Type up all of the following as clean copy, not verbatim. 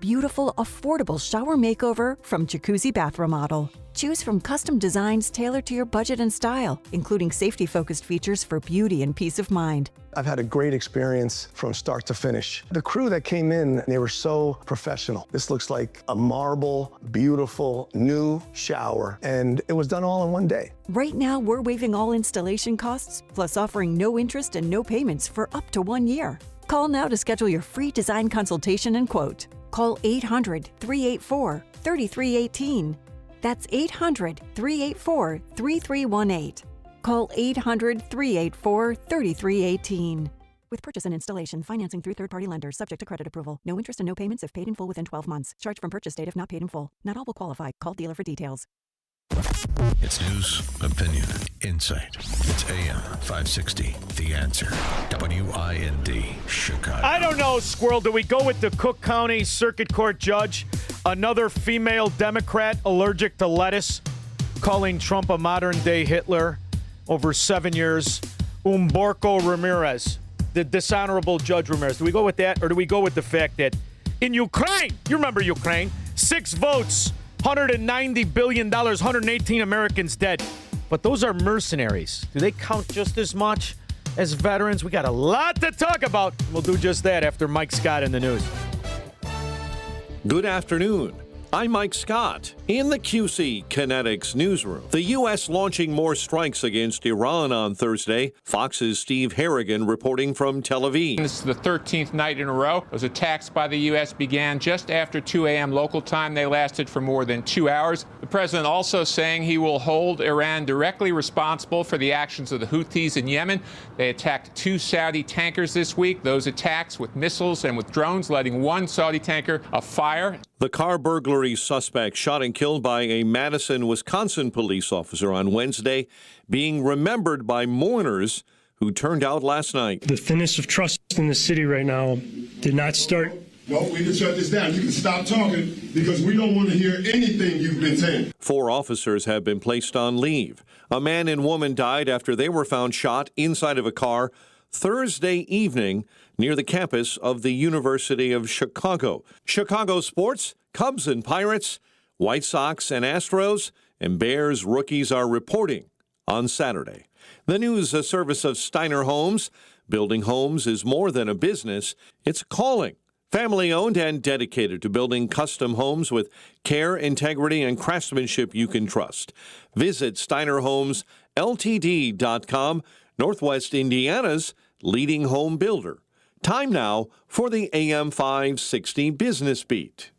beautiful, affordable shower makeover from Jacuzzi Bath Remodel. Choose from custom designs tailored to your budget and style, including safety-focused features for beauty and peace of mind. I've had a great experience from start to finish. The crew that came in, they were so professional. This looks like a marble, beautiful, new shower, and it was done all in one day. Right now, we're waiving all installation costs, plus offering no interest and no payments for up to 1 year. Call now to schedule your free design consultation and quote. Call 800-384-3318. That's 800-384-3318. Call 800-384-3318. With purchase and installation, financing through third-party lenders, subject to credit approval. No interest and no payments if paid in full within 12 months. Charge from purchase date if not paid in full. Not all will qualify. Call dealer for details. It's news, opinion, insight. It's AM 560, The Answer. WIND, Chicago. I don't know, Squirrel. Do we go with the Cook County Circuit Court judge, another female Democrat allergic to lettuce, calling Trump a modern-day Hitler over 7 years? Umberto Ramirez, the dishonorable Judge Ramirez. Do we go with that, or do we go with the fact that in Ukraine, you remember Ukraine, 6 votes, $190 billion, 118 Americans dead. But those are mercenaries. Do they count just as much as veterans? We got a lot to talk about. We'll do just that after Mike Scott in the news. Good afternoon. I'm Mike Scott in the QC Kinetics newsroom. The U.S. launching more strikes against Iran on Thursday. Fox's Steve Harrigan reporting from Tel Aviv. This is the 13th night in a row. Those attacks by the U.S. began just after 2 a.m. local time. They lasted for more than 2 hours. The president also saying he will hold Iran directly responsible for the actions of the Houthis in Yemen. They attacked 2 Saudi tankers this week. Those attacks with missiles and with drones, letting 1 Saudi tanker afire. The car burglary suspect shot and killed by a Madison, Wisconsin police officer on Wednesday being remembered by mourners who turned out last night. The thinness of trust in the city right now did not start. No, we can shut this down. You can stop talking because we don't want to hear anything you've been saying. 4 officers have been placed on leave. A man and woman died after they were found shot inside of a car Thursday evening near the campus of the University of Chicago. Chicago sports, Cubs and Pirates, White Sox and Astros, and Bears rookies are reporting on Saturday. The news, a service of Steiner Homes. Building homes is more than a business, it's a calling. Family-owned and dedicated to building custom homes with care, integrity, and craftsmanship you can trust. Visit SteinerHomesLTD.com, Northwest Indiana's leading home builder. Time now for the AM 560 Business Beat.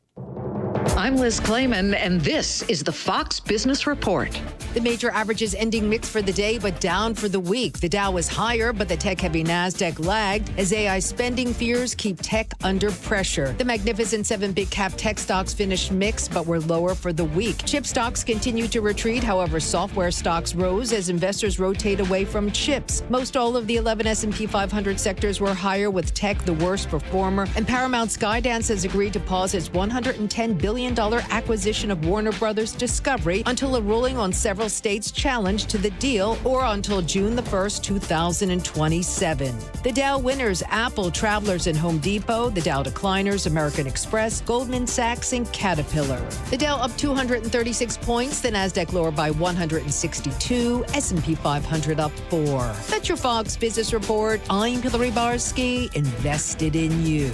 I'm Liz Clayman, and this is the Fox Business Report. The major averages ending mixed for the day, but down for the week. The Dow was higher, but the tech-heavy NASDAQ lagged as AI spending fears keep tech under pressure. The Magnificent 7 big-cap tech stocks finished mixed, but were lower for the week. Chip stocks continued to retreat. However, software stocks rose as investors rotate away from chips. Most all of the 11 S&P 500 sectors were higher, with tech the worst performer. And Paramount Skydance has agreed to pause its $110 billion acquisition of Warner Brothers Discovery until a ruling on several states' challenge to the deal, or until June the 1st, 2027. The Dow winners: Apple, Travelers, and Home Depot. The Dow decliners: American Express, Goldman Sachs, and Caterpillar. The Dow up 236 points. The NASDAQ lower by 162. S&P 500 up 4. That's your Fox Business Report. I'm Hillary Barsky, invested in you.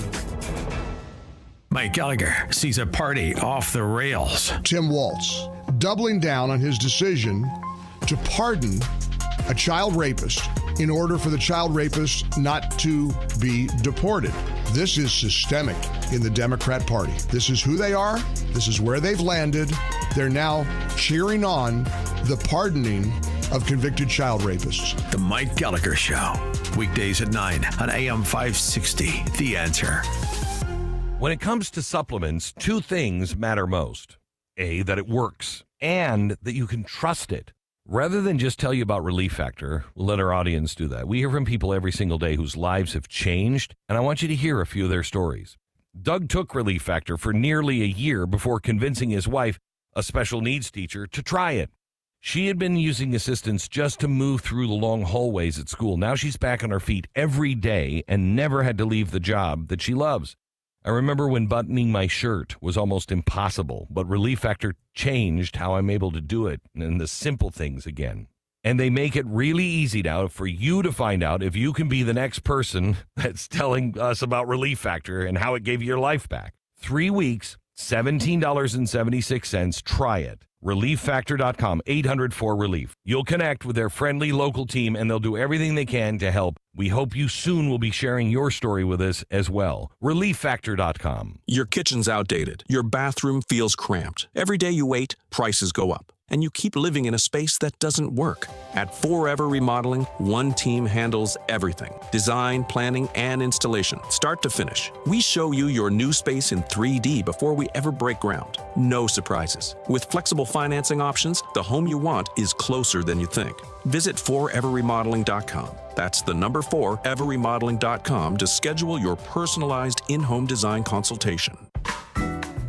Mike Gallagher sees a party off the rails. Tim Waltz doubling down on his decision to pardon a child rapist in order for the child rapist not to be deported. This is systemic in the Democrat Party. This is who they are. This is where they've landed. They're now cheering on the pardoning of convicted child rapists. The Mike Gallagher Show. Weekdays at 9 on AM 560. The Answer. When it comes to supplements, 2 things matter most. A, that it works, and that you can trust it. Rather than just tell you about Relief Factor, we'll let our audience do that. We hear from people every single day whose lives have changed, and I want you to hear a few of their stories. Doug took Relief Factor for nearly a year before convincing his wife, a special needs teacher, to try it. She had been using assistance just to move through the long hallways at school. Now she's back on her feet every day and never had to leave the job that she loves. I remember when buttoning my shirt was almost impossible, but Relief Factor changed how I'm able to do it and the simple things again. And they make it really easy now for you to find out if you can be the next person that's telling us about Relief Factor and how it gave you your life back. 3 weeks, $17.76. Try it. ReliefFactor.com, 800-4RELIEF. You'll connect with their friendly local team, and they'll do everything they can to help. We hope you soon will be sharing your story with us as well. ReliefFactor.com. Your kitchen's outdated. Your bathroom feels cramped. Every day you wait, prices go up. And you keep living in a space that doesn't work. At Forever Remodeling, one team handles everything. Design, planning, and installation, start to finish. We show you your new space in 3D before we ever break ground. No surprises. With flexible financing options, the home you want is closer than you think. Visit foreverremodeling.com. That's the number 4, everremodeling.com to schedule your personalized in-home design consultation.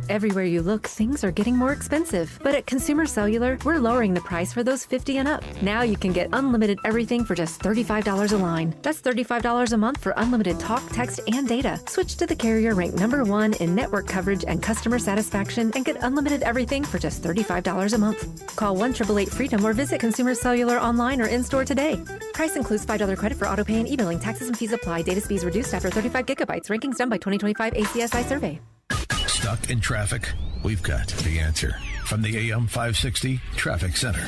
Everywhere you look, things are getting more expensive. But at Consumer Cellular, we're lowering the price for those 50 and up. Now you can get unlimited everything for just $35 a line. That's $35 a month for unlimited talk, text, and data. Switch to the carrier ranked #1 in network coverage and customer satisfaction and get unlimited everything for just $35 a month. Call 1-888-FREEDOM or visit Consumer Cellular online or in-store today. Price includes $5 credit for autopay and e-billing. Taxes and fees apply. Data speeds reduced after 35 gigabytes. Rankings done by 2025 ACSI survey. Stuck in traffic? We've got the answer from the AM 560 Traffic Center.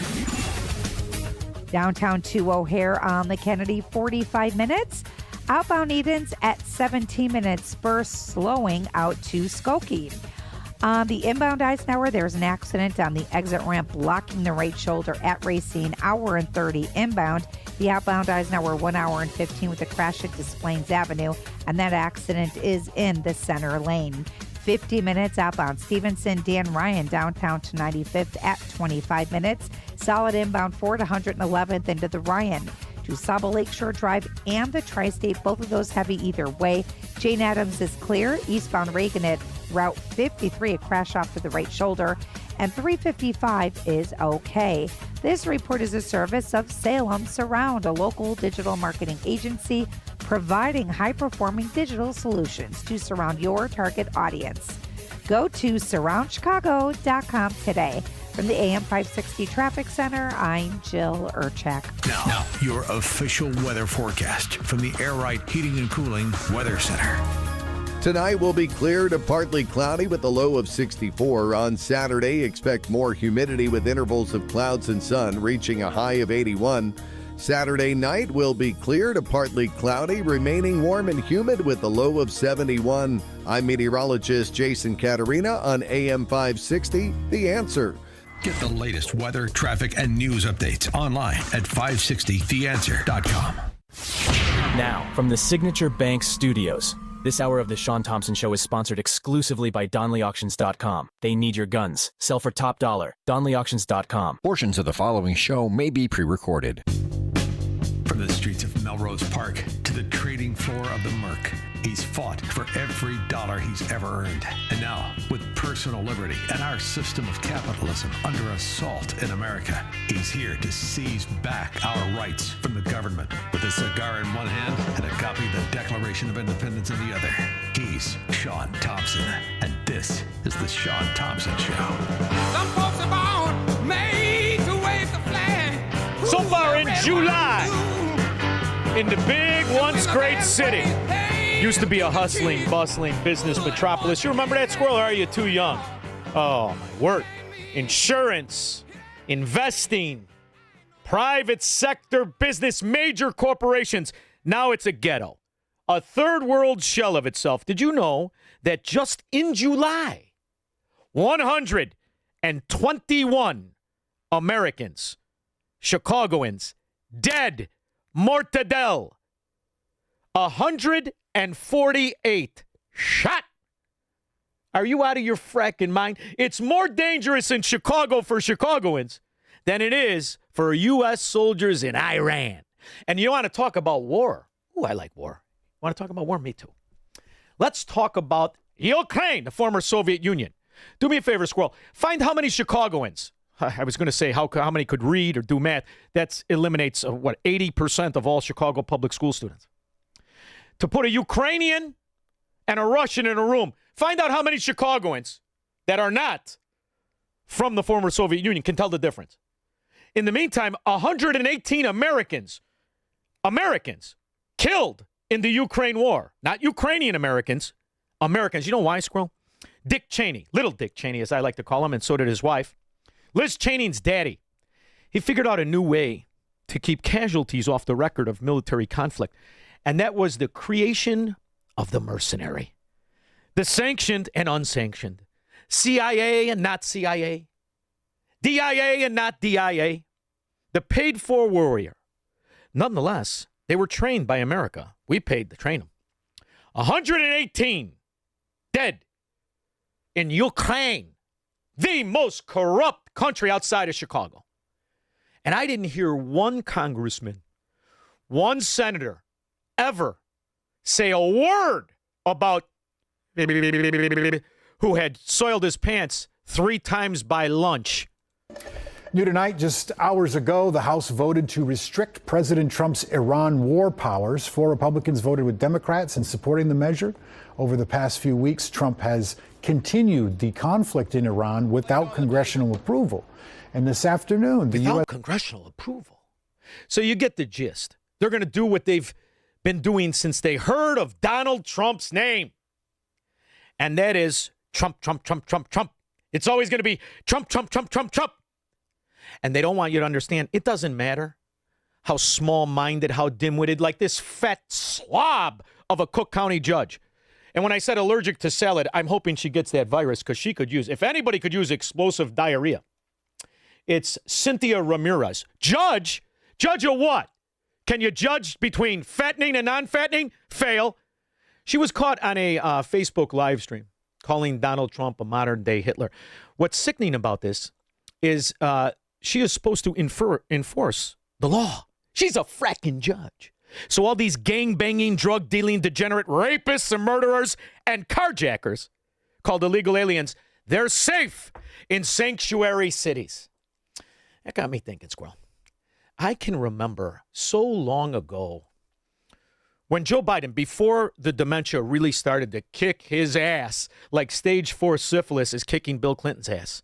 Downtown to O'Hare on the Kennedy, 45 minutes. Outbound Edens at 17 minutes first, slowing out to Skokie. On the inbound Eisenhower, there's an accident on the exit ramp blocking the right shoulder at Racine, hour and 30 inbound. The outbound Eisenhower, 1 hour and 15 with a crash at Des Plaines Avenue, and that accident is in the center lane. 50 minutes outbound Stevenson, Dan Ryan downtown to 95th at 25 minutes. Solid inbound 4 to 111th into the Ryan to Saba Lakeshore Drive and the Tri-State. Both of those heavy either way. Jane Addams is clear. Eastbound Reagan at Route 53, a crash off to the right shoulder. And 355 is okay. This report is a service of Salem Surround, a local digital marketing agency providing high-performing digital solutions to surround your target audience. Go to surroundchicago.com today. From the AM 560 Traffic Center, I'm Jill Urchak. Now, your official weather forecast from the Air Right Heating and Cooling Weather Center. Tonight will be clear to partly cloudy with a low of 64. On Saturday, expect more humidity with intervals of clouds and sun, reaching a high of 81. Saturday night will be clear to partly cloudy, remaining warm and humid with a low of 71. I'm meteorologist Jason Caterina on AM 560, The Answer. Get the latest weather, traffic, and news updates online at 560theanswer.com. Now, from the Signature Bank Studios. This hour of the Shaun Thompson Show is sponsored exclusively by DonleyAuctions.com. They need your guns. Sell for top dollar. DonleyAuctions.com. Portions of the following show may be pre-recorded. From the streets of Melrose Park to the trading floor of the Merc, he's fought for every dollar he's ever earned. And now, with personal liberty and our system of capitalism under assault in America, he's here to seize back our rights from the government. With a cigar in one hand and a copy of the Declaration of Independence in the other, he's Shaun Thompson. And this is the Shaun Thompson Show. Some folks are born made to wave the flag. So far in July, in the big, once great city, used to be a hustling, bustling business metropolis. You remember that, Squirrel, or are you too young? Oh, my word. Insurance, investing, private sector business, major corporations. Now it's a ghetto, a third world shell of itself. Did you know that just in July, 121 Americans, Chicagoans, dead, mortadell, 148 shot. Are you out of your fracking mind? It's more dangerous in Chicago for Chicagoans than it is for U.S. soldiers in Iran. And you want to talk about war? Ooh, I like war. Want to talk about war? Me too. Let's talk about Ukraine, the former Soviet Union. Do me a favor, Squirrel. Find how many Chicagoans. I was going to say how many could read or do math. That eliminates, 80% of all Chicago public school students. To put a Ukrainian and a Russian in a room. Find out how many Chicagoans that are not from the former Soviet Union can tell the difference. In the meantime, 118 Americans killed in the Ukraine war. Not Ukrainian Americans. Americans. You know why, Squirrel? Dick Cheney, little Dick Cheney, as I like to call him, and so did his wife. Liz Cheney's daddy. He figured out a new way to keep casualties off the record of military conflict, and that was the creation of the mercenary. The sanctioned and unsanctioned. CIA and not CIA. DIA and not DIA. The paid-for warrior. Nonetheless, they were trained by America. We paid to train them. 118 dead in Ukraine, the most corrupt country outside of Chicago. And I didn't hear one congressman, one senator ever say a word about who had soiled his pants 3 times by lunch. New tonight, just hours ago, the House voted to restrict President Trump's Iran war powers. 4 Republicans voted with Democrats in supporting the measure. Over the past few weeks, Trump has continued the conflict in Iran without congressional approval. And this afternoon, the without congressional approval. So you get the gist. They're going to do what they've been doing since they heard of Donald Trump's name. And that is Trump, Trump, Trump, Trump, Trump. It's always going to be Trump, Trump, Trump, Trump, Trump. And they don't want you to understand, it doesn't matter how small-minded, how dim-witted, like this fat slob of a Cook County judge. And when I said allergic to salad, I'm hoping she gets that virus because she could use, if anybody could use explosive diarrhea, it's Cynthia Ramirez. Judge of what? Can you judge between fattening and non-fattening? Fail. She was caught on a Facebook live stream calling Donald Trump a modern-day Hitler. What's sickening about this is she is supposed to enforce the law. She's a fracking judge. So all these gang-banging, drug-dealing, degenerate rapists and murderers and carjackers called illegal aliens, they're safe in sanctuary cities. That got me thinking, Squirrel. I can remember so long ago when Joe Biden, before the dementia really started to kick his ass, like stage 4 syphilis is kicking Bill Clinton's ass.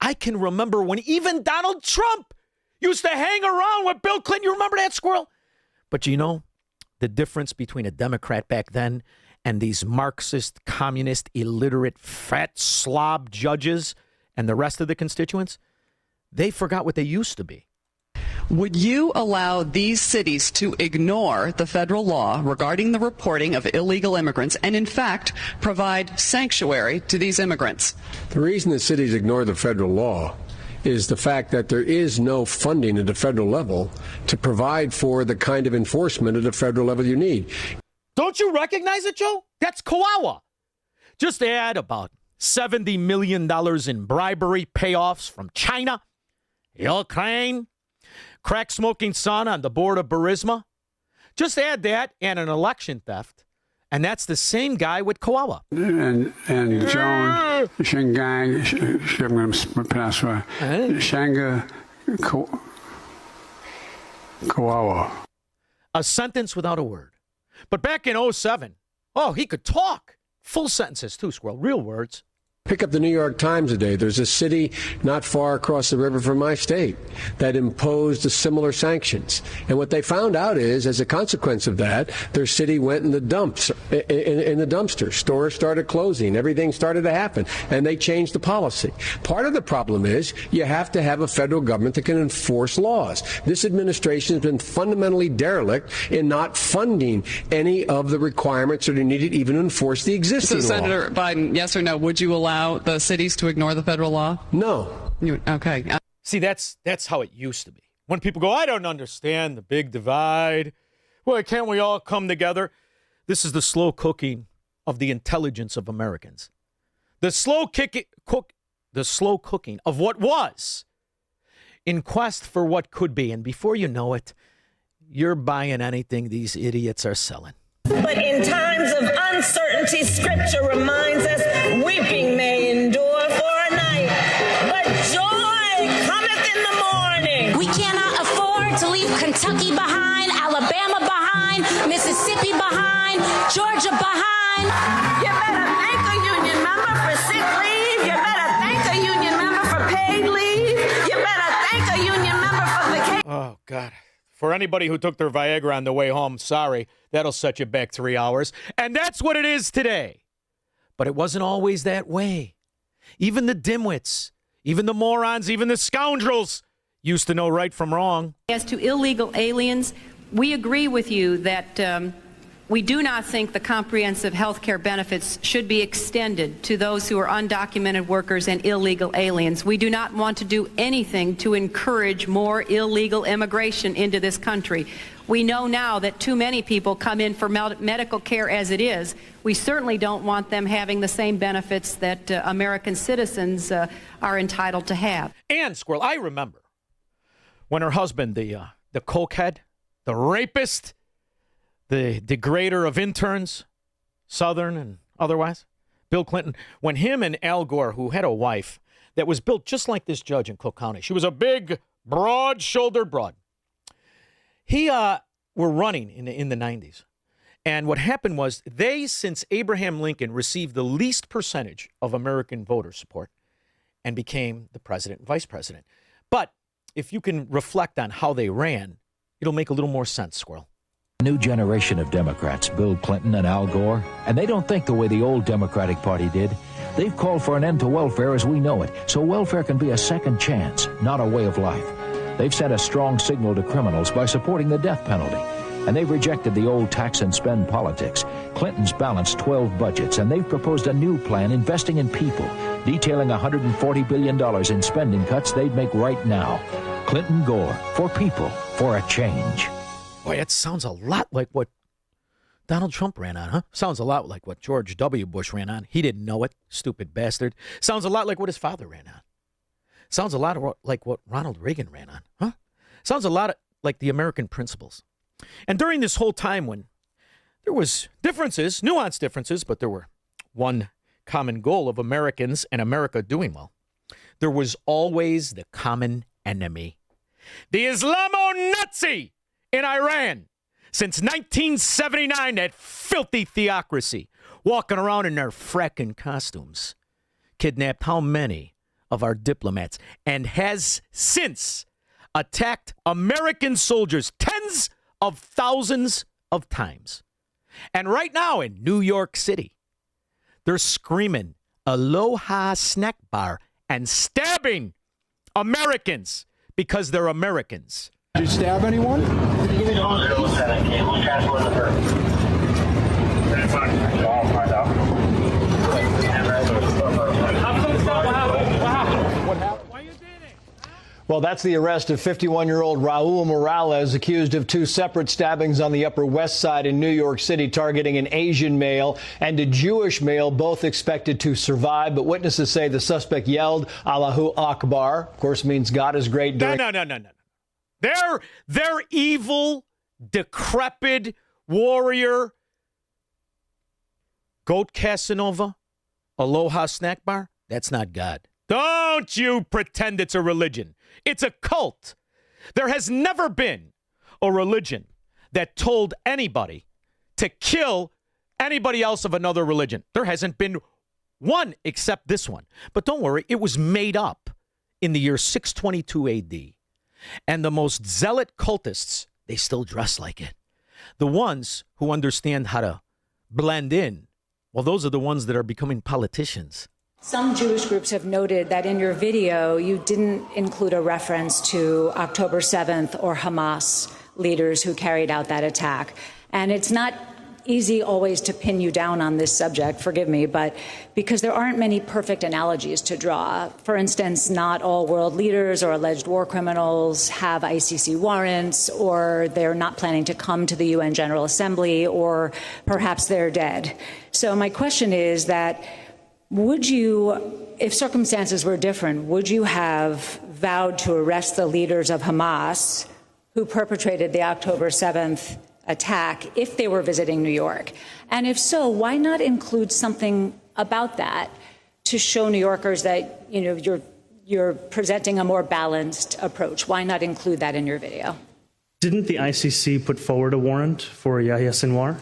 I can remember when even Donald Trump used to hang around with Bill Clinton. You remember that, Squirrel? But you know, the difference between a Democrat back then and these Marxist, communist, illiterate, fat slob judges and the rest of the constituents, they forgot what they used to be. Would you allow these cities to ignore the federal law regarding the reporting of illegal immigrants and, in fact, provide sanctuary to these immigrants? The reason the cities ignore the federal law is the fact that there is no funding at the federal level to provide for the kind of enforcement at the federal level you need. Don't you recognize it, Joe? That's Kawawa. Just add about $70 million in bribery payoffs from China, Ukraine, crack-smoking son on the board of Burisma. Just add that and an election theft, and that's the same guy with Kawawa. And Joan, Shingang, I'm going to pronounce right. Shanga, Kawawa. A sentence without a word. But back in 2007, he could talk. Full sentences too, Squirrel, real words. Pick up the New York Times today. There's a city not far across the river from my state that imposed similar sanctions. And what they found out is, as a consequence of that, their city went in the dumps, in the dumpster. Stores started closing. Everything started to happen. And they changed the policy. Part of the problem is you have to have a federal government that can enforce laws. This administration has been fundamentally derelict in not funding any of the requirements that are needed even to enforce the existing law. So, Senator Biden, yes or no, would you allow the cities to ignore the federal law? No. Okay. See, that's how it used to be. When people go, I don't understand the big divide. Well, can't we all come together? This is the slow cooking of the intelligence of Americans. The slow cooking of what was in quest for what could be. And before you know it, you're buying anything these idiots are selling. But in times of uncertainty, Scripture reminds us, weeping may endure for a night, but joy cometh in the morning. We cannot afford to leave Kentucky behind, Alabama behind, Mississippi behind, Georgia behind. You better thank a union member for sick leave. You better thank a union member for paid leave. You better thank a union member for vacation. Oh, God. For anybody who took their Viagra on the way home, sorry. That'll set you back 3 hours. And that's what it is today. But it wasn't always that way. Even the dimwits, even the morons, even the scoundrels used to know right from wrong. As to illegal aliens, we agree with you that we do not think the comprehensive health care benefits should be extended to those who are undocumented workers and illegal aliens. We do not want to do anything to encourage more illegal immigration into this country. We know now that too many people come in for medical care as it is. We certainly don't want them having the same benefits that American citizens are entitled to have. And, Squirrel, I remember when her husband, the cokehead, the rapist, the degrader of interns, Southern and otherwise, Bill Clinton, when him and Al Gore, who had a wife that was built just like this judge in Cook County, she was a big, broad-shouldered broad. He were running in the 90s. And what happened was they, since Abraham Lincoln, received the least percentage of American voter support and became the president and vice president. But if you can reflect on how they ran, it'll make a little more sense, Squirrel. A new generation of Democrats, Bill Clinton and Al Gore, and they don't think the way the old Democratic Party did. They've called for an end to welfare as we know it, so welfare can be a second chance, not a way of life. They've sent a strong signal to criminals by supporting the death penalty, and they've rejected the old tax and spend politics. Clinton's balanced 12 budgets, and they've proposed a new plan investing in people, detailing $140 billion in spending cuts they'd make right now. Clinton Gore, for people, for a change. Boy, that sounds a lot like what Donald Trump ran on, huh? Sounds a lot like what George W. Bush ran on. He didn't know it, stupid bastard. Sounds a lot like what his father ran on. Sounds a lot like what Ronald Reagan ran on, huh? Sounds a lot like the American principles. And during this whole time when there was differences, nuanced differences, but there were one common goal of Americans and America doing well, there was always the common enemy. The Islamo-Nazi in Iran. Since 1979, that filthy theocracy, walking around in their fracking costumes, kidnapped how many of our diplomats and has since attacked American soldiers tens of thousands of times. And right now in New York City, they're screaming Aloha Snack Bar and stabbing Americans because they're Americans. Did you stab anyone? Well, that's the arrest of 51-year-old Raul Morales, accused of two separate stabbings on the Upper West Side in New York City, targeting an Asian male and a Jewish male, both expected to survive. But witnesses say the suspect yelled, Allahu Akbar, of course means God is great. No. They're evil, decrepit warrior. Goat Casanova, Aloha Snack Bar, that's not God. Don't you pretend it's a religion. It's a cult. There has never been a religion that told anybody to kill anybody else of another religion. There hasn't been one except this one. But don't worry, it was made up in the year 622 AD. And the most zealot cultists, they still dress like it. The ones who understand how to blend in, well, those are the ones that are becoming politicians. Some Jewish groups have noted that in your video, you didn't include a reference to October 7th or Hamas leaders who carried out that attack. And it's not easy always to pin you down on this subject, forgive me, but because there aren't many perfect analogies to draw. For instance, not all world leaders or alleged war criminals have ICC warrants, or they're not planning to come to the UN General Assembly, or perhaps they're dead. So my question is that, would you, if circumstances were different, would you have vowed to arrest the leaders of Hamas who perpetrated the October 7th attack if they were visiting New York? And if so, why not include something about that to show New Yorkers that, you know, you're presenting a more balanced approach? Why not include that in your video? Didn't the ICC put forward a warrant for Yahya Sinwar?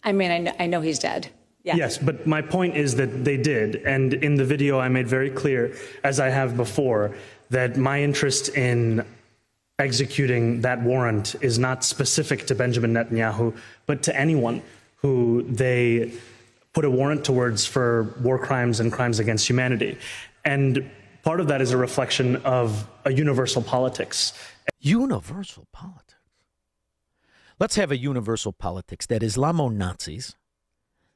I mean, I know he's dead. Yes, but my point is that they did. And in the video, I made very clear, as I have before, that my interest in executing that warrant is not specific to Benjamin Netanyahu, but to anyone who they put a warrant towards for war crimes and crimes against humanity. And part of that is a reflection of a universal politics. Universal politics? Let's have a universal politics that Islamo-Nazis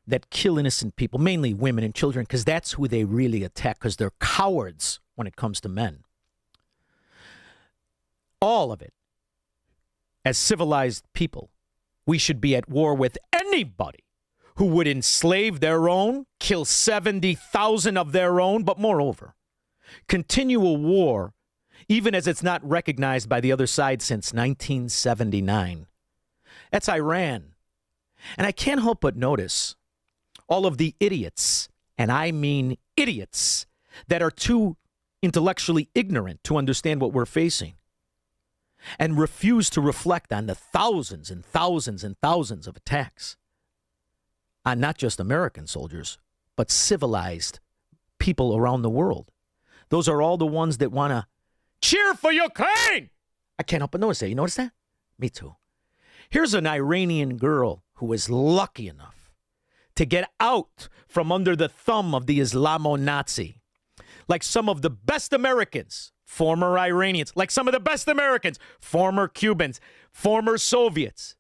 that kill innocent people, mainly women and children, because that's who they really attack, because they're cowards when it comes to men. All of it, as civilized people, we should be at war with anybody who would enslave their own, kill 70,000 of their own, but moreover, continue a war, even as it's not recognized by the other side since 1979. That's Iran. And I can't help but notice all of the idiots, and I mean idiots, that are too intellectually ignorant to understand what we're facing and refuse to reflect on the thousands and thousands and thousands of attacks on not just American soldiers, but civilized people around the world. Those are all the ones that want to cheer for Ukraine. I can't help but notice that. You notice that? Me too. Here's an Iranian girl who was lucky enough to get out from under the thumb of the Islamo-Nazi. Like some of the best Americans, former Iranians, like some of the best Americans, former Cubans, former Soviets.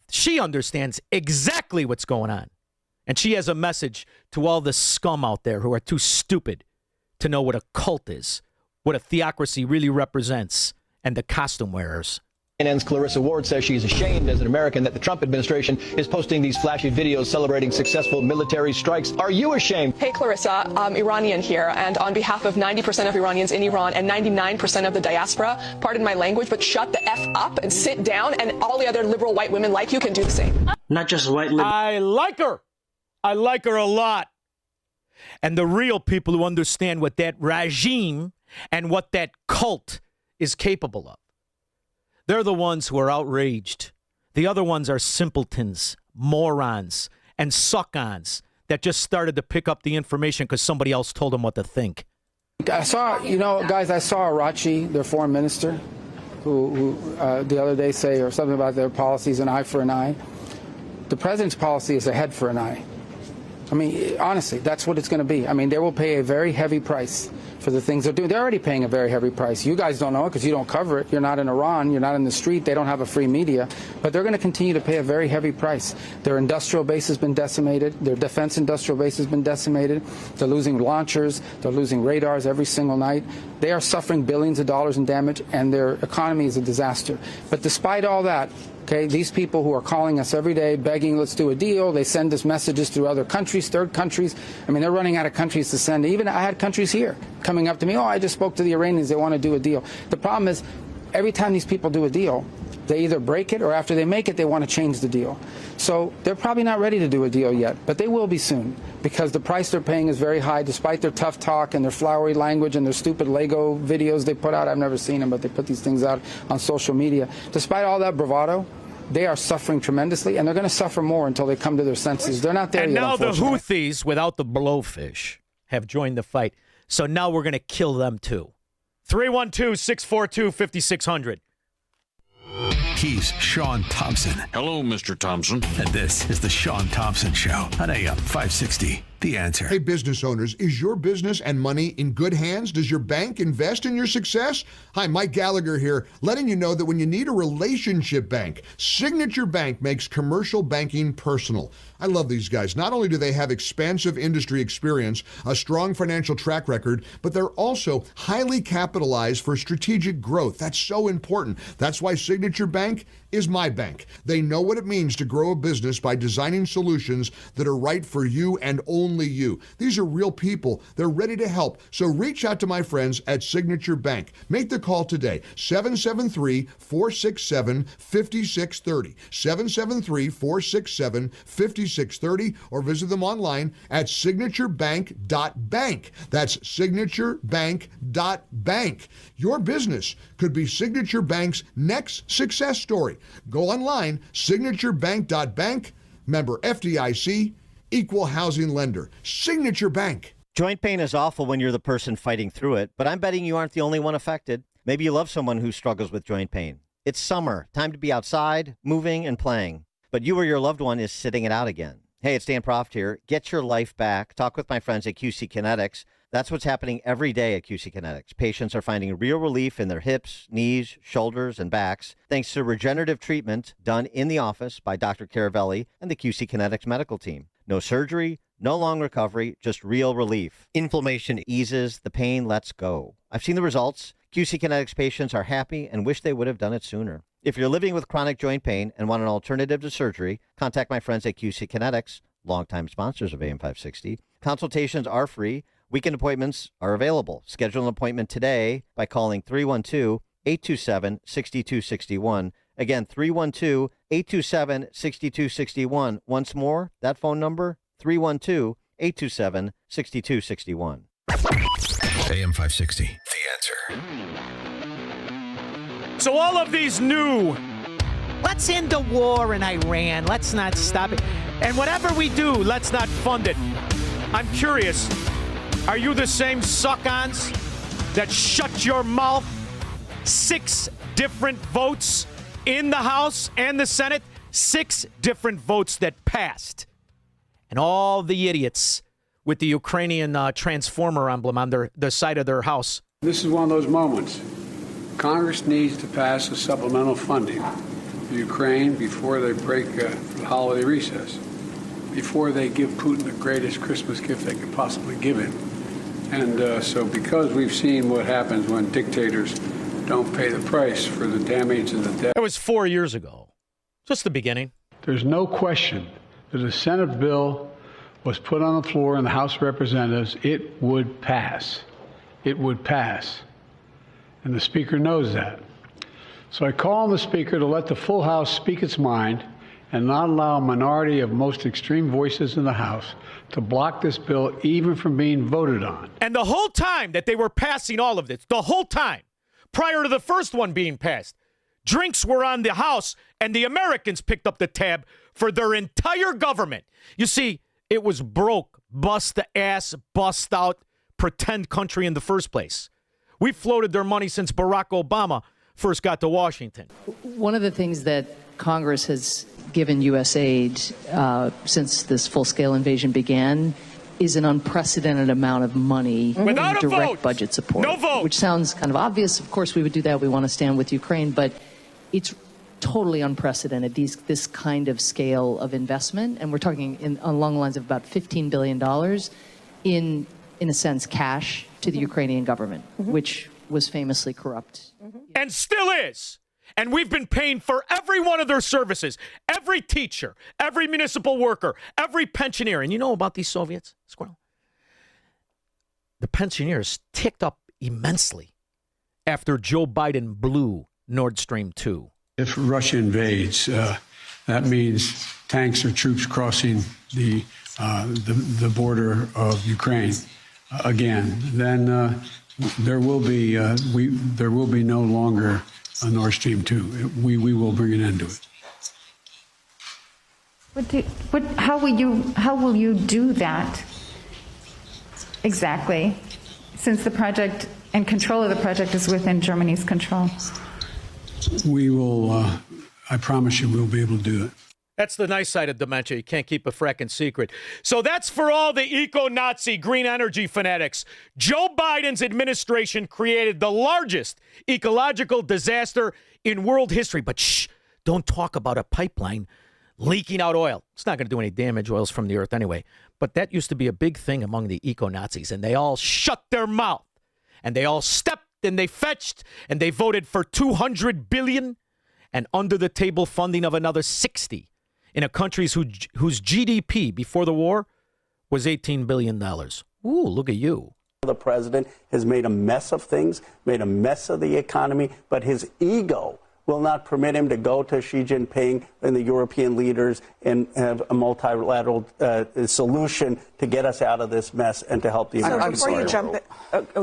She understands exactly what's going on. And she has a message to all the scum out there who are too stupid to know what a cult is, what a theocracy really represents, and the costume wearers. CNN's Clarissa Ward says she is ashamed as an American that the Trump administration is posting these flashy videos celebrating successful military strikes. Are you ashamed? Hey, Clarissa, Iranian here, and on behalf of 90% of Iranians in Iran and 99% of the diaspora, pardon my language, but shut the F up and sit down, and all the other liberal white women like you can do the same. Not just white liberal. I like her. I like her a lot. And the real people who understand what that regime and what that cult is capable of. They're the ones who are outraged. The other ones are simpletons, morons, and suck-ons that just started to pick up the information because somebody else told them what to think. I saw, guys, I saw Arachi, their foreign minister, who the other day say or something about their policies, an eye for an eye. The president's policy is a head for an eye. I mean, honestly, that's what it's going to be. I mean, they will pay a very heavy price for the things they're doing. They're already paying a very heavy price. You guys don't know it because you don't cover it. You're not in Iran. You're not in the street. They don't have a free media. But they're going to continue to pay a very heavy price. Their industrial base has been decimated. Their defense industrial base has been decimated. They're losing launchers. They're losing radars every single night. They are suffering billions of dollars in damage, and their economy is a disaster. But despite all that, okay, these people who are calling us every day, begging, let's do a deal. They send us messages through other countries, third countries. I mean, they're running out of countries to send. Even I had countries here coming up to me, I just spoke to the Iranians. They want to do a deal. The problem is, every time these people do a deal, they either break it or after they make it, they want to change the deal. So they're probably not ready to do a deal yet, but they will be soon because the price they're paying is very high despite their tough talk and their flowery language and their stupid Lego videos they put out. I've never seen them, but they put these things out on social media. Despite all that bravado, they are suffering tremendously, and they're going to suffer more until they come to their senses. They're not there and yet, now the Houthis, without the blowfish, have joined the fight. So now we're going to kill them too. 312-642-5600. He's Shaun Thompson. Hello, Mr. Thompson. And this is the Shaun Thompson Show on AM 560. The Answer. Hey, business owners, is your business and money in good hands? Does your bank invest in your success? Hi, Mike Gallagher here, letting you know that when you need a relationship bank, Signature Bank makes commercial banking personal. I love these guys. Not only do they have expansive industry experience, a strong financial track record, but they're also highly capitalized for strategic growth. That's so important. That's why Signature Bank is my bank. They know what it means to grow a business by designing solutions that are right for you and only you. These are real people. They're ready to help. So reach out to my friends at Signature Bank. Make the call today, 773-467-5630, 773-467-5630, or visit them online at signaturebank.bank. That's signaturebank.bank. Your business could be Signature Bank's next success story. Go online, signaturebank.bank, member FDIC, equal housing lender. Signature Bank. Joint pain is awful when you're the person fighting through it, but I'm betting you aren't the only one affected. Maybe you love someone who struggles with joint pain. It's summer, time to be outside, moving and playing. But you or your loved one is sitting it out again. Hey, it's Dan Proft here. Get your life back. Talk with my friends at QC Kinetics. That's what's happening every day at QC Kinetics. Patients are finding real relief in their hips, knees, shoulders, and backs thanks to regenerative treatment done in the office by Dr. Caravelli and the QC Kinetics medical team. No surgery, no long recovery, just real relief. Inflammation eases, the pain lets go. I've seen the results. QC Kinetics patients are happy and wish they would have done it sooner. If you're living with chronic joint pain and want an alternative to surgery, contact my friends at QC Kinetics, longtime sponsors of AM 560. Consultations are free. Weekend appointments are available. Schedule an appointment today by calling 312-827-6261. Again, 312-827-6261. Once more, that phone number, 312-827-6261. AM 560, The Answer. So all of these new, let's end the war in Iran, let's not stop it, and whatever we do, let's not fund it. I'm curious, are you the same suck-ons that shut your mouth? 6 different votes in the House and the Senate, 6 different votes that passed. And all the idiots with the Ukrainian transformer emblem on the side of their house. This is one of those moments. Congress needs to pass a supplemental funding for Ukraine before they break the holiday recess, before they give Putin the greatest Christmas gift they could possibly give him. And so because we've seen what happens when dictators don't pay the price for the damage and the death. That was 4 years ago. Just the beginning. There's no question that a Senate bill was put on the floor in the House of Representatives, it would pass. It would pass. And the Speaker knows that. So I call on the Speaker to let the full House speak its mind and not allow a minority of most extreme voices in the House to block this bill even from being voted on. And the whole time that they were passing all of this, the whole time, prior to the first one being passed, drinks were on the House and the Americans picked up the tab for their entire government. You see, it was broke, bust the ass, bust out, pretend country in the first place. We floated their money since Barack Obama first got to Washington. One of the things that Congress has given U.S. aid since this full-scale invasion began is an unprecedented amount of money in direct budget support. No vote. Which sounds kind of obvious. Of course, we would do that. We want to stand with Ukraine. But it's totally unprecedented, this kind of scale of investment. And we're talking along the lines of about $15 billion in a sense, cash to the Ukrainian government, which was famously corrupt. And still is. And we've been paying for every one of their services, every teacher, every municipal worker, every pensioner. And you know about these Soviets, Squirrel? The pensioners ticked up immensely after Joe Biden blew Nord Stream 2. If Russia invades, that means tanks or troops crossing the border of Ukraine again. Then there will be no longer a Nord Stream 2. We will bring an end to it. How will you do that exactly, since the project and control of the project is within Germany's control? We will, I promise you, we'll be able to do it. That's the nice side of dementia. You can't keep a fracking secret. So that's for all the eco-Nazi green energy fanatics. Joe Biden's administration created the largest ecological disaster in world history. But shh, don't talk about a pipeline leaking out oil. It's not going to do any damage. Oil's from the earth anyway. But that used to be a big thing among the eco-Nazis. And they all shut their mouth. And they all stepped and they fetched. And they voted for $200 billion and under-the-table funding of another $60 in a country whose GDP before the war was $18 billion. Ooh, look at you. The president has made a mess of things, made a mess of the economy, but his ego will not permit him to go to Xi Jinping and the European leaders and have a multilateral solution to get us out of this mess and to help the American Before you jump in,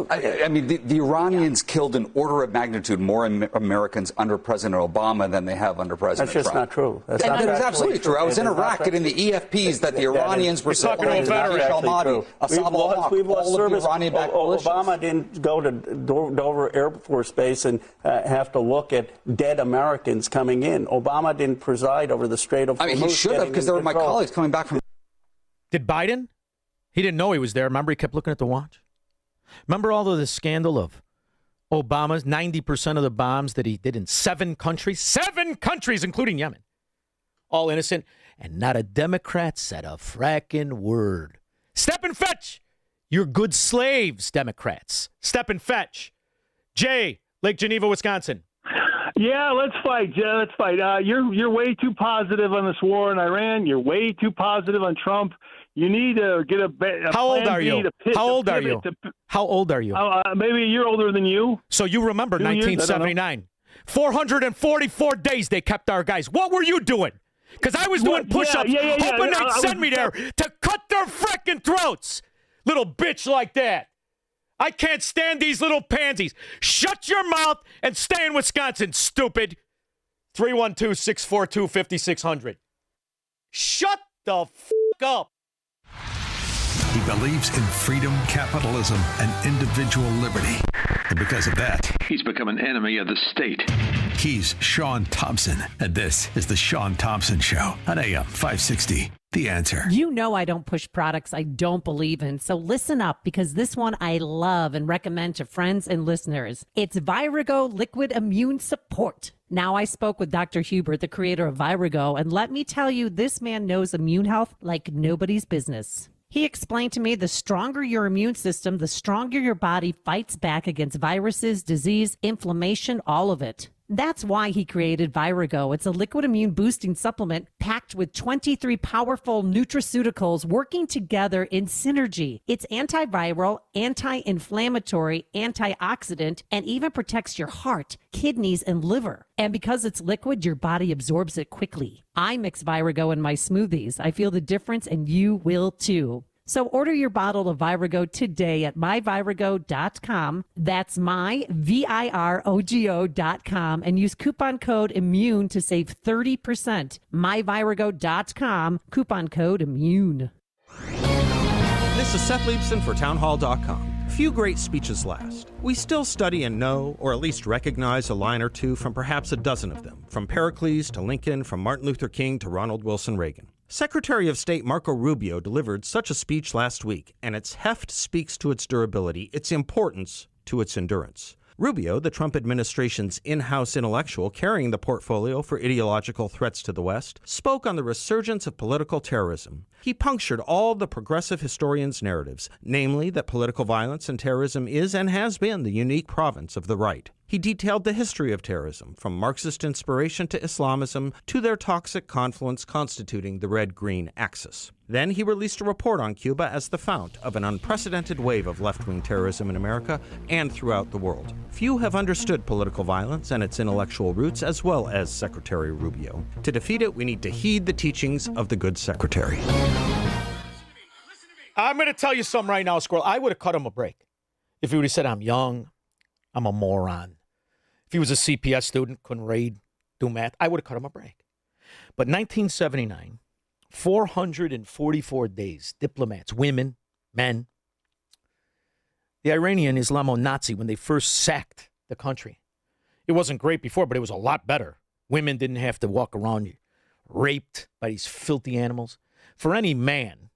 I mean, the Iranians killed an order of magnitude more Americans under President Obama than they have under President Trump. That's just not true. That's absolutely true. I was in Iraq getting the EFPs that the Iranians were supplying to al-Mahdi, Assad al-Haq, all of the Iranian-backed militias. Obama didn't go to Dover Air Force Base and have to look at dead Americans coming in. Obama didn't preside over the Strait of Hormuz. I mean, he should have, because there were my colleagues coming back from... Did Biden? He didn't know he was there. Remember, he kept looking at the watch? Remember all of the scandal of Obama's 90% of the bombs that he did in 7 countries, including Yemen, all innocent, and not a Democrat said a fracking word. Step and fetch. You're good slaves, Democrats. Step and fetch. Jay, Lake Geneva, Wisconsin. Yeah, let's fight. Let's fight. You're way too positive on this war in Iran. You're way too positive on Trump. You need to get a How old are you? How old are you? How old are you? Maybe a year older than you. So you remember 1979. 444 days they kept our guys. What were you doing? Because I was doing push-ups, hoping they'd send me there to cut their frickin' throats. Little bitch like that. I can't stand these little pansies. Shut your mouth and stay in Wisconsin, stupid. 312-642-5600. Shut the f*** up. He believes in freedom, capitalism, and individual liberty. And because of that, he's become an enemy of the state. He's Shaun Thompson, and this is The Shaun Thompson Show on AM 560. The Answer. You know I don't push products I don't believe in, so listen up, because this one I love and recommend to friends and listeners. It's Virago Liquid Immune Support. Now, I spoke with Dr. Hubert, the creator of Virago, and let me tell you, this man knows immune health like nobody's business. He explained to me the stronger your immune system, the stronger your body fights back against viruses, disease, inflammation, all of it. That's why he created Virago. It's a liquid immune boosting supplement packed with 23 powerful nutraceuticals working together in synergy. It's antiviral, anti-inflammatory, antioxidant, and even protects your heart, kidneys, and liver. And because it's liquid, your body absorbs it quickly. I mix Virago in my smoothies. I feel the difference, and you will too. So order your bottle of Virago today at myvirago.com. That's myvirago.com, and use coupon code IMMUNE to save 30%. myvirago.com, coupon code IMMUNE. This is Seth Leibson for townhall.com. Few great speeches last. We still study and know, or at least recognize, a line or two from perhaps a dozen of them, from Pericles to Lincoln, from Martin Luther King to Ronald Wilson Reagan. Secretary of State Marco Rubio delivered such a speech last week, and its heft speaks to its durability, its importance to its endurance. Rubio, the Trump administration's in-house intellectual carrying the portfolio for ideological threats to the West, spoke on the resurgence of political terrorism. He punctured all the progressive historians' narratives, namely that political violence and terrorism is and has been the unique province of the right. He detailed the history of terrorism, from Marxist inspiration to Islamism to their toxic confluence constituting the red-green axis. Then he released a report on Cuba as the fount of an unprecedented wave of left-wing terrorism in America and throughout the world. Few have understood political violence and its intellectual roots as well as Secretary Rubio. To defeat it, we need to heed the teachings of the good secretary. I'm going to tell you something right now, Squirrel. I would have cut him a break if he would have said, I'm young, I'm a moron. If he was a CPS student, couldn't read, do math, I would have cut him a break. But 1979, 444 days, diplomats, women, men, the Iranian Islamo-Nazi, when they first sacked the country. It wasn't great before, but it was a lot better. Women didn't have to walk around raped by these filthy animals. For any man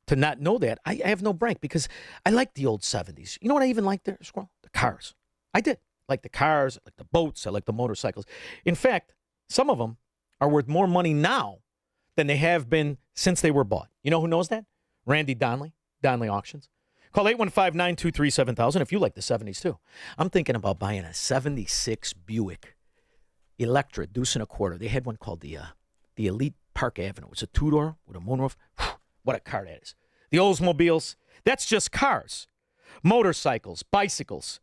to not know that, I have no break, because I like the old 70s. You know what I even liked there, Squirrel? The cars. I did. Like the cars, I like the boats, I like the motorcycles. In fact, some of them are worth more money now than they have been since they were bought. You know who knows that? Randy Donnelly, Donnelly Auctions. Call 815-923-7000 if you like the 70s too. I'm thinking about buying a 76 Buick Electra, deuce and a quarter. They had one called the Elite Park Avenue. It's a two-door with a moonroof. What a car that is. The Oldsmobiles, that's just cars. Motorcycles, bicycles,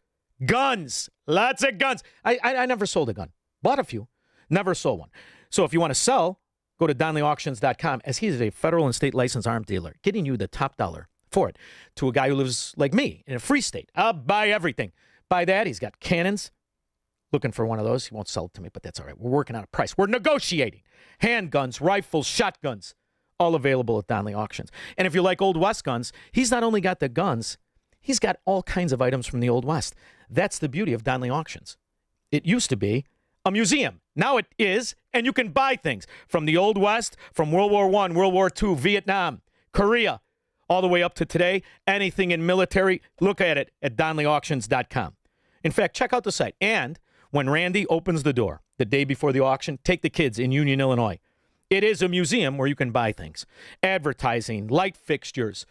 guns, lots of guns. I never sold a gun. Bought a few, never sold one. So if you want to sell, go to DonleyAuctions.com, as he is a federal and state licensed arms dealer, getting you the top dollar for it. To a guy who lives like me in a free state, I'll buy everything. Buy that. He's got cannons. Looking for one of those. He won't sell it to me, but that's all right. We're working on a price. We're negotiating. Handguns, rifles, shotguns, all available at Donley Auctions. And if you like Old West guns, he's not only got the guns, he's got all kinds of items from the Old West. That's the beauty of Donley Auctions. It used to be a museum. Now it is, and you can buy things from the Old West, from World War I, World War II, Vietnam, Korea, all the way up to today. Anything in military, look at it at DonleyAuctions.com. In fact, check out the site. And when Randy opens the door the day before the auction, take the kids in Union, Illinois. It is a museum where you can buy things. Advertising, light fixtures,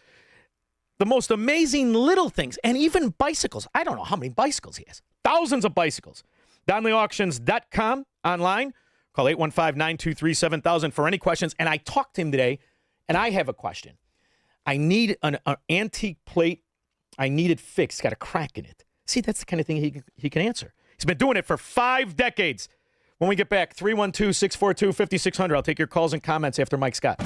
the most amazing little things, and even bicycles. I don't know how many bicycles he has. Thousands of bicycles. DonleyAuctions.com online. Call 815-923-7000 for any questions. And I talked to him today, and I have a question. I need an antique plate. I need it fixed. It's got a crack in it. See, that's the kind of thing he can answer. He's been doing it for 5 decades. When we get back, 312-642-5600. I'll take your calls and comments after Mike Scott.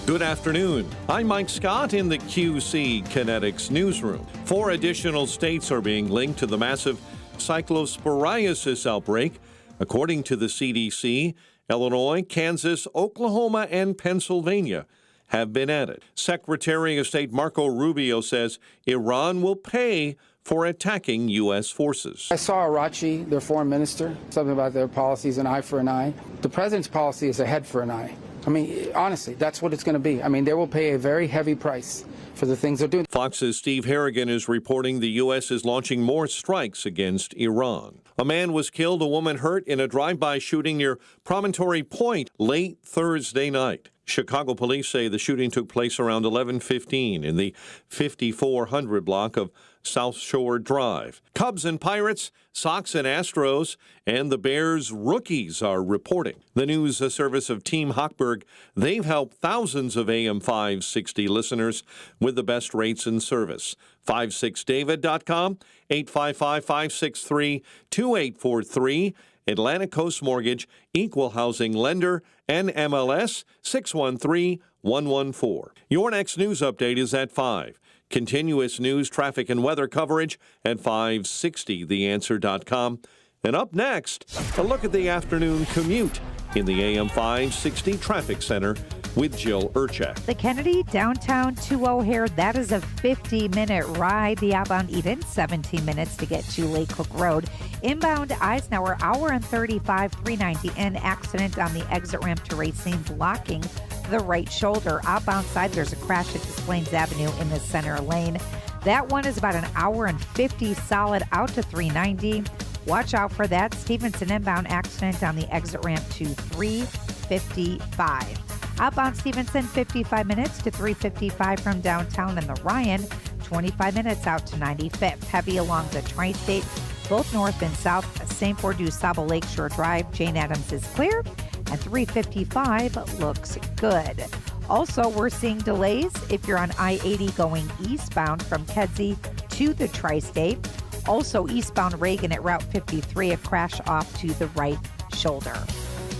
Good afternoon. I'm Mike Scott in the QC Kinetics newsroom. 4 additional states are being linked to the massive cyclosporiasis outbreak. According to the CDC, Illinois, Kansas, Oklahoma, and Pennsylvania have been added. Secretary of State Marco Rubio says Iran will pay for attacking U.S. forces. I saw Arachi, their foreign minister, something about their policies, an eye for an eye. The president's policy is a head for an eye. I mean, honestly, that's what it's going to be. I mean, they will pay a very heavy price for the things they're doing. Fox's Steve Harrigan is reporting the U.S. is launching more strikes against Iran. A man was killed, a woman hurt in a drive-by shooting near Promontory Point late Thursday night. Chicago police say the shooting took place around 11:15 in the 5400 block of South Shore Drive. Cubs and Pirates, Sox and Astros, and the Bears rookies are reporting. The news service of Team Hochberg, they've helped thousands of AM 560 listeners with the best rates and service. 56david.com, 855-563-2843, Atlantic Coast Mortgage, Equal Housing Lender, and MLS 613114. Your next news update is at 5. Continuous news, traffic, and weather coverage at 560theanswer.com. And up next, a look at the afternoon commute in the AM 560 Traffic Center with Jill Urchak. The Kennedy downtown to O'Hare, that is a 50-minute ride. The outbound even 17 minutes to get to Lake Cook Road. Inbound Eisenhower, hour and 35, 390. An accident on the exit ramp to Racine blocking the right shoulder. Outbound side, there's a crash at Des Plaines Avenue in the center lane. That one is about an hour and 50 solid out to 390. Watch out for that Stevenson inbound accident on the exit ramp to 355. Outbound Stevenson, 55 minutes to 355 from downtown, and the Ryan, 25 minutes out to 95th. Heavy along the Tri-State, both north and south. St. Paul du Sable Lakeshore Drive, Jane Addams is clear, and 355 looks good. Also, we're seeing delays if you're on I-80 going eastbound from Kedzie to the Tri-State. Also, eastbound Reagan at Route 53, a crash off to the right shoulder.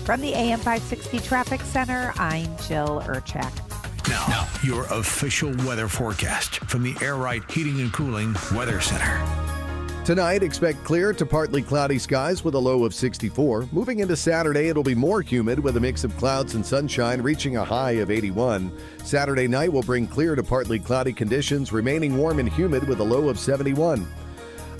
From the AM 560 Traffic Center, I'm Jill Urchak. Now, your official weather forecast from the Air Right Heating and Cooling Weather Center. Tonight, expect clear to partly cloudy skies with a low of 64. Moving into Saturday, it'll be more humid with a mix of clouds and sunshine, reaching a high of 81. Saturday night will bring clear to partly cloudy conditions, remaining warm and humid with a low of 71.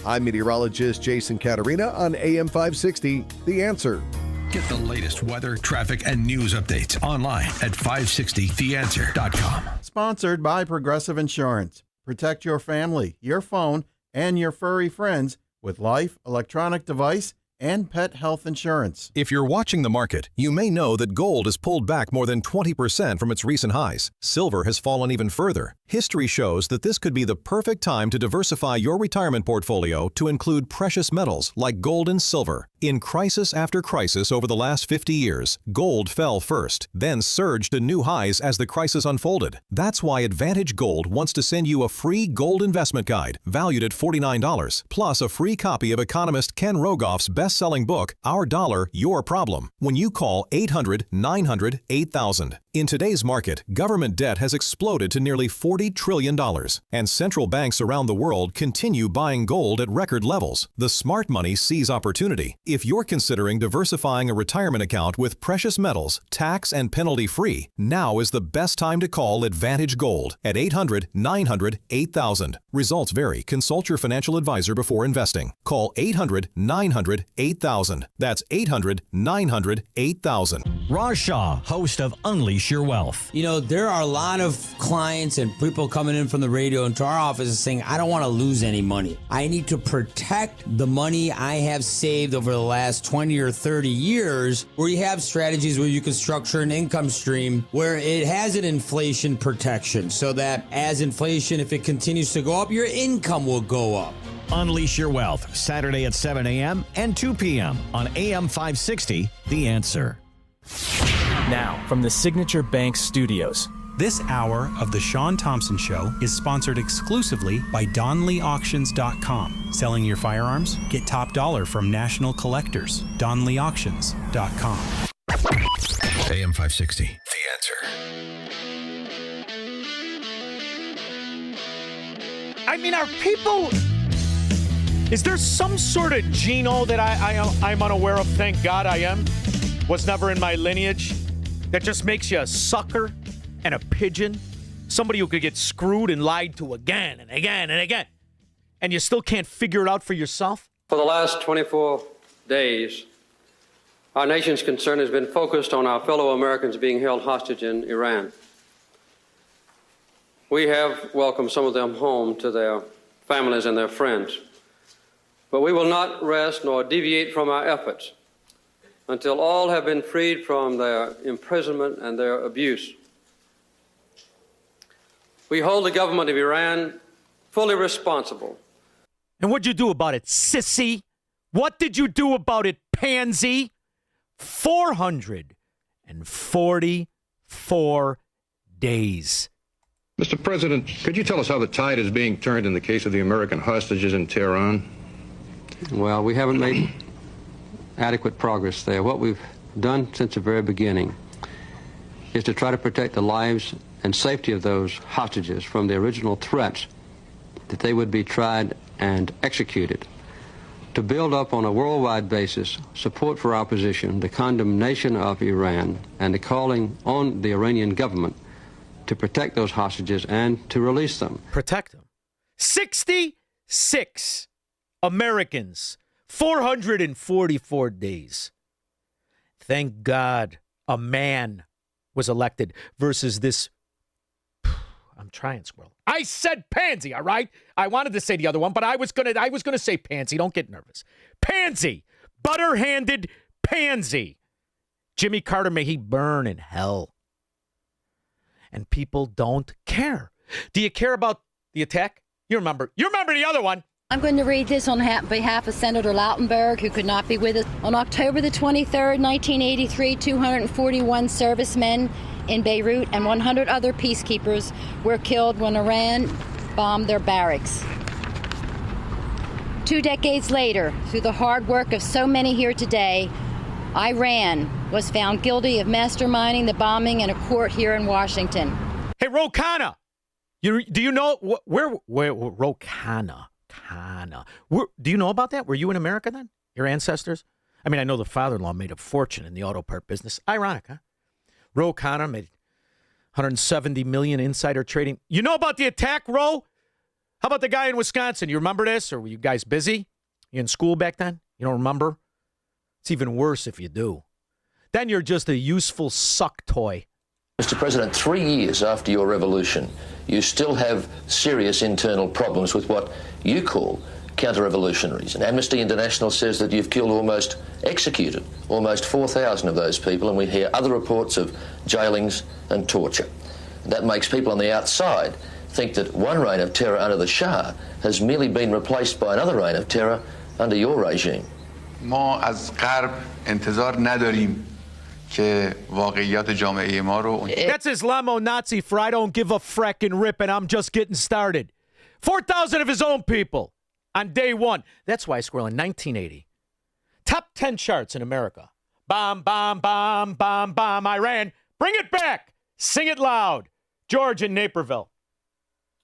I'm meteorologist Jason Caterina on AM 560, The Answer. Get the latest weather, traffic, and news updates online at 560theanswer.com. Sponsored by Progressive Insurance. Protect your family, your phone, and your furry friends with life, electronic device, and pet health insurance. If you're watching the market, you may know that gold has pulled back more than 20% from its recent highs. Silver has fallen even further. History shows that this could be the perfect time to diversify your retirement portfolio to include precious metals like gold and silver. In crisis after crisis over the last 50 years, gold fell first, then surged to new highs as the crisis unfolded. That's why Advantage Gold wants to send you a free gold investment guide valued at $49, plus a free copy of economist Ken Rogoff's best-selling book, Our Dollar, Your Problem, when you call 800-900-8000. In today's market, government debt has exploded to nearly $40 trillion, and central banks around the world continue buying gold at record levels. The smart money sees opportunity. If you're considering diversifying a retirement account with precious metals, tax and penalty-free, now is the best time to call Advantage Gold at 800-900-8000. Results vary. Consult your financial advisor before investing. Call 800-900-8000. That's 800-900-8000. Raj Shah, host of Unleash Your Wealth. You know, there are a lot of clients and people coming in from the radio into our office saying, I don't want to lose any money. I need to protect the money I have saved over the last 20 or 30 years, where you have strategies where you can structure an income stream where it has an inflation protection so that as inflation, if it continues to go up, your income will go up. Unleash Your Wealth, Saturday at 7 a.m. and 2 p.m. on AM 560, The Answer. Now, from the Signature Bank Studios. This hour of The Shaun Thompson Show is sponsored exclusively by DonleyAuctions.com. Selling your firearms? Get top dollar from national collectors. DonleyAuctions.com. AM 560, The Answer. I mean, are people... Is there some sort of geno that I'm unaware of? Thank God I am. Was never in my lineage. That just makes you a sucker and a pigeon. Somebody who could get screwed and lied to again and again and again. And you still can't figure it out for yourself? For the last 24 days, our nation's concern has been focused on our fellow Americans being held hostage in Iran. We have welcomed some of them home to their families and their friends. But we will not rest nor deviate from our efforts until all have been freed from their imprisonment and their abuse. We hold the government of Iran fully responsible. And what'd you do about it, sissy? What did you do about it, pansy? 444 days. Mr. President, could you tell us how the tide is being turned in the case of the American hostages in Tehran? Well, we haven't made adequate progress there. What we've done since the very beginning is to try to protect the lives and safety of those hostages from the original threats that they would be tried and executed, to build up on a worldwide basis support for our position, the condemnation of Iran, and the calling on the Iranian government to protect those hostages and to release them. Protect them. 66 Americans, 444 days. Thank God a man was elected versus this. I'm trying, squirrel. I said pansy, all right? I wanted to say the other one, but I was gonna say pansy. Don't get nervous. Pansy. Butter-handed pansy. Jimmy Carter, may he burn in hell. And people don't care. Do you care about the attack? You remember the other one. I'm going to read this on behalf of Senator Lautenberg, who could not be with us. On October the 23rd, 1983, 241 servicemen in Beirut and 100 other peacekeepers were killed when Iran bombed their barracks. 2 decades later, through the hard work of so many here today, Iran was found guilty of masterminding the bombing in a court here in Washington. Hey, Ro Khanna, do you know where Ro Khanna? Do you know about that? Were you in America then? Your ancestors? I mean, I know the father-in-law made a fortune in the auto part business. Ironic, huh? Ro Khanna made $170 million insider trading. You know about the attack, Ro? How about the guy in Wisconsin? You remember this? Or were you guys busy? You in school back then? You don't remember? It's even worse if you do. Then you're just a useful suck toy. Mr. President, 3 years after your revolution, you still have serious internal problems with what you call counter-revolutionaries. And Amnesty International says that you've executed almost 4,000 of those people, and we hear other reports of jailings and torture. That makes people on the outside think that one reign of terror under the Shah has merely been replaced by another reign of terror under your regime. ما از غرب انتظار نداریم که واقعیات جامعه ما رو. That's Islamo-Nazi for I don't give a frackin' rip and I'm just getting started. 4,000 of his own people on day one. That's why I squirrel in 1980. Top 10 charts in America. Bomb, bomb, bomb, bomb, bomb, Iran. Bring it back. Sing it loud. George in Naperville.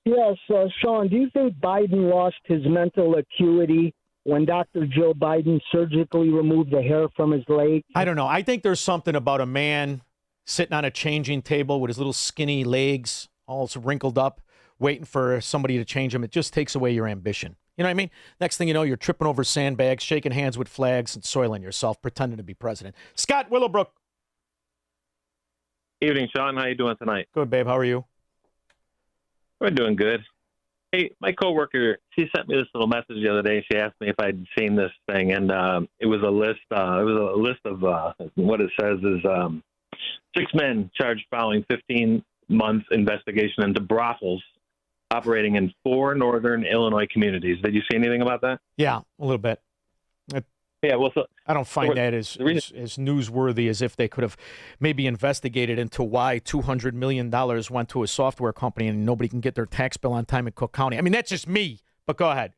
Yes, Shaun, do you think Biden lost his mental acuity when Dr. Joe Biden surgically removed the hair from his leg? I don't know. I think there's something about a man sitting on a changing table with his little skinny legs all wrinkled up, waiting for somebody to change him. It just takes away your ambition. You know what I mean? Next thing you know, you're tripping over sandbags, shaking hands with flags, and soiling yourself, pretending to be president. Scott Willowbrook. Evening, Shaun. How you doing tonight? Good, babe. How are you? We're doing good. Hey, my coworker, she sent me this little message the other day. She asked me if I'd seen this thing, and it was a list. Of what it says is 6 men charged following 15-month investigation into brothels operating in 4 northern Illinois communities. Did you see anything about that? Yeah, a little bit. Yeah, well, I don't find that as newsworthy as if they could have maybe investigated into why $200 million went to a software company and nobody can get their tax bill on time in Cook County. I mean, that's just me, but go ahead.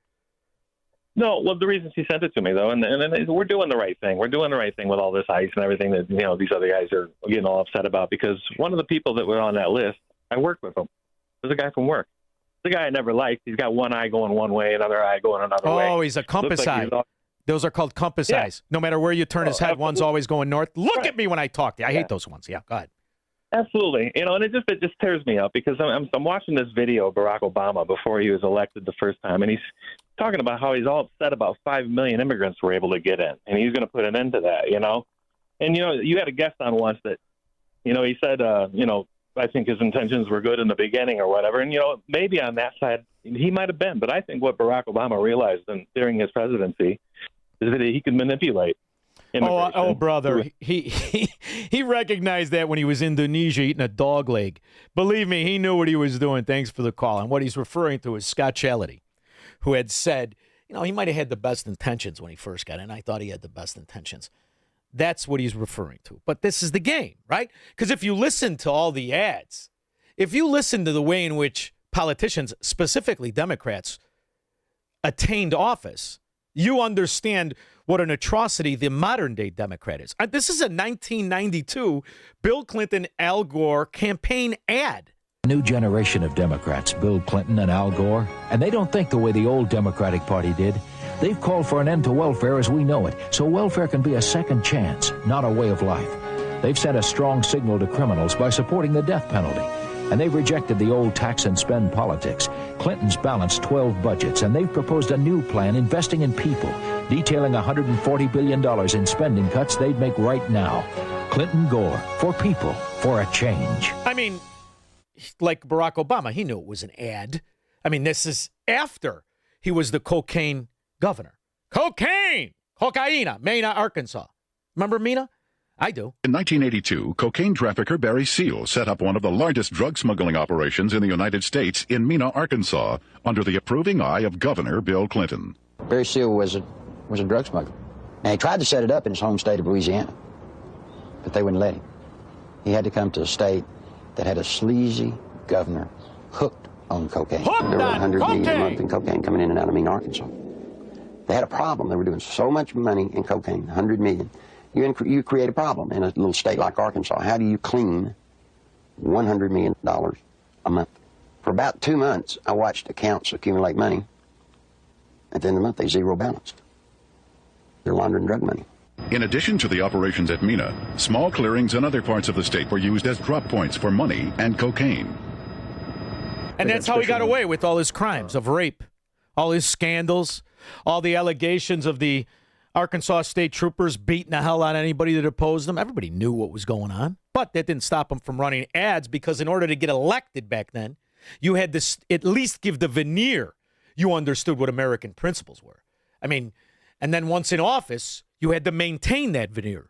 No, well, the reason she sent it to me, though, and we're doing the right thing. We're doing the right thing with all this ICE and everything that, these other guys are getting all upset about, because one of the people that were on that list, I worked with him. There's a guy from work. The guy I never liked. He's got one eye going one way, another eye going another way. Oh, he's a compass eye. Those are called compass eyes. No matter where you turn his head, absolutely. One's always going north. Look at me when I talk to you. I hate those ones. Yeah, go ahead. Absolutely. And it just tears me up, because I'm watching this video of Barack Obama before he was elected the first time, and he's talking about how he's all upset about 5 million immigrants were able to get in, and he's going to put an end to that, And, you had a guest on once that, he said, I think his intentions were good in the beginning or whatever. And, maybe on that side he might have been. But I think what Barack Obama realized during his presidency is that he could manipulate immigration. Oh, brother. He recognized that when he was in Indonesia eating a dog leg. Believe me, he knew what he was doing. Thanks for the call. And what he's referring to is Scott Chalaty, who had said, he might have had the best intentions when he first got in. I thought he had the best intentions. That's what he's referring to. But this is the game, right? Because if you listen to all the ads, if you listen to the way in which politicians, specifically Democrats, attained office, you understand what an atrocity the modern-day Democrat is. This is a 1992 Bill Clinton, Al Gore campaign ad. A new generation of Democrats, Bill Clinton and Al Gore, and they don't think the way the old Democratic Party did. They've called for an end to welfare as we know it, so welfare can be a second chance, not a way of life. They've sent a strong signal to criminals by supporting the death penalty, and they've rejected the old tax and spend politics. Clinton's balanced 12 budgets, and they've proposed a new plan investing in people, detailing $140 billion in spending cuts they'd make right now. Clinton Gore, for people, for a change. I mean, like Barack Obama, he knew it was an ad. I mean, this is after he was the cocaine governor. Cocaina, Mena, Arkansas. Remember Mena? I do. In 1982, cocaine trafficker Barry Seal set up one of the largest drug smuggling operations in the United States in Mena, Arkansas, under the approving eye of Governor Bill Clinton. Barry Seal was a drug smuggler. Now, he tried to set it up in his home state of Louisiana, but they wouldn't let him. He had to come to a state that had a sleazy governor hooked on cocaine. There were 100 million a month in cocaine coming in and out of Mena, Arkansas. They had a problem. They were doing so much money in cocaine, 100 million. You create a problem in a little state like Arkansas. How do you clean $100 million a month? For about 2 months, I watched accounts accumulate money. At the end of the month, they zero balanced. They're laundering drug money. In addition to the operations at Mena, small clearings in other parts of the state were used as drop points for money and cocaine. And that's how he got away with all his crimes of rape, all his scandals, all the allegations of the Arkansas state troopers beating the hell out of anybody that opposed them. Everybody knew what was going on. But that didn't stop him from running ads, because in order to get elected back then, you had to at least give the veneer you understood what American principles were. I mean, and then once in office, you had to maintain that veneer.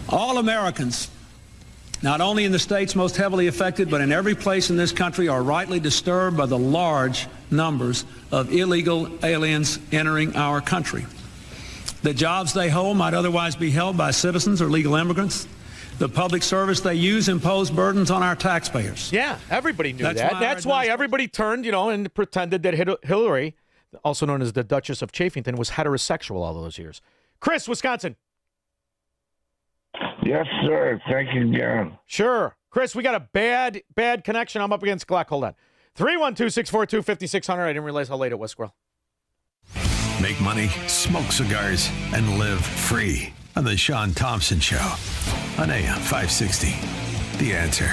All Americans, not only in the states most heavily affected, but in every place in this country, are rightly disturbed by the large numbers of illegal aliens entering our country. The jobs they hold might otherwise be held by citizens or legal immigrants. The public service they use impose burdens on our taxpayers. Yeah, everybody knew That's that. why That's why everybody turned, and pretended that Hillary, also known as the Duchess of Chafington, was heterosexual all those years. Chris, Wisconsin. Yes, sir. Thank you, John. Sure. Chris, we got a bad connection. I'm up against Gluck. Hold on. 312-642-5600. I didn't realize how late it was, Squirrel. Make money, smoke cigars, and live free on the Shaun Thompson Show on AM 560. The Answer.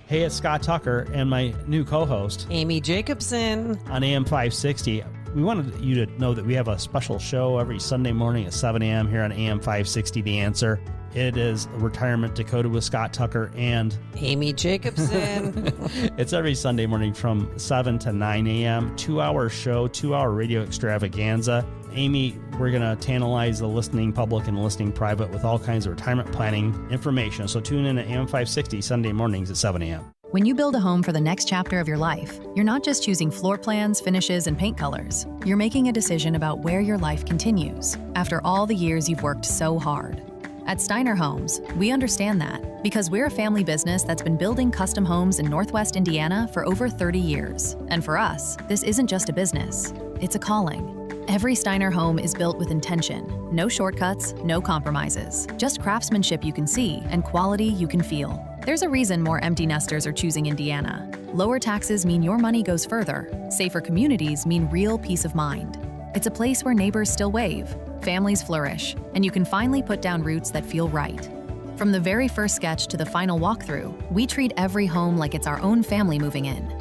Hey, it's Scott Tucker and my new co-host, Amy Jacobson, on AM 560. We wanted you to know that we have a special show every Sunday morning at 7 a.m. here on AM 560, The Answer. It is Retirement Dakota with Scott Tucker and Amy Jacobson. It's every Sunday morning from 7 to 9 a.m. 2-hour show, 2-hour radio extravaganza. Amy, we're going to tantalize the listening public and the listening private with all kinds of retirement planning information. So tune in at AM 560 Sunday mornings at 7 a.m. When you build a home for the next chapter of your life, you're not just choosing floor plans, finishes, and paint colors. You're making a decision about where your life continues after all the years you've worked so hard. At Steiner Homes, we understand that because we're a family business that's been building custom homes in Northwest Indiana for over 30 years. And for us, this isn't just a business, it's a calling. Every Steiner home is built with intention. No shortcuts, no compromises. Just craftsmanship you can see and quality you can feel. There's a reason more empty nesters are choosing Indiana. Lower taxes mean your money goes further. Safer communities mean real peace of mind. It's a place where neighbors still wave, families flourish, and you can finally put down roots that feel right. From the very first sketch to the final walkthrough, we treat every home like it's our own family moving in.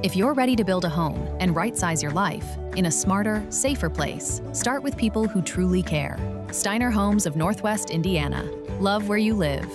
If you're ready to build a home and right-size your life in a smarter, safer place, start with people who truly care. Steiner Homes of Northwest Indiana. Love where you live.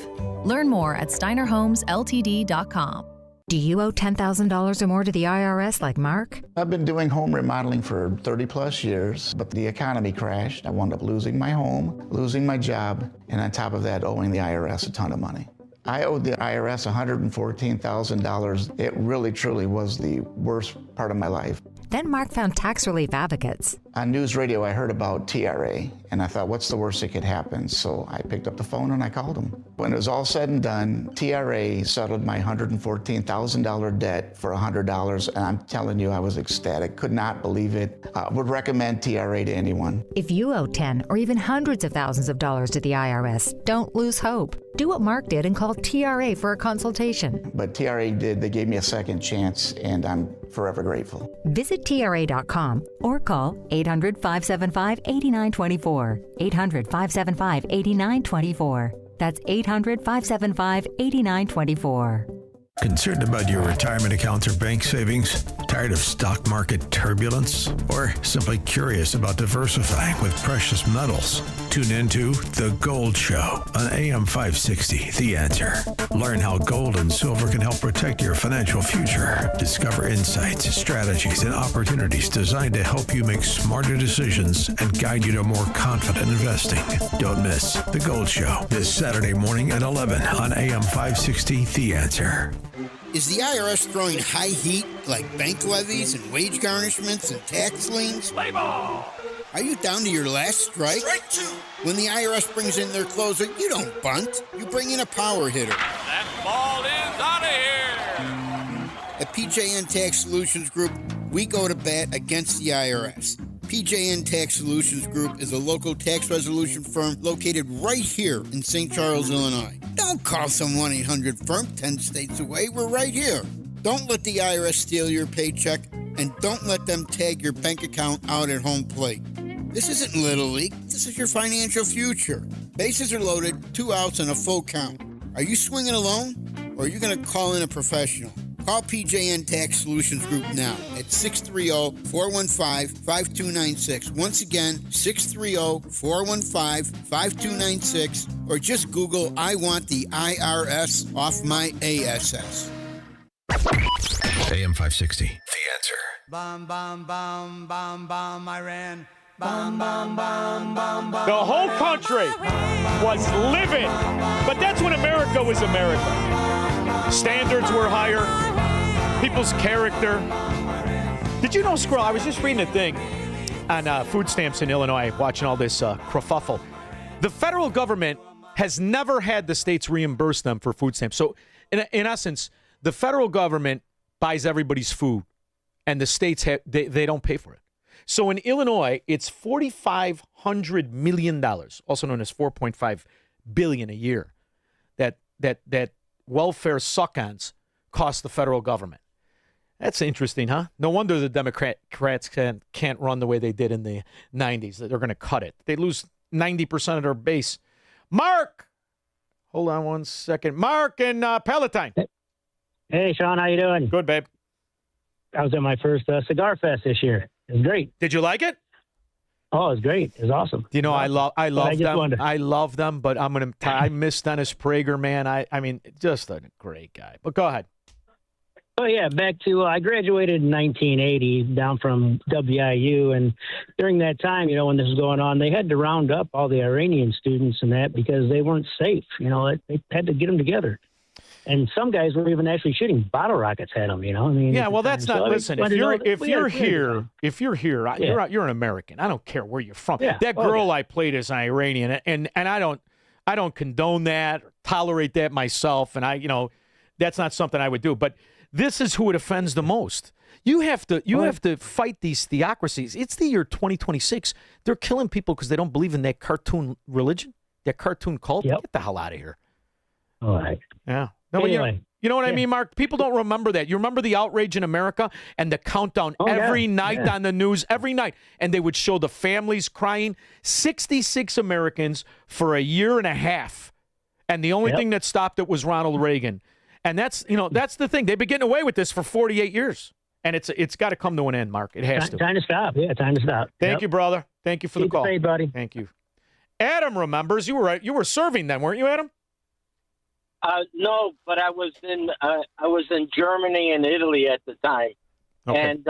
Learn more at steinerhomesltd.com. Do you owe $10,000 or more to the IRS like Mark? I've been doing home remodeling for 30 plus years, but the economy crashed. I wound up losing my home, losing my job, and on top of that, owing the IRS a ton of money. I owed the IRS $114,000. It really, truly was the worst part of my life. Then Mark found tax relief advocates. On news radio, I heard about TRA, and I thought, what's the worst that could happen? So I picked up the phone and I called them. When it was all said and done, TRA settled my $114,000 debt for $100, and I'm telling you, I was ecstatic. Could not believe it. Would recommend TRA to anyone. If you owe 10 or even hundreds of thousands of dollars to the IRS, don't lose hope. Do what Mark did and call TRA for a consultation. But TRA did. They gave me a second chance, and I'm forever grateful. Visit TRA.com or call 800-575-8924. 800-575-8924. That's 800-575-8924. Concerned about your retirement accounts or bank savings? Tired of stock market turbulence? Or simply curious about diversifying with precious metals? Tune into The Gold Show on AM 560, The Answer. Learn how gold and silver can help protect your financial future. Discover insights, strategies, and opportunities designed to help you make smarter decisions and guide you to more confident investing. Don't miss The Gold Show this Saturday morning at 11 on AM 560, The Answer. Is the IRS throwing high heat like bank levies and wage garnishments and tax liens? Play ball! Are you down to your last strike? Strike two! When the IRS brings in their closer, you don't bunt. You bring in a power hitter. That ball is out of here! At PJN Tax Solutions Group, we go to bat against the IRS. PJN Tax Solutions Group is a local tax resolution firm located right here in St. Charles, Illinois. Don't call some 1-800-FIRM 10 states away. We're right here. Don't let the IRS steal your paycheck, and don't let them tag your bank account out at home plate. This isn't Little League. This is your financial future. Bases are loaded, 2 outs, and a full count. Are you swinging alone, or are you going to call in a professional? Call PJN Tax Solutions Group now at 630-415-5296. Once again, 630-415-5296, or just Google, I want the IRS off my ASS. AM 560, The Answer. Bum, bum, bum, bum, bum, Iran. Bum, bum, bum, bum, bum. The whole country was livid, but that's when America was America. Standards were higher. People's character. Did you know, Squirrel, I was just reading a thing. on food stamps in Illinois, watching all this kerfuffle. The federal government has never had the states reimburse them for food stamps. So, in essence, the federal government buys everybody's food, and the states they don't pay for it. So in Illinois, it's $4,500 million, also known as $4.5 billion a year, that welfare suck-ons cost the federal government. That's interesting, huh? No wonder the Democrats can't run the way they did in the 90s. They're going to cut it. They lose 90% of their base. Mark! Hold on one second. Mark in Palatine. Hey, Shaun, how you doing? Good, babe. I was at my first Cigar Fest this year. It was great. Did you like it? Oh, it was great. It was awesome. You know, I love them. I love them, but I miss Dennis Prager, man. I mean, just a great guy. But go ahead. Oh, yeah, back to, I graduated in 1980 down from WIU, and during that time, when this was going on, they had to round up all the Iranian students and that because they weren't safe. They had to get them together. And some guys were even actually shooting bottle rockets at them, I mean, yeah, well, that's not. Listen, if you're here, you're an American. I don't care where you're from. Yeah. That girl I played is an Iranian, and I don't condone that, or tolerate that myself, and that's not something I would do. But this is who it offends the most. You have to fight these theocracies. It's the year 2026. They're killing people because they don't believe in that cartoon religion, that cartoon cult. Yep. Get the hell out of here. All right. Yeah. No, anyway, you know what I mean, Mark? People don't remember that. You remember the outrage in America and the countdown every night on the news, every night. And they would show the families crying. 66 Americans for a year and a half. And the only thing that stopped it was Ronald Reagan. And that's the thing. They've been getting away with this for 48 years. And it's got to come to an end, Mark. It has to. Time to stop. Yeah, time to stop. Thank you, brother. Thank you for the call. Keep safe, buddy. Thank you. Adam remembers. You were serving then, weren't you, Adam? No, but I was in Germany and Italy at the time, and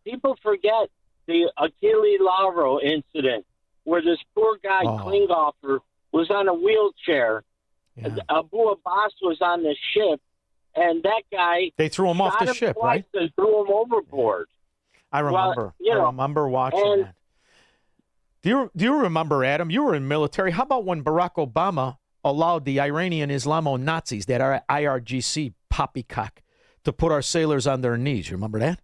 people forget the Achille Lauro incident where this poor guy Klinghoffer was on a wheelchair. Yeah. Abu Abbas was on the ship, and that guy they threw him off the ship, right? And threw him overboard. I remember. I remember watching that. Do you remember, Adam? You were in military. How about when Barack Obama allowed the Iranian Islamo-Nazis, that are IRGC poppycock, to put our sailors on their knees? You remember that?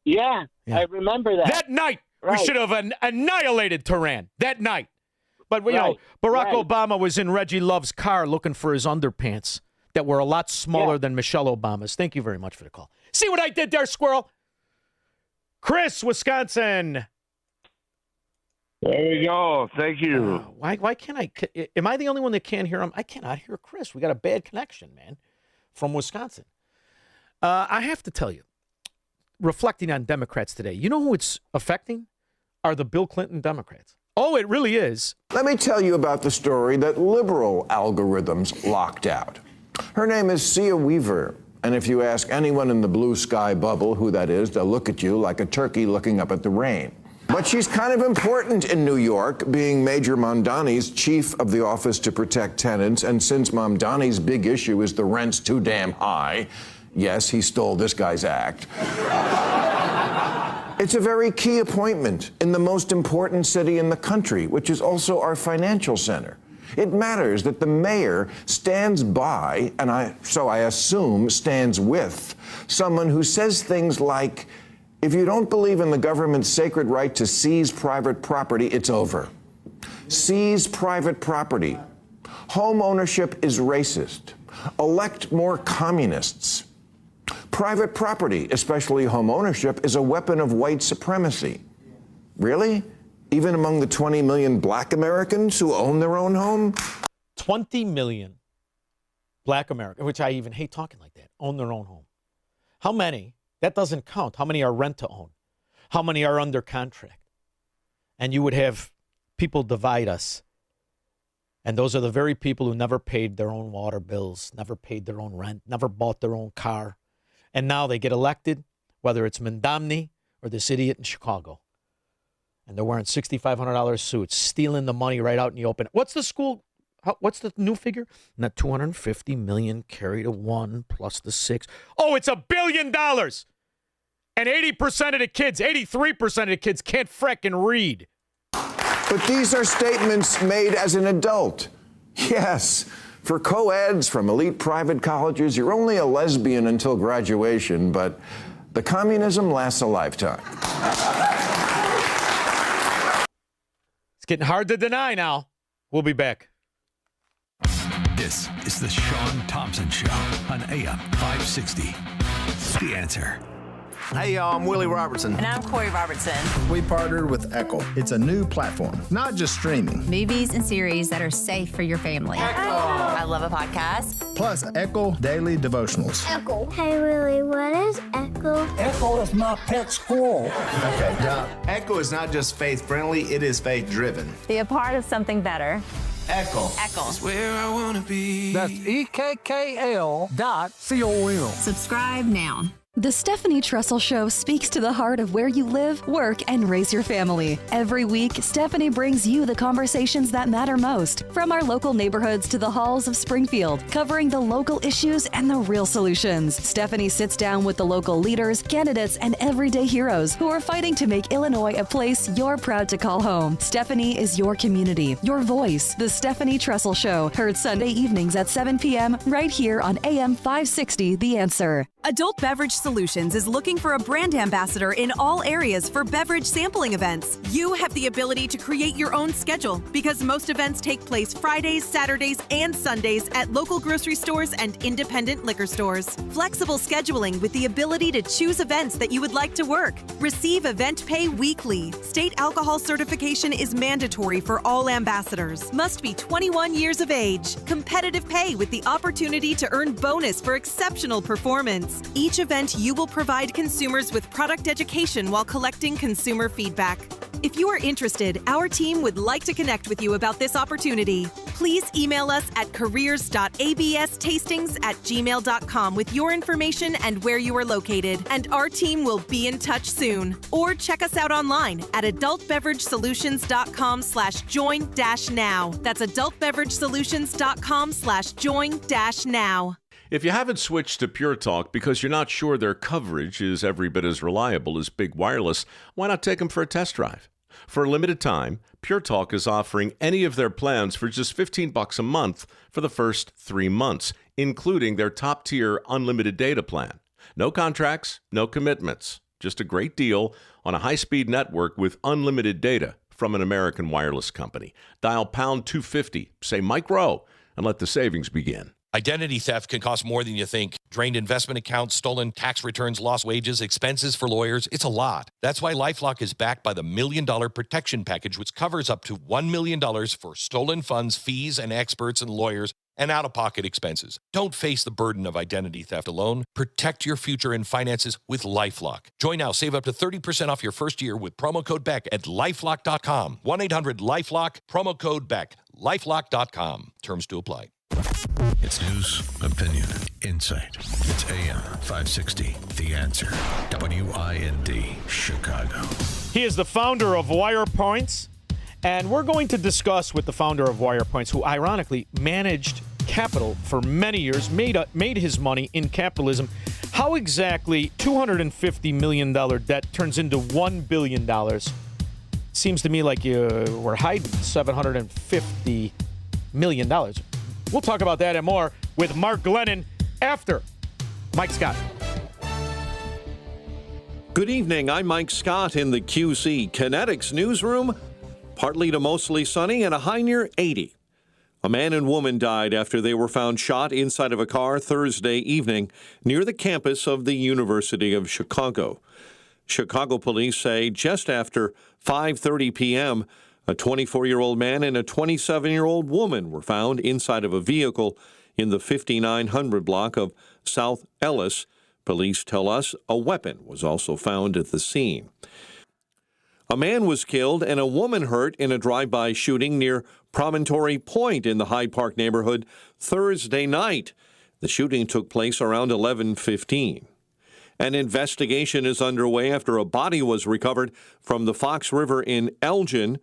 Yeah, I remember that. That night, we should have annihilated Tehran. That night. But, Barack Obama was in Reggie Love's car looking for his underpants that were a lot smaller than Michelle Obama's. Thank you very much for the call. See what I did there, squirrel? Chris, Wisconsin. There we go. Thank you. Why can't I? Am I the only one that can't hear him? I cannot hear Chris. We got a bad connection, man, from Wisconsin. I have to tell you, reflecting on Democrats today, you know who it's affecting? Are the Bill Clinton Democrats. Oh, it really is. Let me tell you about the story that liberal algorithms locked out. Her name is Sia Weaver. And if you ask anyone in the blue sky bubble who that is, they'll look at you like a turkey looking up at the rain. But she's kind of important in New York, being Major Mamdani's chief of the Office to Protect Tenants. And since Mamdani's big issue is the rent's too damn high, yes, he stole this guy's act. It's a very key appointment in the most important city in the country, which is also our financial center. It matters that the mayor stands by, and I assume stands with, someone who says things like, if you don't believe in the government's sacred right to seize private property, it's over. Seize private property. Home ownership is racist. Elect more communists. Private property, especially home ownership, is a weapon of white supremacy. Really? Even among the 20 million black Americans who own their own home? 20 million black Americans, which I even hate talking like that, own their own home. How many? That doesn't count. How many are rent to own? How many are under contract? And you would have people divide us. And those are the very people who never paid their own water bills, never paid their own rent, never bought their own car. And now they get elected, whether it's Mamdani or this idiot in Chicago. And they're wearing $6,500 suits, stealing the money right out in the open. What's the school? What's the new figure? Not 250 million carry to one plus the 6. Oh, it's $1 billion. And 80% of the kids, 83% of the kids can't frickin' read. But these are statements made as an adult. Yes, for co-eds from elite private colleges, you're only a lesbian until graduation, but the communism lasts a lifetime. It's getting hard to deny now. We'll be back. This is the Shaun Thompson Show on AM 560. The Answer. Hey, y'all, I'm Willie Robertson. And I'm Corey Robertson. We partnered with Echo. It's a new platform, not just streaming. Movies and series that are safe for your family. Echo. I love a podcast. Plus, Echo Daily Devotionals. Echo. Hey, Willie, what is Echo? Echo is my pet squirrel. Okay, now, Echo is not just faith-friendly, it is faith-driven. Be a part of something better. Echo. Echo. It's where I want to be. That's EKKL.com. Subscribe now. The Stephanie Trussell Show speaks to the heart of where you live, work, and raise your family. Every week, Stephanie brings you the conversations that matter most, from our local neighborhoods to the halls of Springfield, covering the local issues and the real solutions. Stephanie sits down with the local leaders, candidates, and everyday heroes who are fighting to make Illinois a place you're proud to call home. Stephanie is your community, your voice. The Stephanie Trussell Show, heard Sunday evenings at 7 p.m. right here on AM 560, The Answer. Adult Beverage Solutions is looking for a brand ambassador in all areas for beverage sampling events. You have the ability to create your own schedule because most events take place Fridays, Saturdays, and Sundays at local grocery stores and independent liquor stores. Flexible scheduling with the ability to choose events that you would like to work. Receive event pay weekly. State alcohol certification is mandatory for all ambassadors. Must be 21 years of age. Competitive pay with the opportunity to earn bonus for exceptional performance. Each event, you will provide consumers with product education while collecting consumer feedback. If you are interested, our team would like to connect with you about this opportunity. Please email us at careers.abstastings@gmail.com with your information and where you are located, and our team will be in touch soon. Or check us out online at adultbeveragesolutions.com/join-now. That's adultbeveragesolutions.com/join-now. If you haven't switched to Pure Talk because you're not sure their coverage is every bit as reliable as Big Wireless, why not take them for a test drive? For a limited time, Pure Talk is offering any of their plans for just $15 a month for the first 3 months, including their top-tier unlimited data plan. No contracts, no commitments, just a great deal on a high-speed network with unlimited data from an American wireless company. Dial pound 250, say Mike Rowe, and let the savings begin. Identity theft can cost more than you think. Drained investment accounts, stolen tax returns, lost wages, expenses for lawyers. It's a lot. That's why LifeLock is backed by the $1 Million Protection Package, which covers up to $1 million for stolen funds, fees, and experts and lawyers, and out-of-pocket expenses. Don't face the burden of identity theft alone. Protect your future and finances with LifeLock. Join now. Save up to 30% off your first year with promo code BECK at LifeLock.com. 1-800-LifeLock, promo code BECK. LifeLock.com. Terms to apply. It's news, opinion, insight. It's AM 560, The Answer. WIND, Chicago. He is the founder of WirePoints, and we're going to discuss with the founder of WirePoints, who ironically managed capital for many years, made his money in capitalism, how exactly $250 million debt turns into $1 billion. Seems to me like you were hiding $750 million. We'll talk about that and more with Mark Glennon after Mike Scott. Good evening. I'm Mike Scott in the QC Kinetics newsroom. Partly to mostly sunny and a high near 80. A man and woman died after they were found shot inside of a car Thursday evening near the campus of the University of Chicago. Chicago police say just after 5:30 p.m., a 24-year-old man and a 27-year-old woman were found inside of a vehicle in the 5900 block of South Ellis. Police tell us a weapon was also found at the scene. A man was killed and a woman hurt in a drive-by shooting near Promontory Point in the Hyde Park neighborhood Thursday night. The shooting took place around 11:15. An investigation is underway after a body was recovered from the Fox River in Elgin.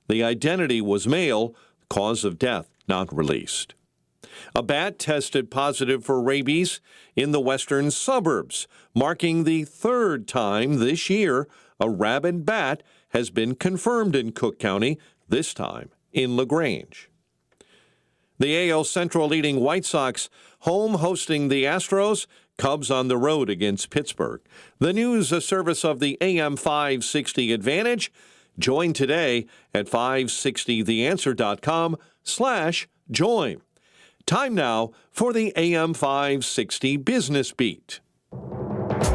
The identity was male, cause of death not released. A bat tested positive for rabies in the western suburbs, marking the third time this year a rabid bat has been confirmed in Cook County, this time in LaGrange. The AL Central leading White Sox home hosting the Astros, Cubs on the road against Pittsburgh. The news, a service of the AM 560 Advantage. Join today at 560theanswer.com/join. Time now for the AM 560 Business Beat.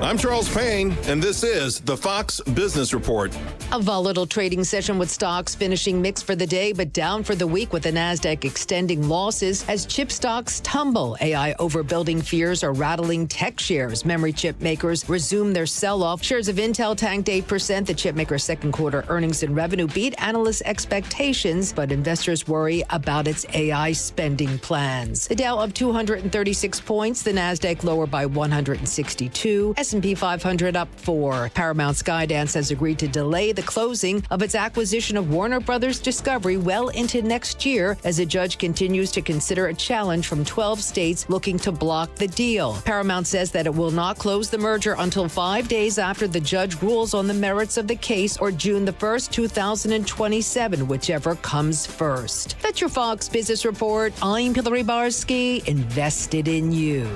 I'm Charles Payne, and this is the Fox Business Report. A volatile trading session with stocks finishing mixed for the day, but down for the week with the Nasdaq extending losses as chip stocks tumble. AI overbuilding fears are rattling tech shares. Memory chip makers resume their sell-off. Shares of Intel tanked 8%. The chip maker's second quarter earnings and revenue beat analysts' expectations, but investors worry about its AI spending plans. The Dow up 236 points. The Nasdaq lower by 162. S&P 500 up 4. Paramount Skydance has agreed to delay the closing of its acquisition of Warner Brothers Discovery well into next year as a judge continues to consider a challenge from 12 states looking to block the deal. Paramount says that it will not close the merger until 5 days after the judge rules on the merits of the case, or June the 1st, 2027, whichever comes first. That's your Fox Business Report. I'm Hillary Barsky, invested in you.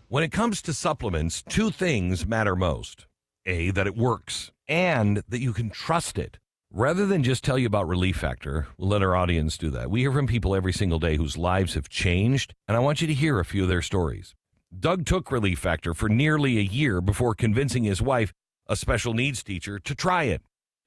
When it comes to supplements, two things matter most. A, that it works, and that you can trust it. Rather than just tell you about Relief Factor, we'll let our audience do that. We hear from people every single day whose lives have changed, and I want you to hear a few of their stories. Doug took Relief Factor for nearly a year before convincing his wife, a special needs teacher, to try it.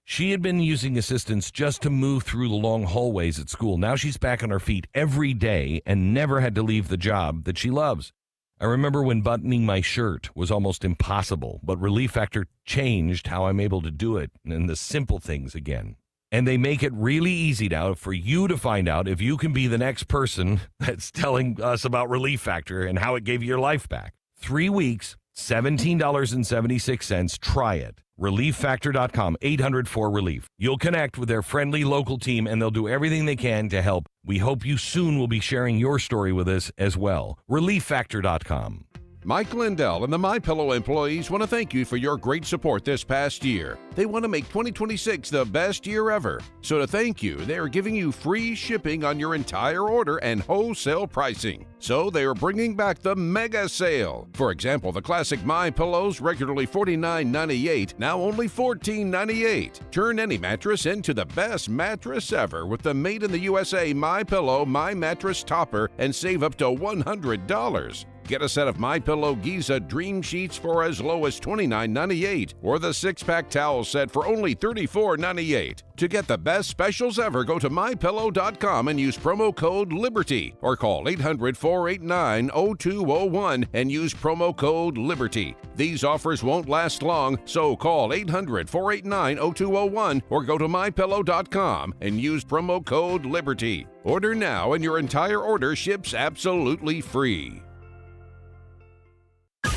She had been using assistance just to move through the long hallways at school. Now she's back on her feet every day and never had to leave the job that she loves. I remember when buttoning my shirt was almost impossible, but Relief Factor changed how I'm able to do it and the simple things again. And they make it really easy now for you to find out if you can be the next person that's telling us about Relief Factor and how it gave you your life back. 3 weeks, $17.76. Try it. ReliefFactor.com, 800-4RELIEF. You'll connect with their friendly local team, and they'll do everything they can to help. We hope you soon will be sharing your story with us as well. ReliefFactor.com. Mike Lindell and the MyPillow employees want to thank you for your great support this past year. They want to make 2026 the best year ever. So to thank you, they are giving you free shipping on your entire order and wholesale pricing. So they are bringing back the mega sale. For example, the classic MyPillows, regularly $49.98, now only $14.98. Turn any mattress into the best mattress ever with the Made in the USA MyPillow My Mattress Topper and save up to $100. Get a set of MyPillow Giza Dream Sheets for as low as $29.98, or the 6-pack towel set for only $34.98. To get the best specials ever, go to MyPillow.com and use promo code LIBERTY, or call 800-489-0201 and use promo code LIBERTY. These offers won't last long, so call 800-489-0201 or go to MyPillow.com and use promo code LIBERTY. Order now and your entire order ships absolutely free.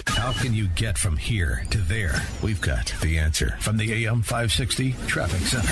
How can you get from here to there? We've got the answer from the AM 560 Traffic Center.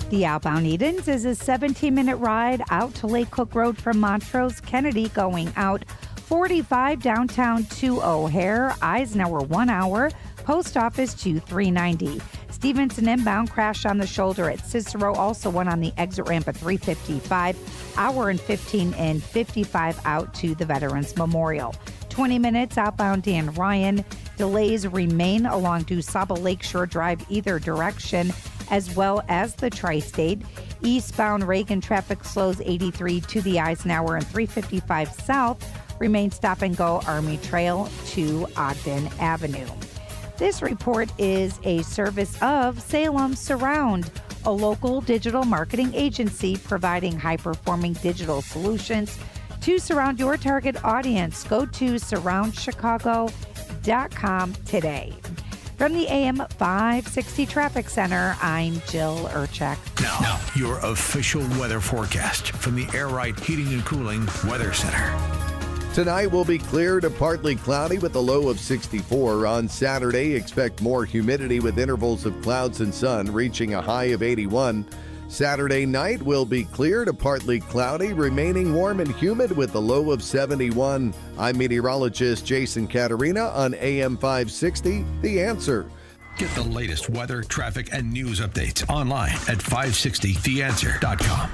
The outbound Edens is a 17-minute ride out to Lake Cook Road from Montrose. Kennedy going out 45 downtown to O'Hare. Eisenhower 1 hour. Post Office to 390. Stevenson inbound crashed on the shoulder at Cicero. Also one on the exit ramp at 355. Hour and 15 and 55 out to the Veterans Memorial. 20 minutes outbound Dan Ryan. Delays remain along DuSable Lakeshore Drive either direction, as well as the Tri-State. Eastbound Reagan traffic slows 83 to the Eisenhower and 355 south. Remain stop and go Army Trail to Ogden Avenue. This report is a service of Salem Surround, a local digital marketing agency providing high-performing digital solutions to surround your target audience. Go to surroundchicago.com today. From the AM 560 Traffic Center, I'm Jill Urchek. Now, your official weather forecast from the Air Right Heating and Cooling Weather Center. Tonight will be clear to partly cloudy with a low of 64. On Saturday, expect more humidity with intervals of clouds and sun, reaching a high of 81. Saturday night will be clear to partly cloudy, remaining warm and humid with a low of 71. I'm meteorologist Jason Caterina on AM 560, The Answer. Get the latest weather, traffic, and news updates online at 560theanswer.com.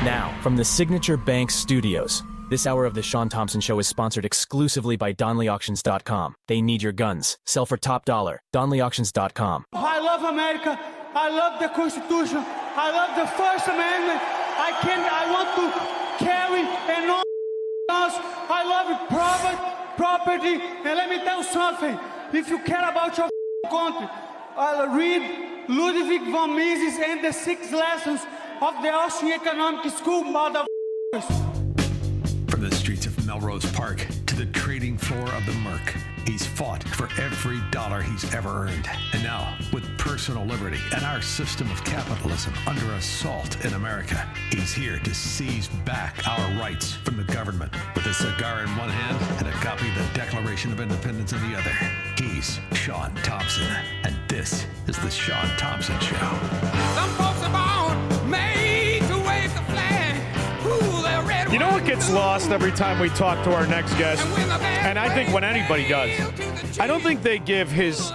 Now, from the Signature Bank Studios, this hour of the Shaun Thompson Show is sponsored exclusively by DonleyAuctions.com. They need your guns. Sell for top dollar. DonleyAuctions.com. I love America. I love the Constitution. I love the First Amendment. I want to carry and all guns. I love property. And let me tell you something. If you care about your country, read Ludwig von Mises and the 6 lessons of the Austrian Economic School, motherfuckers. From the streets of Melrose Park to the trading floor of the Merc, he's fought for every dollar he's ever earned. And now, with personal liberty and our system of capitalism under assault in America, he's here to seize back our rights from the government. With a cigar in one hand and a copy of the Declaration of Independence in the other, he's Shaun Thompson. And this is the Shaun Thompson Show. Some folks are born made to wave the flag. You know what gets lost every time we talk to our next guest? And I think when anybody does, I don't think they give his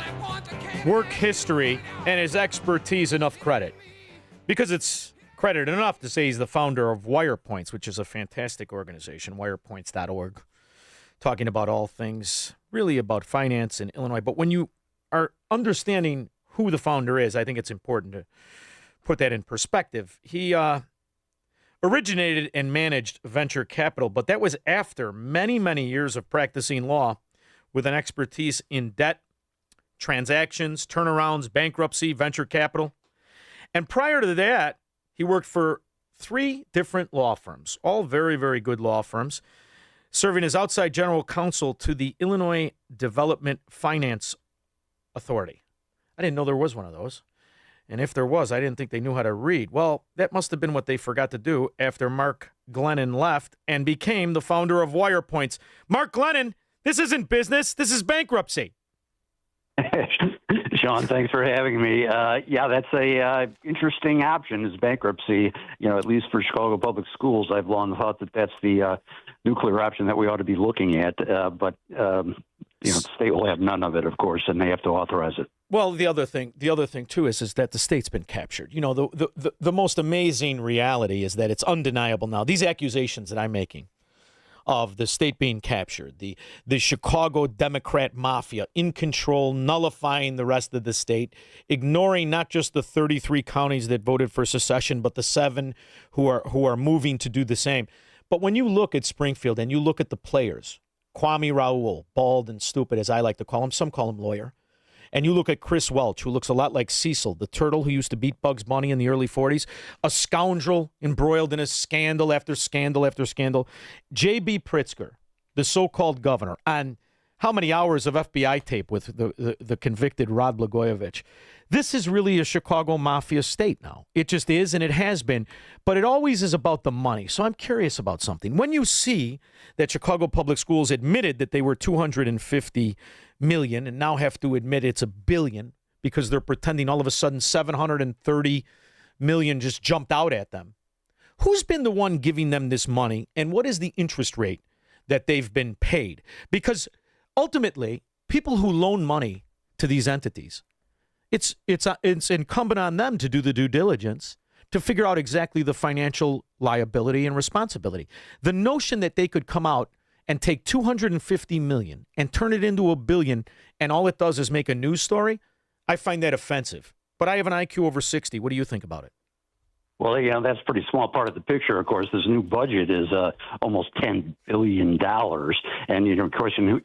work history and his expertise enough credit. Because it's credit enough to say he's the founder of WirePoints, which is a fantastic organization, wirepoints.org, talking about all things really about finance in Illinois. But when you are understanding who the founder is, I think it's important to put that in perspective. He originated and managed venture capital, but that was after many, many years of practicing law with an expertise in debt, transactions, turnarounds, bankruptcy, venture capital. And prior to that, he worked for 3 different law firms, all very, very good law firms, serving as outside general counsel to the Illinois Development Finance Authority. I didn't know there was one of those. And if there was, I didn't think they knew how to read. Well, that must have been what they forgot to do after Mark Glennon left and became the founder of WirePoints. Mark Glennon, this isn't business. This is bankruptcy. Shaun, thanks for having me. Yeah, that's a interesting option is bankruptcy. You know, at least for Chicago Public Schools, I've long thought that that's the nuclear option that we ought to be looking at. But you know, the state will have none of it, of course, and they have to authorize it. Well, the other thing too is that the state's been captured. You know, the most amazing reality is that it's undeniable now. These accusations that I'm making of the state being captured, the Chicago Democrat mafia in control, nullifying the rest of the state, ignoring not just the 33 counties that voted for secession, but the 7 who are moving to do the same. But when you look at Springfield and you look at the players, Kwame Raoul, bald and stupid as I like to call him, some call him lawyer, and you look at Chris Welch, who looks a lot like Cecil, the turtle who used to beat Bugs Bunny in the early 40s, a scoundrel embroiled in a scandal after scandal after scandal. J.B. Pritzker, the so-called governor, on how many hours of FBI tape with the convicted Rod Blagojevich. This is really a Chicago mafia state now. It just is, and it has been. But it always is about the money. So I'm curious about something. When you see that Chicago Public Schools admitted that they were $250 million and now have to admit it's $1 billion because they're pretending all of a sudden $730 million just jumped out at them. Who's been the one giving them this money, and what is the interest rate that they've been paid? Because ultimately, people who loan money to these entities, it's incumbent on them to do the due diligence to figure out exactly the financial liability and responsibility. The notion that they could come out and take $250 million and turn it into $1 billion, and all it does is make a news story, I find that offensive. But I have an IQ over 60. What do you think about it? Well, yeah, that's a pretty small part of the picture. Of course, this new budget is almost $10 billion. And your question,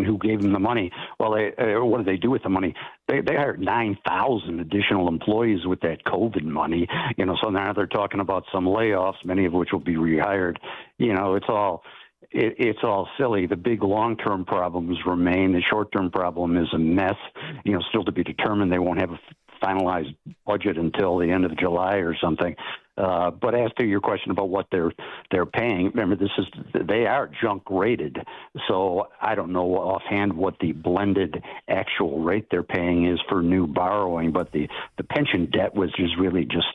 who gave them the money? Well, what did they do with the money? They hired 9,000 additional employees with that COVID money. You know, so now they're talking about some layoffs, many of which will be rehired. You know, it's all silly. The big long-term problems remain. The short-term problem is a mess. You know, still to be determined. They won't have a finalized budget until the end of July or something. But as to your question about what they're paying, remember they are junk rated, so I don't know offhand what the blended actual rate they're paying is for new borrowing. But the pension debt was just really just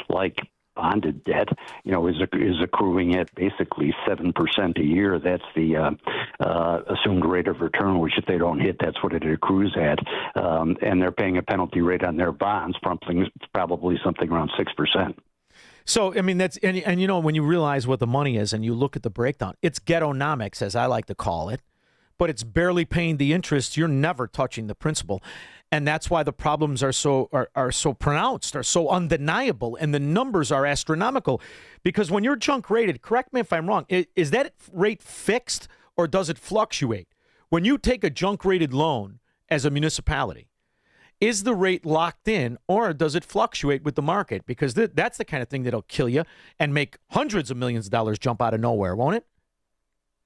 like bonded debt, is accruing at basically 7% a year. That's the assumed rate of return, which if they don't hit, that's what it accrues at. And they're paying a penalty rate on their bonds, probably something around 6%. So, I mean, that's, and when you realize what the money is and you look at the breakdown, it's ghettonomics, as I like to call it, but it's barely paying the interest. You're never touching the principal. And that's why the problems are so pronounced, are so undeniable, and the numbers are astronomical. Because when you're junk rated, correct me if I'm wrong, is that rate fixed or does it fluctuate? When you take a junk rated loan as a municipality, is the rate locked in or does it fluctuate with the market? Because that's the kind of thing that'll kill you and make hundreds of millions of dollars jump out of nowhere, won't it?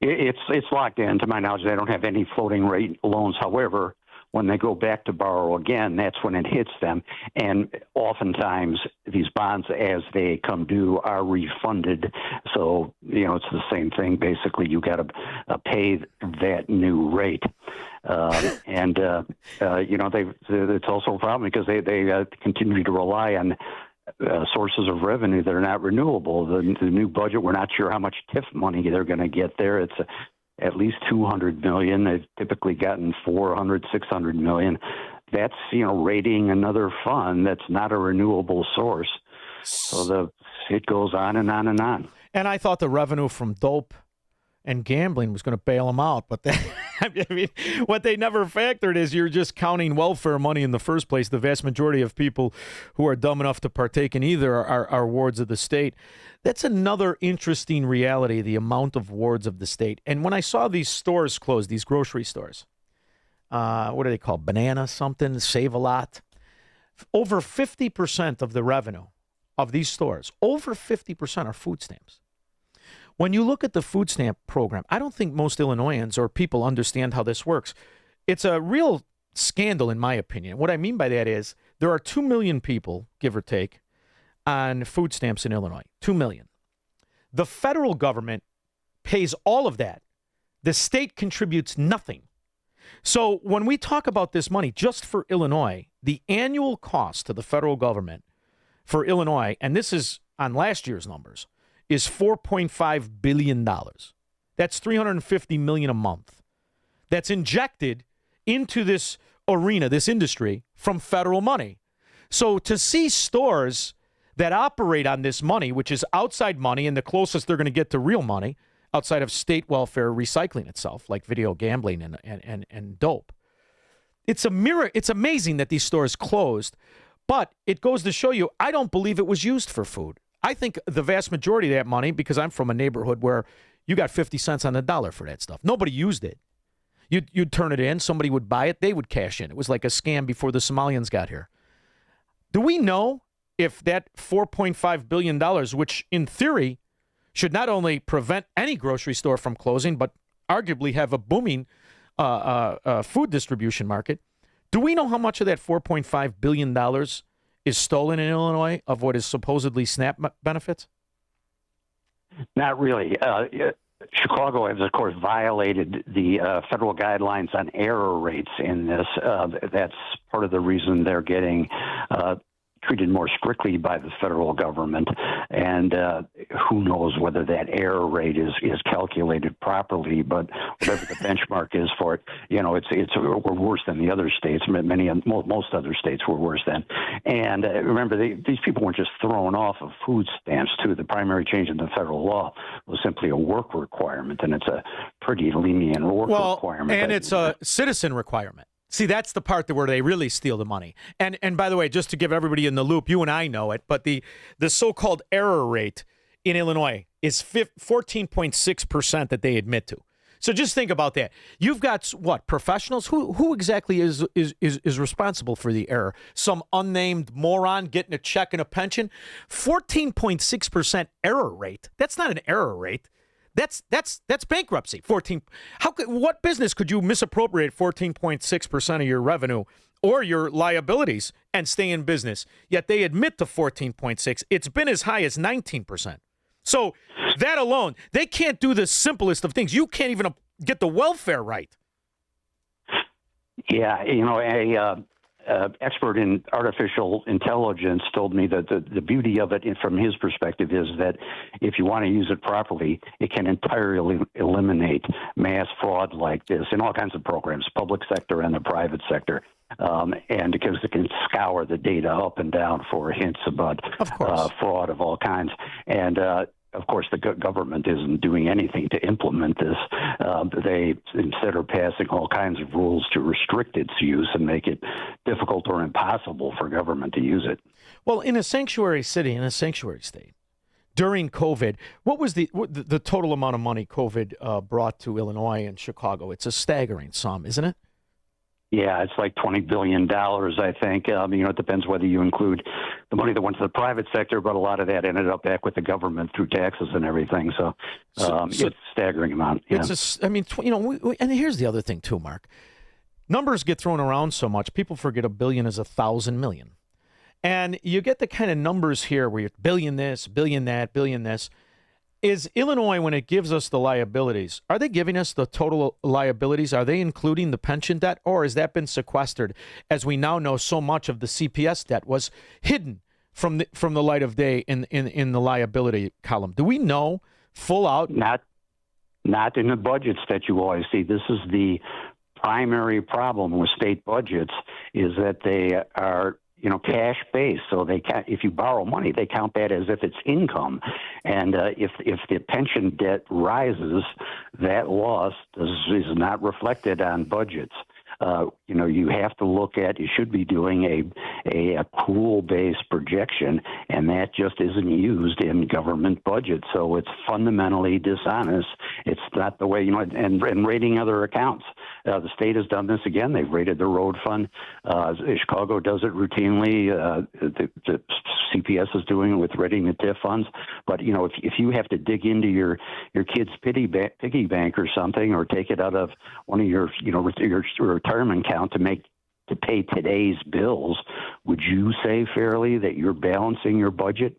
It's locked in. To my knowledge, they don't have any floating rate loans. However, when they go back to borrow again, that's when it hits them. And oftentimes these bonds, as they come due, are refunded. So, it's the same thing. Basically, you got to pay that new rate. It's also a problem because they continue to rely on sources of revenue that are not renewable. The new budget, we're not sure how much TIF money they're going to get there. It's at least $200 million. They've typically gotten $400, $600 million. That's, rating another fund that's not a renewable source. So it goes on and on and on. And I thought the revenue from dope and gambling was going to bail them out. But what they never factored is you're just counting welfare money in the first place. The vast majority of people who are dumb enough to partake in either are wards of the state. That's another interesting reality, the amount of wards of the state. And when I saw these stores close, these grocery stores, what are they called? Banana something, Save-A-Lot. Over 50% of the revenue of these stores, over 50% are food stamps. When you look at the food stamp program, I don't think most Illinoisans or people understand how this works. It's a real scandal, in my opinion. What I mean by that is there are 2 million people, give or take, on food stamps in Illinois. 2 million. The federal government pays all of that. The state contributes nothing. So when we talk about this money just for Illinois, the annual cost to the federal government for Illinois, and this is on last year's numbers, is $4.5 billion. That's $350 million a month. That's injected into this arena, this industry, from federal money. So to see stores that operate on this money, which is outside money and the closest they're going to get to real money, outside of state welfare recycling itself, like video gambling and dope. It's a mirror. It's amazing that these stores closed, but it goes to show you, I don't believe it was used for food. I think the vast majority of that money, because I'm from a neighborhood where you got 50 cents on the dollar for that stuff. Nobody used it. You'd turn it in, somebody would buy it, they would cash in. It was like a scam before the Somalians got here. Do we know if that $4.5 billion, which in theory should not only prevent any grocery store from closing, but arguably have a booming food distribution market, do we know how much of that $4.5 billion is stolen in Illinois of what is supposedly SNAP benefits? Not really. Chicago has, of course, violated the federal guidelines on error rates in this. That's part of the reason they're getting treated more strictly by the federal government, and who knows whether that error rate is calculated properly. But whatever the benchmark is for it, we're worse than the other states. Most other states were worse than. And remember, these people weren't just thrown off of food stamps too. The primary change in the federal law was simply a work requirement, and it's a pretty lenient work requirement. And it's a citizen requirement. See, that's the part where they really steal the money. And by the way, just to give everybody in the loop, you and I know it, but the so-called error rate in Illinois is 14.6% that they admit to. So just think about that. You've got what, professionals? Who exactly is responsible for the error? Some unnamed moron getting a check and a pension? 14.6% error rate. That's not an error rate. That's bankruptcy. What business could you misappropriate 14.6% of your revenue or your liabilities and stay in business? Yet they admit to 14.6. It's been as high as 19%. So that alone, they can't do the simplest of things. You can't even get the welfare right. Yeah, expert in artificial intelligence told me that the beauty of it from his perspective is that if you want to use it properly, it can entirely eliminate mass fraud like this in all kinds of programs, public sector and the private sector. And because it can scour the data up and down for hints about fraud of all kinds. And of course, the government isn't doing anything to implement this. They instead are passing all kinds of rules to restrict its use and make it difficult or impossible for government to use it. Well, in a sanctuary city, in a sanctuary state, during COVID, what was the total amount of money COVID brought to Illinois and Chicago? It's a staggering sum, isn't it? Yeah, it's like $20 billion, I think. It depends whether you include the money that went to the private sector, but a lot of that ended up back with the government through taxes and everything. So it's a staggering amount. Yeah. And here's the other thing too, Mark. Numbers get thrown around so much, people forget a billion is 1,000 million. And you get the kind of numbers here where you're billion this, billion that, billion this. Is Illinois, when it gives us the liabilities, are they giving us the total liabilities? Are they including the pension debt, or has that been sequestered? As we now know, so much of the CPS debt was hidden from the light of day in the liability column. Do we know full out? Not in the budgets that you always see. This is the primary problem with state budgets, is that they are cash based. So they can't, if you borrow money, they count that as if it's income. And if the pension debt rises, that loss is not reflected on budgets. You have to look at, you should be doing a pool-based projection, and that just isn't used in government budgets. So it's fundamentally dishonest. It's not the way, and rating other accounts. The state has done this again. They've rated the road fund. Chicago does it routinely. The CPS is doing it with rating the TIF funds. But, if you have to dig into your kid's piggy bank or something, or take it out of one of your retirement account to pay today's bills, would you say fairly that you're balancing your budget?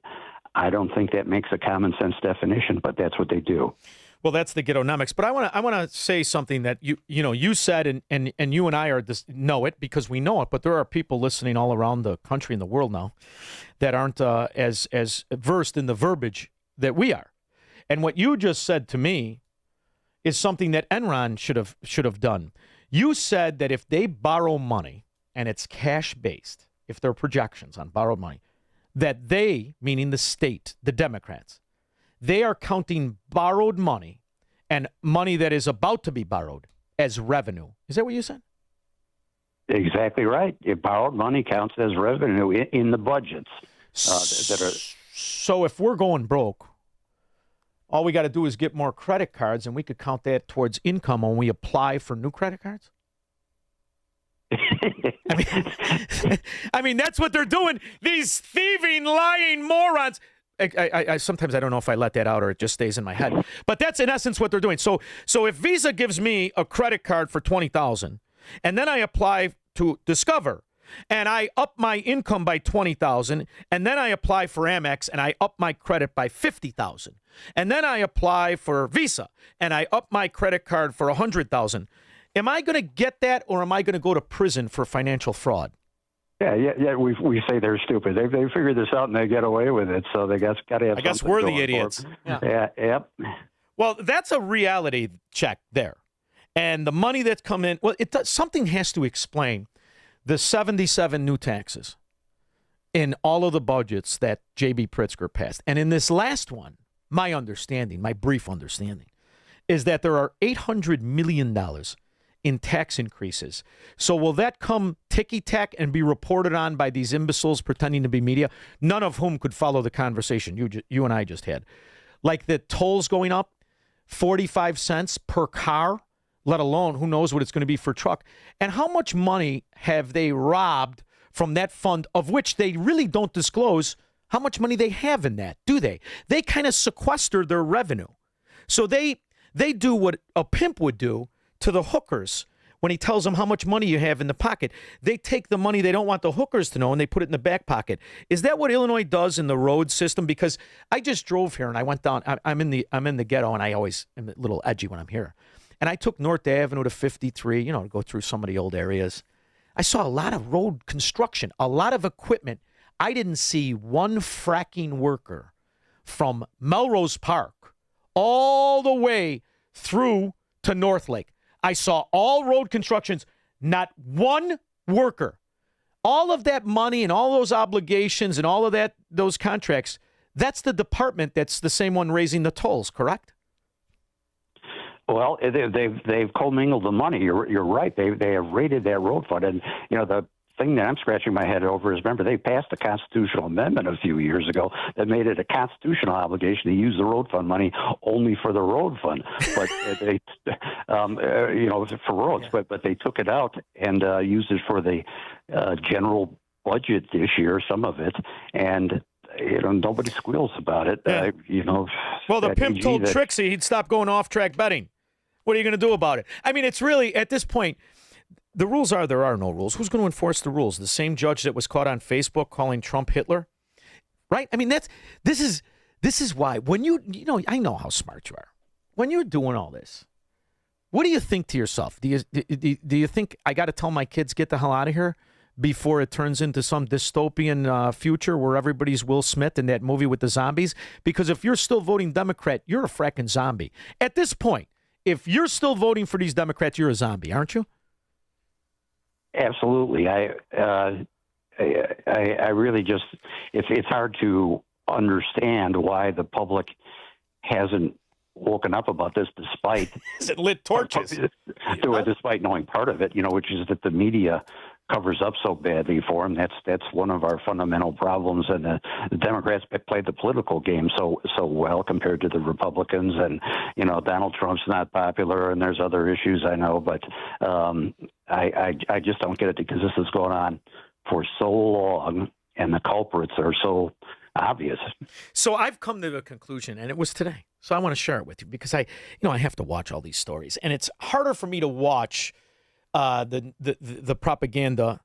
I don't think that makes a common sense definition, but that's what they do. Well, that's the ghettonomics. But I want to say something that you said, and you and I know it because we know it. But there are people listening all around the country and the world now that aren't as versed in the verbiage that we are. And what you just said to me is something that Enron should have done. You said that if they borrow money and it's cash based, if there are projections on borrowed money, that they, meaning the state, the Democrats, they are counting borrowed money and money that is about to be borrowed as revenue. Is that what you said? Exactly right. Borrowed money counts as revenue in the budgets. So if we're going broke, all we got to do is get more credit cards, and we could count that towards income when we apply for new credit cards? I mean, that's what they're doing. These thieving, lying morons. I sometimes I don't know if I let that out or it just stays in my head. But that's in essence what they're doing. So if Visa gives me a credit card for $20,000, and then I apply to Discover, and I up my income by $20,000, and then I apply for Amex, and I up my credit by $50,000, and then I apply for Visa, and I up my credit card for $100,000. Am I going to get that, or am I going to go to prison for financial fraud? Yeah. We say they're stupid. They figure this out and they get away with it. So they got to have. I guess we're the idiots. Yeah. Yep. Well, that's a reality check there, and the money that's come in. Well, something has to explain the 77 new taxes in all of the budgets that J.B. Pritzker passed, and in this last one, my brief understanding, is that there are $800 million in tax increases. So will that come ticky-tack and be reported on by these imbeciles pretending to be media, none of whom could follow the conversation you and I just had? Like the tolls going up 45 cents per car, let alone who knows what it's going to be for truck. And how much money have they robbed from that fund, of which they really don't disclose how much money they have in that, do they? They kind of sequester their revenue. So they do what a pimp would do to the hookers when he tells them how much money you have in the pocket. They take the money they don't want the hookers to know and they put it in the back pocket. Is that what Illinois does in the road system? Because I just drove here and I went down. I'm in the ghetto, and I always am a little edgy when I'm here. And I took North Avenue to 53, to go through some of the old areas. I saw a lot of road construction, a lot of equipment. I didn't see one fracking worker from Melrose Park all the way through to North Lake. I saw all road constructions, not one worker. All of that money and all those obligations and all of those contracts, that's the department that's the same one raising the tolls, correct? Well, they've commingled the money. You're right. They have raided that road fund, and the thing that I'm scratching my head over is, remember, they passed a constitutional amendment a few years ago that made it a constitutional obligation to use the road fund money only for the road fund, but they, for roads. Yeah. But they took it out and used it for the general budget this year, some of it, and nobody squeals about it. Yeah. Well, the pimp told Trixie he'd stop going off-track betting. What are you going to do about it? I mean, it's really, at this point, the rules are there are no rules. Who's going to enforce the rules? The same judge that was caught on Facebook calling Trump Hitler? Right? I mean, this is why when I know how smart you are. When you're doing all this, what do you think to yourself? Do you think I got to tell my kids get the hell out of here before it turns into some dystopian future where everybody's Will Smith in that movie with the zombies? Because if you're still voting Democrat, you're a fracking zombie. At this point, if you're still voting for these Democrats, you're a zombie, aren't you? Absolutely. I really just, it's hard to understand why the public hasn't woken up about this despite it lit torches. Despite knowing part of it, which is that the media covers up so badly for him. That's one of our fundamental problems, and the Democrats played the political game so well compared to the Republicans. And Donald Trump's not popular, and there's other issues I know, but I just don't get it because this has gone on for so long, and the culprits are so obvious. So I've come to a conclusion, and it was today. So I want to share it with you because I have to watch all these stories, and it's harder for me to watch the propaganda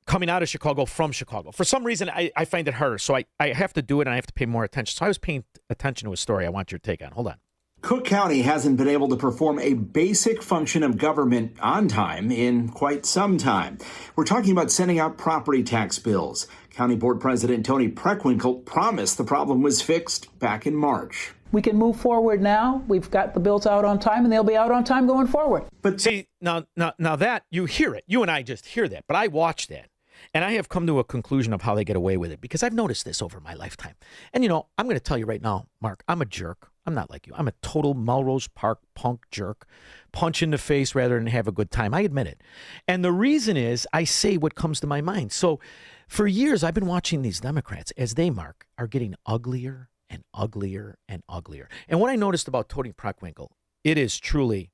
coming out of Chicago from Chicago. For some reason, I find it harder. So I have to do it, and I have to pay more attention. So I was paying attention to a story I want your take on. Hold on. Cook County hasn't been able to perform a basic function of government on time in quite some time. We're talking about sending out property tax bills. County Board President Tony Preckwinkle promised the problem was fixed back in March. We can move forward now. We've got the bills out on time, and they'll be out on time going forward. But see, now that, you hear it. You and I just hear that. But I watch that, and I have come to a conclusion of how they get away with it, because I've noticed this over my lifetime. And, I'm going to tell you right now, Mark, I'm a jerk. I'm not like you. I'm a total Melrose Park punk jerk. Punch in the face rather than have a good time. I admit it. And the reason is I say what comes to my mind. So for years, I've been watching these Democrats as they, Mark, are getting uglier and uglier and uglier. And what I noticed about Tony Preckwinkle, it is truly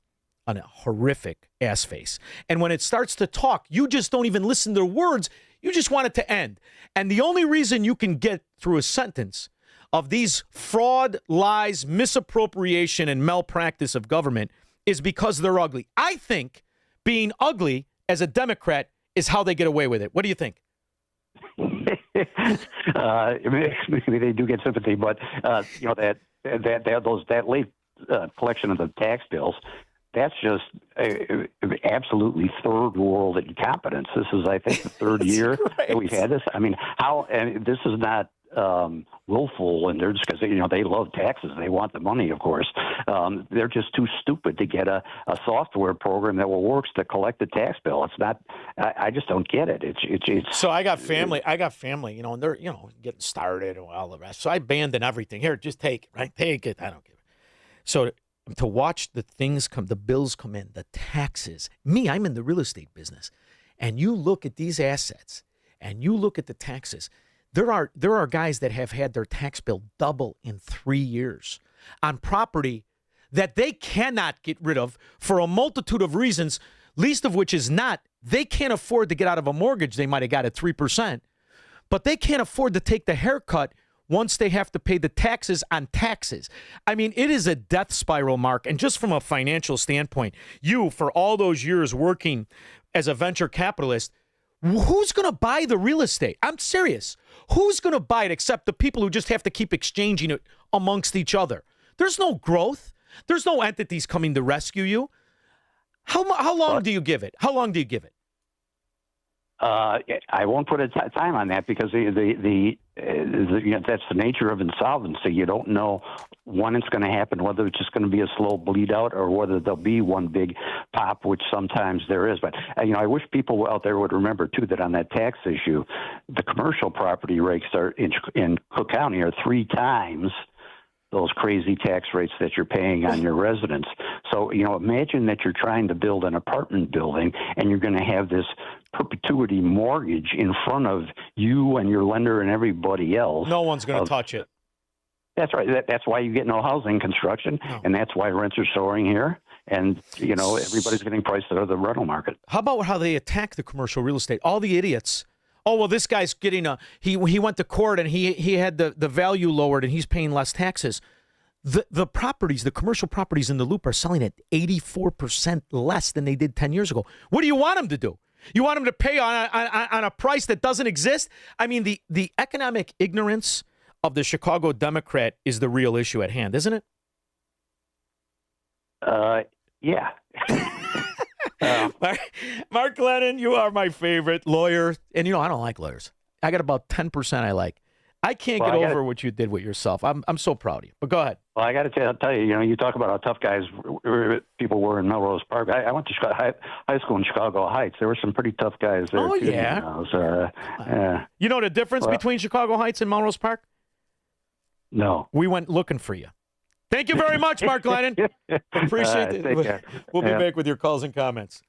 a horrific ass face. And when it starts to talk, you just don't even listen to the words. You just want it to end. And the only reason you can get through a sentence of these fraud, lies, misappropriation, and malpractice of government is because they're ugly. I think being ugly as a Democrat is how they get away with it. What do you think? Maybe they do get sympathy, but that late collection of the tax bills, that's just absolutely third world incompetence. This is, I think, the third year that we've had this. I mean, and this is not willful, and they're just because they love taxes. They want the money, of course. They're just too stupid to get a software program that will work to collect the tax bill. It's not. I just don't get it. It's. So I got family, and they're getting started and all the rest. So I abandon everything. Here, just take it. Right, take it. I don't give it. So to watch the bills come in, the taxes. Me, I'm in the real estate business, and you look at these assets, and you look at the taxes. There are guys that have had their tax bill double in 3 years on property that they cannot get rid of for a multitude of reasons, least of which is not they can't afford to get out of a mortgage they might have got at 3%, but they can't afford to take the haircut once they have to pay the taxes on taxes. I mean, it is a death spiral, Mark. And just from a financial standpoint, you, for all those years working as a venture capitalist, who's going to buy the real estate? I'm serious. Who's going to buy it except the people who just have to keep exchanging it amongst each other? There's no growth. There's no entities coming to rescue you. How long do you give it? How long do you give it? I won't put a time on that because the that's the nature of insolvency. You don't know when it's going to happen, whether it's just going to be a slow bleed out or whether there'll be one big pop, which sometimes there is. But I wish people out there would remember too that on that tax issue, the commercial property rates are in Cook County are 3 times those crazy tax rates that you're paying on your residence. So, imagine that you're trying to build an apartment building and you're going to have this perpetuity mortgage in front of you and your lender and everybody else. No one's going to touch it. That's right. That's why you get no housing construction, and that's why rents are soaring here. And, everybody's getting priced out of the rental market. How about how they attack the commercial real estate? All the idiots. Oh, well, this guy's getting he went to court and he had the value lowered and he's paying less taxes. The properties, the commercial properties in the Loop are selling at 84% less than they did 10 years ago. What do you want them to do? You want them to pay on a price that doesn't exist? I mean, the economic ignorance of the Chicago Democrat is the real issue at hand, isn't it? Yeah. Mark Lennon, you are my favorite lawyer. And, I don't like lawyers. I got about 10% I like. I can't get over what you did with yourself. I'm so proud of you. But go ahead. Well, I got to tell you, you talk about how tough guys people were in Melrose Park. I went to high school in Chicago Heights. There were some pretty tough guys there, too. Yeah. You know the difference between Chicago Heights and Melrose Park? No. We went looking for you. Thank you very much, Mark Lennon. Appreciate it. Take care. We'll be back with your calls and comments.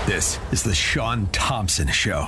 This is the Shaun Thompson Show,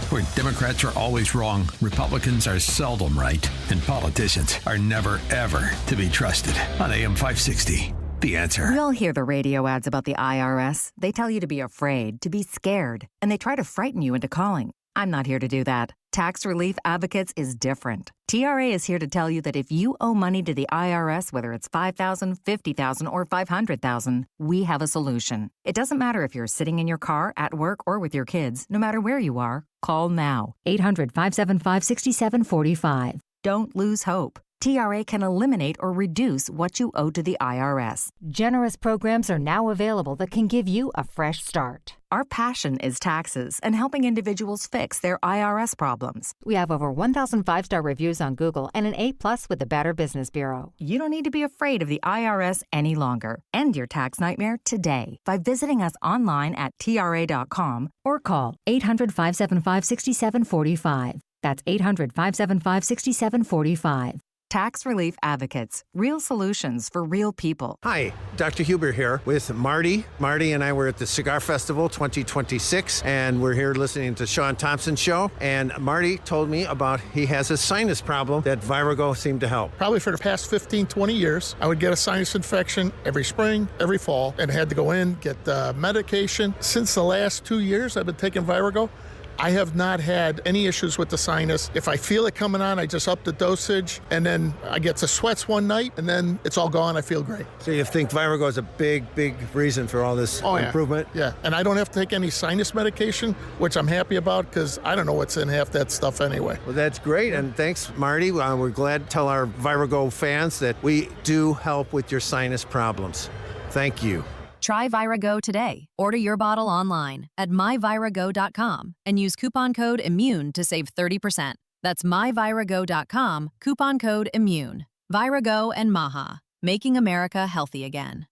where Democrats are always wrong, Republicans are seldom right, and politicians are never, ever to be trusted. On AM 560, The Answer. We all hear the radio ads about the IRS. They tell you to be afraid, to be scared, and they try to frighten you into calling. I'm not here to do that. Tax Relief Advocates is different. TRA is here to tell you that if you owe money to the IRS, whether it's $5,000, $50,000, or $500,000, we have a solution. It doesn't matter if you're sitting in your car, at work, or with your kids. No matter where you are, call now. 800-575-6745. Don't lose hope. TRA can eliminate or reduce what you owe to the IRS. Generous programs are now available that can give you a fresh start. Our passion is taxes and helping individuals fix their IRS problems. We have over 1,000 5-star reviews on Google and an A+ with the Better Business Bureau. You don't need to be afraid of the IRS any longer. End your tax nightmare today by visiting us online at TRA.com or call 800-575-6745. That's 800-575-6745. Tax Relief Advocates. Real solutions for real people. Hi, Dr. Huber here with Marty. Marty and I were at the Cigar Festival 2026, and we're here listening to Shaun Thompson Show. And Marty told me about he has a sinus problem that Virago seemed to help. Probably for the past 15, 20 years, I would get a sinus infection every spring, every fall, and had to go in, get medication. Since the last 2 years, I've been taking Virago. I have not had any issues with the sinus. If I feel it coming on, I just up the dosage, and then I get the sweats one night, and then it's all gone. I feel great. So you think Virago is a big reason for all this improvement? Yeah, and I don't have to take any sinus medication, which I'm happy about because I don't know what's in half that stuff anyway. Well, that's great, and thanks, Marty. We're glad to tell our Virago fans that we do help with your sinus problems. Thank you. Try Virago today. Order your bottle online at myvirago.com and use coupon code IMMUNE to save 30%. That's myvirago.com, coupon code IMMUNE. Virago and Maha, making America healthy again.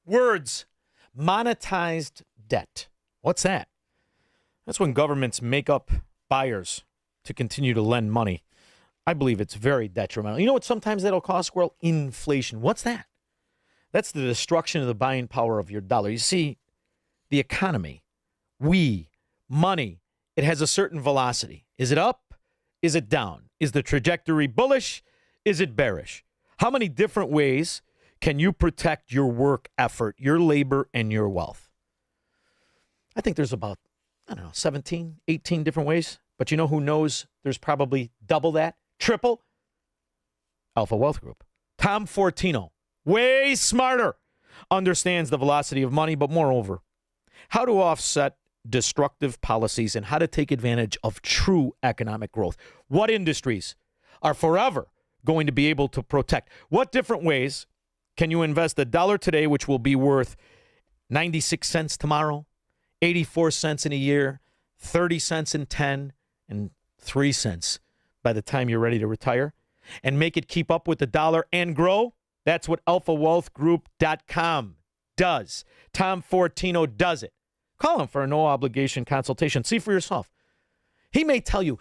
Words. Monetized debt. What's that? That's when governments make up buyers to continue to lend money. I believe it's very detrimental. You know what sometimes that'll cost? Well, inflation. What's that? That's the destruction of the buying power of your dollar. You see, the economy, money, it has a certain velocity. Is it up? Is it down? Is the trajectory bullish? Is it bearish? How many different ways can you protect your work effort, your labor, and your wealth? I think there's about, 17, 18 different ways. But you know who knows there's probably double that, triple? Alpha Wealth Group. Tom Fortino. Way smarter, understands the velocity of money, but moreover, how to offset destructive policies and how to take advantage of true economic growth. What industries are forever going to be able to protect? What different ways can you invest $1 today, which will be worth 96 cents tomorrow, 84 cents in a year, 30 cents in 10, and 3 cents by the time you're ready to retire. And make it keep up with the dollar and grow. That's what AlphaWealthGroup.com does. Tom Fortino does it. Call him for a no-obligation consultation. See for yourself. He may tell you,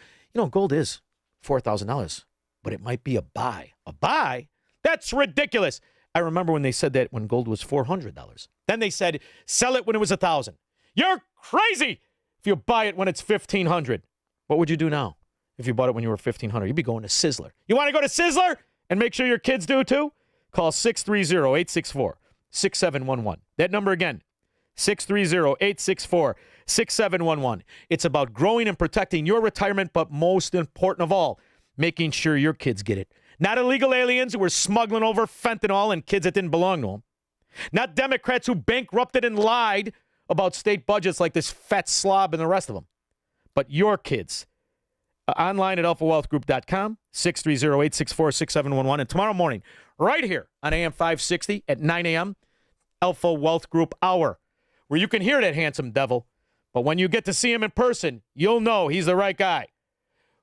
gold is $4,000, but it might be a buy. A buy? That's ridiculous. I remember when they said that when gold was $400. Then they said, sell it when it was $1,000. You're crazy if you buy it when it's $1,500. What would you do now if you bought it when you were $1,500? You'd be going to Sizzler. You want to go to Sizzler and make sure your kids do too? Call 630-864-6711. That number again, 630-864-6711. It's about growing and protecting your retirement, but most important of all, making sure your kids get it. Not illegal aliens who were smuggling over fentanyl and kids that didn't belong to them. Not Democrats who bankrupted and lied about state budgets like this fat slob and the rest of them. But your kids. Online at alphawealthgroup.com, 630-864-6711. And tomorrow morning, right here on AM 560 at 9 a.m., Alpha Wealth Group Hour, where you can hear that handsome devil. But when you get to see him in person, you'll know he's the right guy.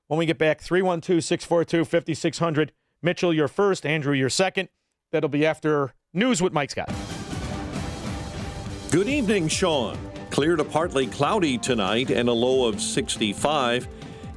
When we get back, 312-642-5600. Mitchell, you're first. Andrew, you're second. That'll be after news with Mike Scott. Good evening, Shaun. Clear to partly cloudy tonight and a low of 65.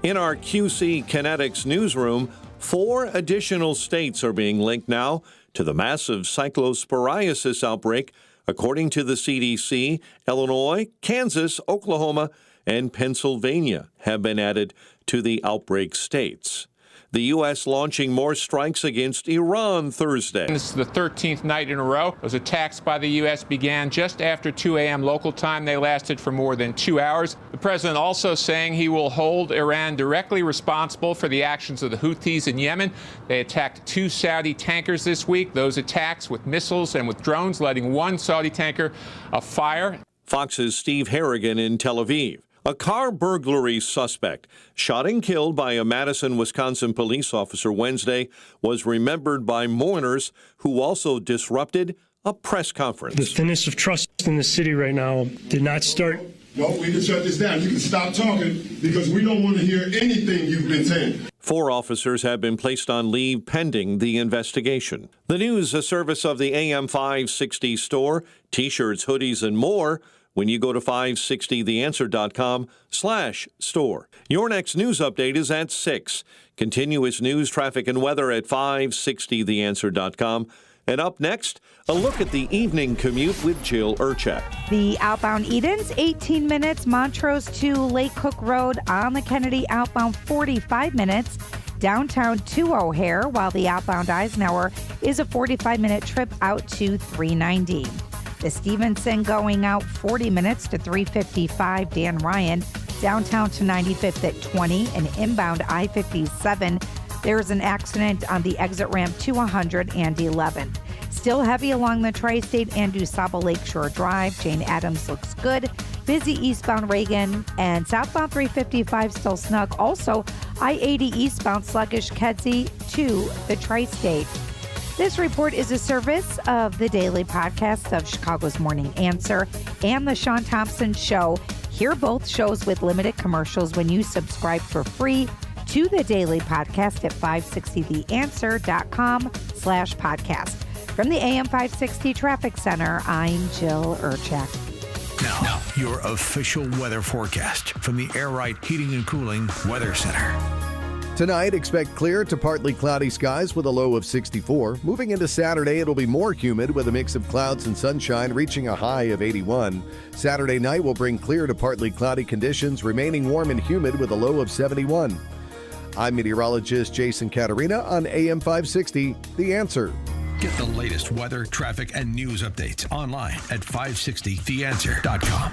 In our QC Kinetics newsroom, 4 additional states are being linked now to the massive cyclosporiasis outbreak. According to the CDC, Illinois, Kansas, Oklahoma, and Pennsylvania have been added to the outbreak states. The U.S. launching more strikes against Iran Thursday. This is the 13th night in a row. Those attacks by the U.S. began just after 2 a.m. local time. They lasted for more than 2 hours. The president also saying he will hold Iran directly responsible for the actions of the Houthis in Yemen. They attacked 2 Saudi tankers this week. Those attacks with missiles and with drones, letting 1 Saudi tanker afire. Fox's Steve Harrigan in Tel Aviv. A car burglary suspect shot and killed by a Madison, Wisconsin police officer Wednesday was remembered by mourners who also disrupted a press conference. The thinness of trust in the city right now did not start. No, we can shut this down. You can stop talking because we don't want to hear anything you've been saying. 4 officers have been placed on leave pending the investigation. The news, a service of the AM 560 store, T-shirts, hoodies, and more. When you go to 560theanswer.com/store. Your next news update is at 6. Continuous news, traffic, and weather at 560theanswer.com. And up next, a look at the evening commute with Jill Urchak. The outbound Edens, 18 minutes. Montrose to Lake Cook Road on the Kennedy outbound, 45 minutes. Downtown to O'Hare, while the outbound Eisenhower is a 45-minute trip out to 390. The Stevenson going out 40 minutes to 355 Dan Ryan. Downtown to 95th at 20 and inbound I-57. There's an accident on the exit ramp to 111. Still heavy along the Tri-State and DuSable Lakeshore Drive. Jane Addams looks good. Busy eastbound Reagan and southbound 355 still snug. Also, I-80 eastbound sluggish Kedzie to the Tri-State. This report is a service of the daily podcast of Chicago's Morning Answer and the Shaun Thompson Show. Hear both shows with limited commercials when you subscribe for free to the daily podcast at 560theanswer.com/podcast. From the AM 560 Traffic Center, I'm Jill Urchak. Now, your official weather forecast from the Air Right Heating and Cooling Weather Center. Tonight, expect clear to partly cloudy skies with a low of 64. Moving into Saturday, it'll be more humid with a mix of clouds and sunshine, reaching a high of 81. Saturday night will bring clear to partly cloudy conditions, remaining warm and humid with a low of 71. I'm meteorologist Jason Caterina on AM 560, The Answer. Get the latest weather, traffic, and news updates online at 560theanswer.com.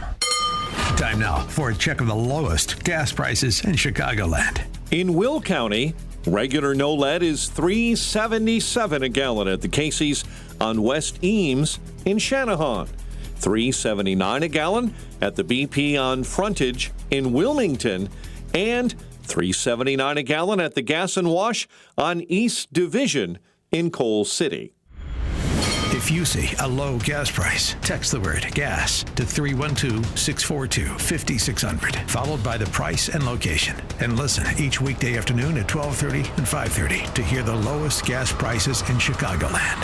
Time now for a check of the lowest gas prices in Chicagoland. In Will County, regular no lead is $3.77 a gallon at the Casey's on West Eames in Channahon, $3.79 a gallon at the BP on Frontage in Wilmington, and $3.79 a gallon at the Gas and Wash on East Division in Coal City. If If you see a low gas price, text the word gas to 312-642-5600, followed by the price and location. And listen each weekday afternoon at 12:30 and 5:30 to hear the lowest gas prices in Chicagoland.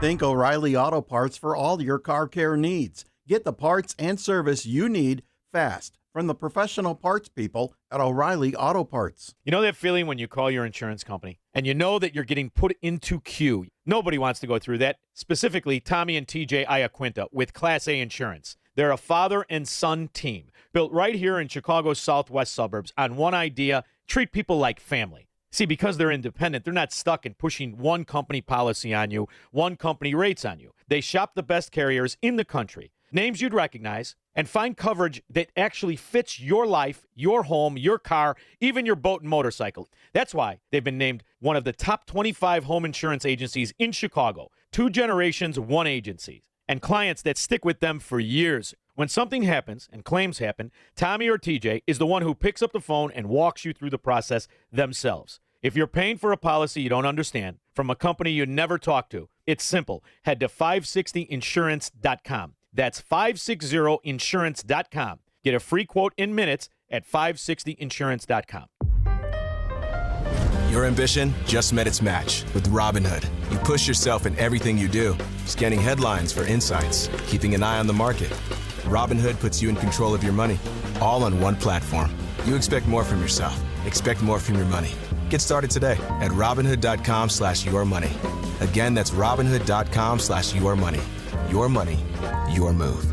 Think O'Reilly Auto Parts for all your car care needs. Get the parts and service you need fast from the professional parts people at O'Reilly Auto Parts. You know that feeling when you call your insurance company and you know that you're getting put into queue? Nobody wants to go through that, specifically Tommy and TJ Iaquinta with Class A Insurance. They're a father and son team built right here in Chicago's southwest suburbs on one idea: treat people like family. See, because they're independent, they're not stuck in pushing one company policy on you, one company rates on you. They shop the best carriers in the country, names you'd recognize, and find coverage that actually fits your life, your home, your car, even your boat and motorcycle. That's why they've been named one of the top 25 home insurance agencies in Chicago. 2 generations, 1 agency, and clients that stick with them for years. When something happens and claims happen, Tommy or TJ is the one who picks up the phone and walks you through the process themselves. If you're paying for a policy you don't understand from a company you never talk to, it's simple. Head to 560insurance.com. That's 560insurance.com. Get a free quote in minutes at 560insurance.com. Your ambition just met its match with Robinhood. You push yourself in everything you do, scanning headlines for insights, keeping an eye on the market. Robinhood puts you in control of your money, all on one platform. You expect more from yourself. Expect more from your money. Get started today at Robinhood.com/yourmoney. Again, that's Robinhood.com/yourmoney. Your money, your move.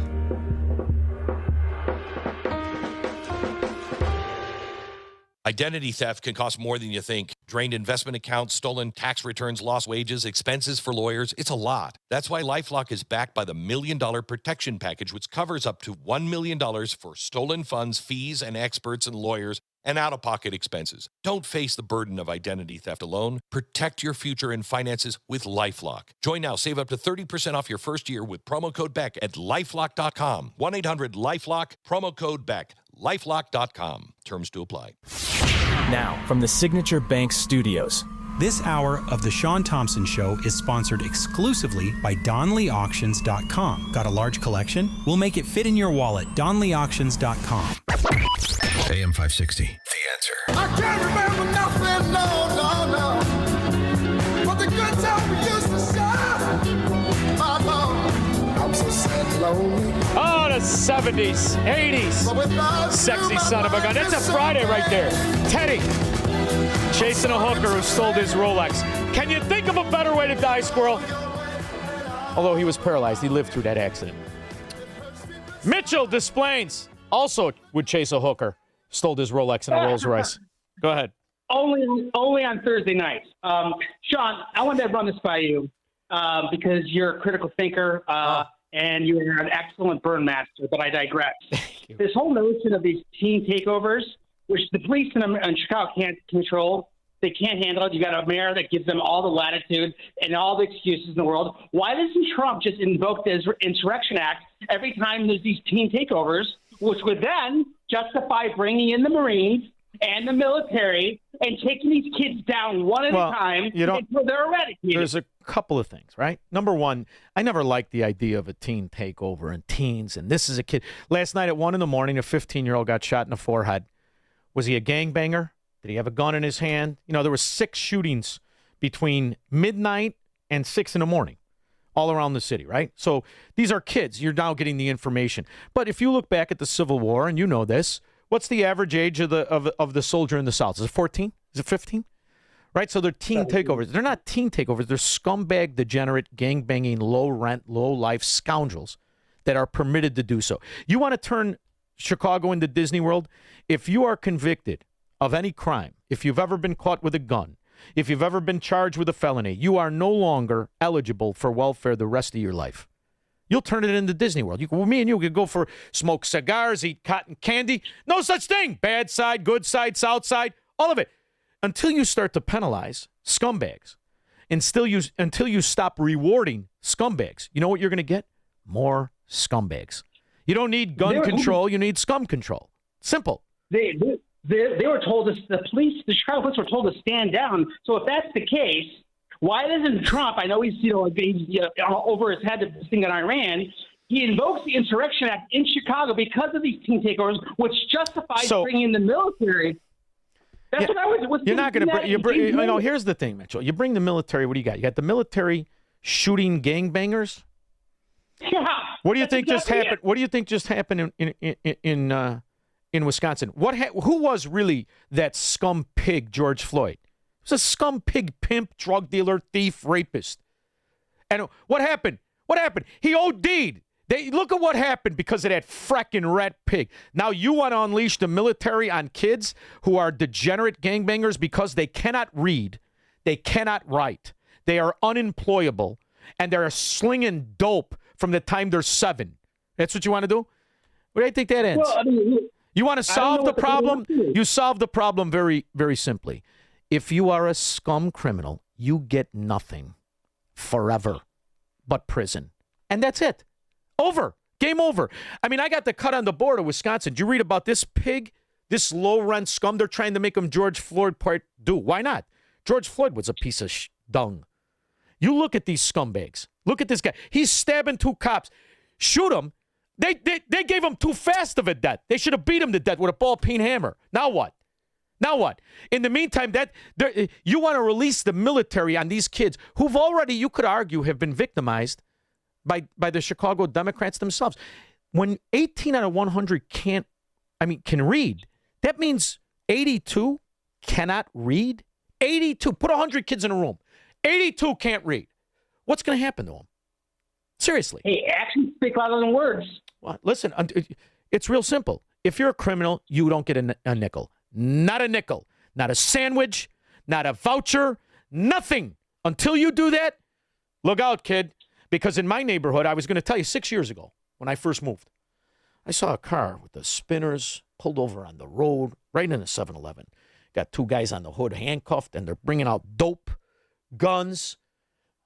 Identity theft can cost more than you think. Drained investment accounts, stolen tax returns, lost wages, expenses for lawyers. It's a lot. That's why LifeLock is backed by the $1 Million Protection Package, which covers up to $1 million for stolen funds, fees, and experts and lawyers, and out-of-pocket expenses. Don't face the burden of identity theft alone. Protect your future and finances with LifeLock. Join now. Save up to 30% off your first year with promo code BECK at LifeLock.com. 1-800-LifeLock, promo code BECK. LifeLock.com. Terms to apply. Now, from the Signature Bank Studios. This hour of The Shaun Thompson Show is sponsored exclusively by DonleyAuctions.com. Got a large collection? We'll make it fit in your wallet. DonleyAuctions.com. AM 560. The Answer. I can't remember nothing, no. But the good time we used to share. My Lord, I'm so sad and lonely. Oh, the 70s, 80s. Sexy son of a gun. That's a Friday right there. Teddy chasing a hooker who stole his Rolex. Can you think of a better way to die, Squirrel? Although he was paralyzed, he lived through that accident. Mitchell Desplaines also would chase a hooker. Stole his Rolex and a Rolls Royce. Go ahead. Only on Thursday nights. Shaun, I wanted to run this by you because you're a critical thinker and you're an excellent burn master, but I digress. This whole notion of these teen takeovers, which the police in Chicago can't control, they can't handle it. You got a mayor that gives them all the latitude and all the excuses in the world. Why doesn't Trump just invoke the Insurrection Act every time there's these teen takeovers, which would then justify bringing in the Marines and the military and taking these kids down one at a time until they're eradicated? There's a couple of things, right? Number one, I never liked the idea of a teen takeover and teens, and this is a kid. Last night at 1 a.m, a 15-year-old got shot in the forehead. Was he a gangbanger? Did he have a gun in his hand? You know, there were 6 shootings between midnight and 6 a.m. all around the city, right? So these are kids. You're now getting the information. But if you look back at the Civil War, and you know this, what's the average age of the soldier in the South? Is it 14? Is it 15? Right? So they're teen takeovers. They're not teen takeovers. They're scumbag, degenerate, gang-banging, low-rent, low-life scoundrels that are permitted to do so. You want to turn Chicago into Disney World? If you are convicted of any crime, if you've ever been caught with a gun, if you've ever been charged with a felony, you are no longer eligible for welfare the rest of your life. You'll turn it into Disney World. Me and you could go for smoke cigars, eat cotton candy. No such thing. Bad side, good side, south side, all of it. Until you start to penalize scumbags, until you stop rewarding scumbags, you know what you're going to get? More scumbags. You don't need gun control. You need scum control. Simple. They were told, the Chicago police were told to stand down. So if that's the case, Why doesn't Trump? I know he's over his head this thing in Iran. He invokes the Insurrection Act in Chicago because of these teen takeovers, which justifies bringing in the military. That's what I was. You're not going to. Here's the thing, Mitchell. You bring the military. What do you got? You got the military shooting gangbangers. Yeah. What do you think just happened? What do you think just happened in Wisconsin? Who was really that scum pig George Floyd? He was a scum pig, pimp, drug dealer, thief, rapist. And what happened? What happened? He OD'd. Look at what happened because of that fracking rat pig. Now you want to unleash the military on kids who are degenerate gangbangers because they cannot read, they cannot write, they are unemployable, and they're slinging dope from the time they're 7. That's what you want to do? Where do you think that ends? Well, I mean, you want to solve the problem? You solve the problem very, very simply. If you are a scum criminal, you get nothing forever but prison. And that's it. Over. Game over. I mean, I got the cut on the board of Wisconsin. Did you read about this pig, this low-rent scum? They're trying to make him George Floyd Part 2. Why not? George Floyd was a piece of dung. You look at these scumbags. Look at this guy. He's stabbing 2 cops. Shoot him. They gave him too fast of a death. They should have beat him to death with a ball-peen hammer. Now what? Now what? In the meantime, you want to release the military on these kids who've already, you could argue, have been victimized by the Chicago Democrats themselves. When 18 out of 100 can read, that means 82 cannot read. 82. Put 100 kids in a room. 82 can't read. What's going to happen to them? Seriously. Hey, actions speak louder than words. Well, listen, it's real simple. If you're a criminal, you don't get a nickel. Not a nickel. Not a sandwich. Not a voucher. Nothing. Until you do that, look out, kid. Because in my neighborhood, I was going to tell you 6 years ago when I first moved, I saw a car with the spinners pulled over on the road right in a 7-Eleven. Got 2 guys on the hood handcuffed, and they're bringing out dope, guns.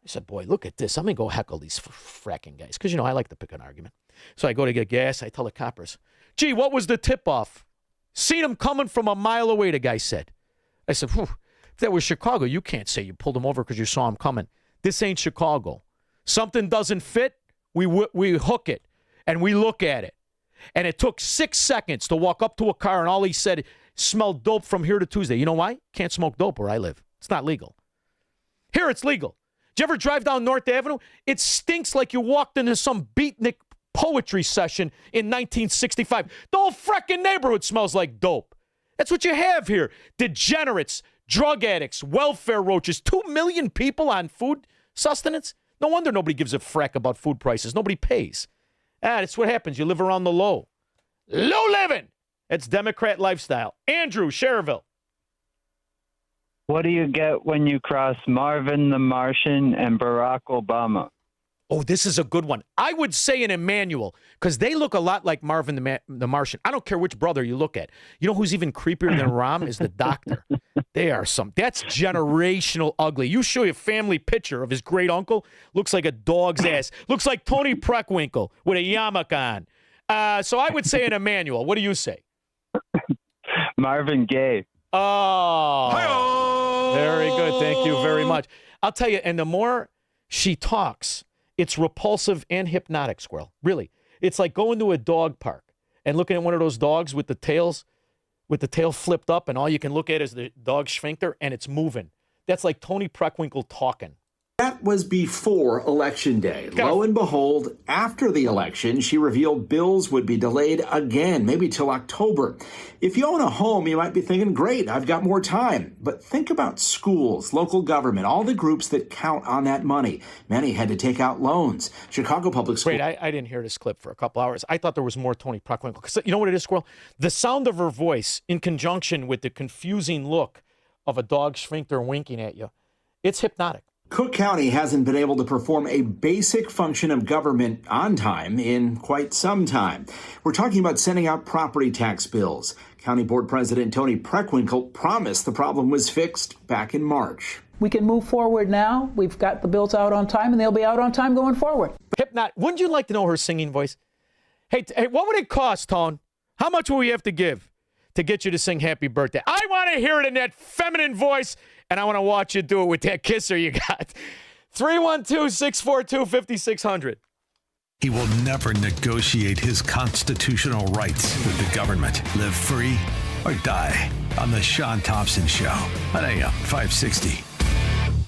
I said, boy, look at this. I'm going to go heckle these fracking guys because, I like to pick an argument. So I go to get gas. I tell the coppers, gee, what was the tip-off? Seen them coming from a mile away, the guy said. I said, if that was Chicago, you can't say you pulled them over because you saw them coming. This ain't Chicago. Something doesn't fit, we hook it, and we look at it. And it took 6 seconds to walk up to a car, and all he said, smelled dope from here to Tuesday. You know why? Can't smoke dope where I live. It's not legal. Here it's legal. Did you ever drive down North Avenue? It stinks like you walked into some beatnik poetry session in 1965. The whole frickin' neighborhood smells like dope. That's what you have here. Degenerates, drug addicts, welfare roaches, 2 million people on food sustenance. No wonder nobody gives a frack about food prices. Nobody pays. That's what happens. You live around the low. Low living. That's Democrat lifestyle. Andrew, Cherville. What do you get when you cross Marvin the Martian and Barack Obama? Oh, this is a good one. I would say an Emmanuel, because they look a lot like Marvin the Martian. I don't care which brother you look at. You know who's even creepier than Rahm is the doctor. That's generational ugly. You show you a family picture of his great uncle, looks like a dog's ass. Looks like Tony Preckwinkle with a yarmulke on. So I would say an Emmanuel. What do you say? Marvin Gaye. Oh, hi-oh! Very good. Thank you very much. I'll tell you, and the more she talks, it's repulsive and hypnotic, Squirrel. Really. It's like going to a dog park and looking at one of those dogs with the tail flipped up, and all you can look at is the dog sphincter, and it's moving. That's like Tony Preckwinkle talking. That was before Election Day. Lo and behold, after the election, she revealed bills would be delayed again, maybe till October. If you own a home, you might be thinking, great, I've got more time. But think about schools, local government, all the groups that count on that money. Many had to take out loans. Chicago Public Schools. Wait, I didn't hear this clip for a couple hours. I thought there was more Tony Preckwinkle. Because you know what it is, Squirrel? The sound of her voice in conjunction with the confusing look of a dog sphincter winking at you, it's hypnotic. Cook County hasn't been able to perform a basic function of government on time in quite some time. We're talking about sending out property tax bills. County Board President Tony Preckwinkle promised the problem was fixed back in March. We can move forward now. We've got the bills out on time, and they'll be out on time going forward. Wouldn't you like to know her singing voice? Hey, what would it cost, Tone? How much will we have to give to get you to sing happy birthday. I want to hear it in that feminine voice, and I want to watch you do it with that kisser you got. 312-642-5600. He will never negotiate his constitutional rights with the government. Live free or die on The Shaun Thompson Show on AM 560.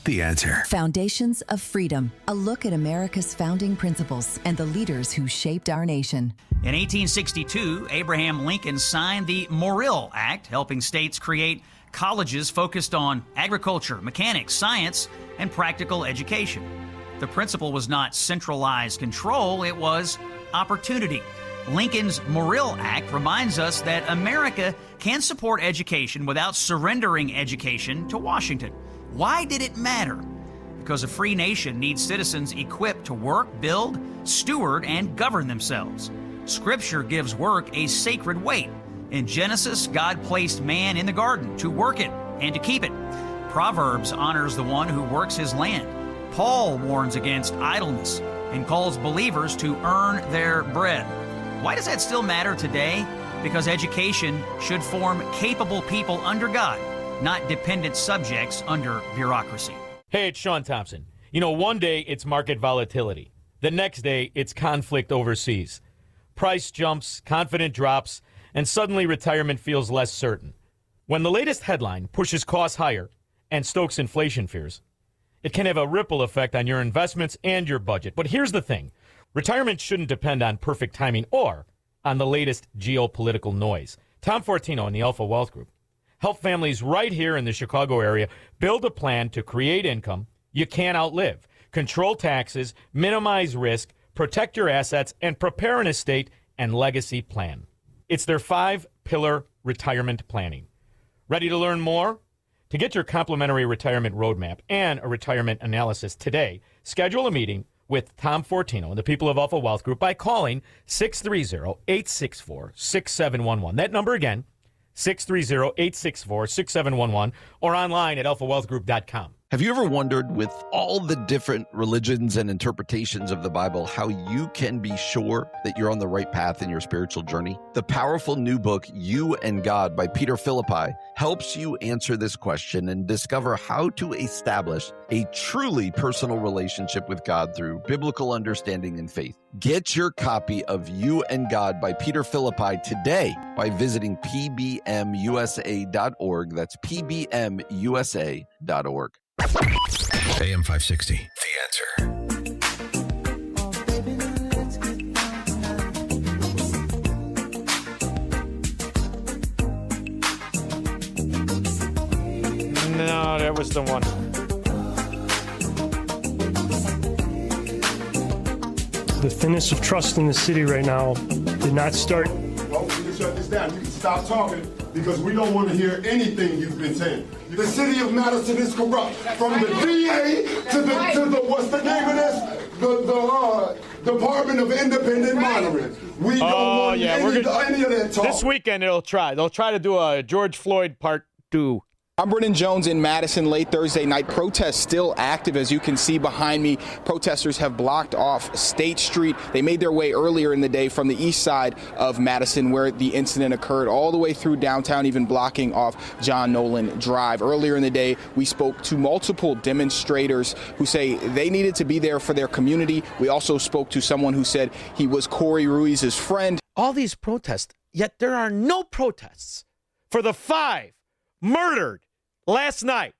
The Answer. Foundations of Freedom, a look at America's founding principles and the leaders who shaped our nation. In 1862, Abraham Lincoln signed the Morrill Act, helping states create colleges focused on agriculture, mechanics, science, and practical education. The principle was not centralized control, it was opportunity. Lincoln's Morrill Act reminds us that America can support education without surrendering education to Washington. Why did it matter? Because a free nation needs citizens equipped to work, build, steward, and govern themselves. Scripture gives work a sacred weight. In Genesis, God placed man in the garden to work it and to keep it. Proverbs honors the one who works his land. Paul warns against idleness and calls believers to earn their bread. Why does that still matter today? Because education should form capable people under God, not dependent subjects under bureaucracy. Hey, it's Shaun Thompson. You know, one day it's market volatility. The next day it's conflict overseas. Price jumps, confidence drops, and suddenly retirement feels less certain. When the latest headline pushes costs higher and stokes inflation fears, it can have a ripple effect on your investments and your budget. But here's the thing. Retirement shouldn't depend on perfect timing or on the latest geopolitical noise. Tom Fortino and the Alpha Wealth Group help families right here in the Chicago area build a plan to create income you can't outlive, control taxes, minimize risk, protect your assets, and prepare an estate and legacy plan. It's their 5-pillar retirement planning. Ready to learn more? To get your complimentary retirement roadmap and a retirement analysis today, schedule a meeting with Tom Fortino and the people of Alpha Wealth Group by calling 630-864-6711. That number again, 630-864-6711, or online at alphawealthgroup.com. Have you ever wondered, with all the different religions and interpretations of the Bible, how you can be sure that you're on the right path in your spiritual journey? The powerful new book, You and God by Peter Philippi, helps you answer this question and discover how to establish a truly personal relationship with God through biblical understanding and faith. Get your copy of You and God by Peter Philippi today by visiting pbmusa.org. That's pbmusa.org. AM 560. The Answer. No, that was the one. The thinness of trust in the city right now did not start. Well, we can shut this down. You can stop talking because we don't want to hear anything you've been saying. The city of Madison is corrupt. From the DA to the what's the name of this? The Department of Independent Monitoring. We don't want any of that talk. This weekend they'll try to do a George Floyd Part 2. I'm Brennan Jones in Madison late Thursday night. Protests still active, as you can see behind me. Protesters have blocked off State Street. They made their way earlier in the day from the east side of Madison, where the incident occurred, all the way through downtown, even blocking off John Nolan Drive. Earlier in the day, we spoke to multiple demonstrators who say they needed to be there for their community. We also spoke to someone who said he was Corey Ruiz's friend. All these protests, yet there are no protests for the 5 murdered last night.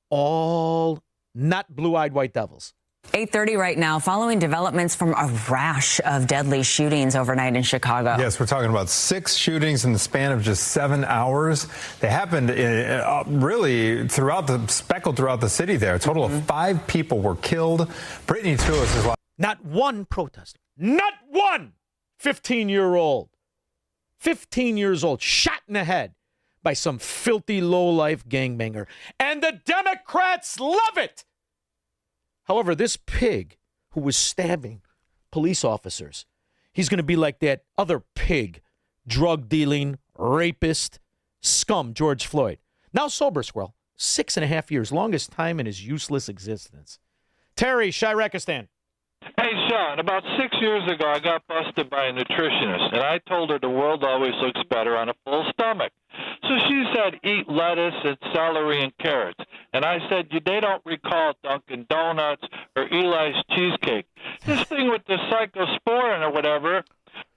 All not blue-eyed white devils. 8:30 right now, following developments from a rash of deadly shootings overnight in Chicago. Yes, we're talking about 6 shootings in the span of just 7 hours. They happened really speckled throughout the city there. A total of 5 people were killed. Brittany Tulis is live. Not one protester. Not one 15-year-old. 15 years old, shot in the head by some filthy low-life gangbanger. And the Democrats love it. However, this pig who was stabbing police officers, he's going to be like that other pig, drug-dealing, rapist, scum, George Floyd. Now sober, squirrel. 6.5 years, longest time in his useless existence. Terry, Shirekistan. Hey, Shaun, about 6 years ago, I got busted by a nutritionist, and I told her the world always looks better on a full stomach. So she said, eat lettuce and celery and carrots. And I said, they don't recall Dunkin' Donuts or Eli's Cheesecake. This thing with the cyclosporin or whatever,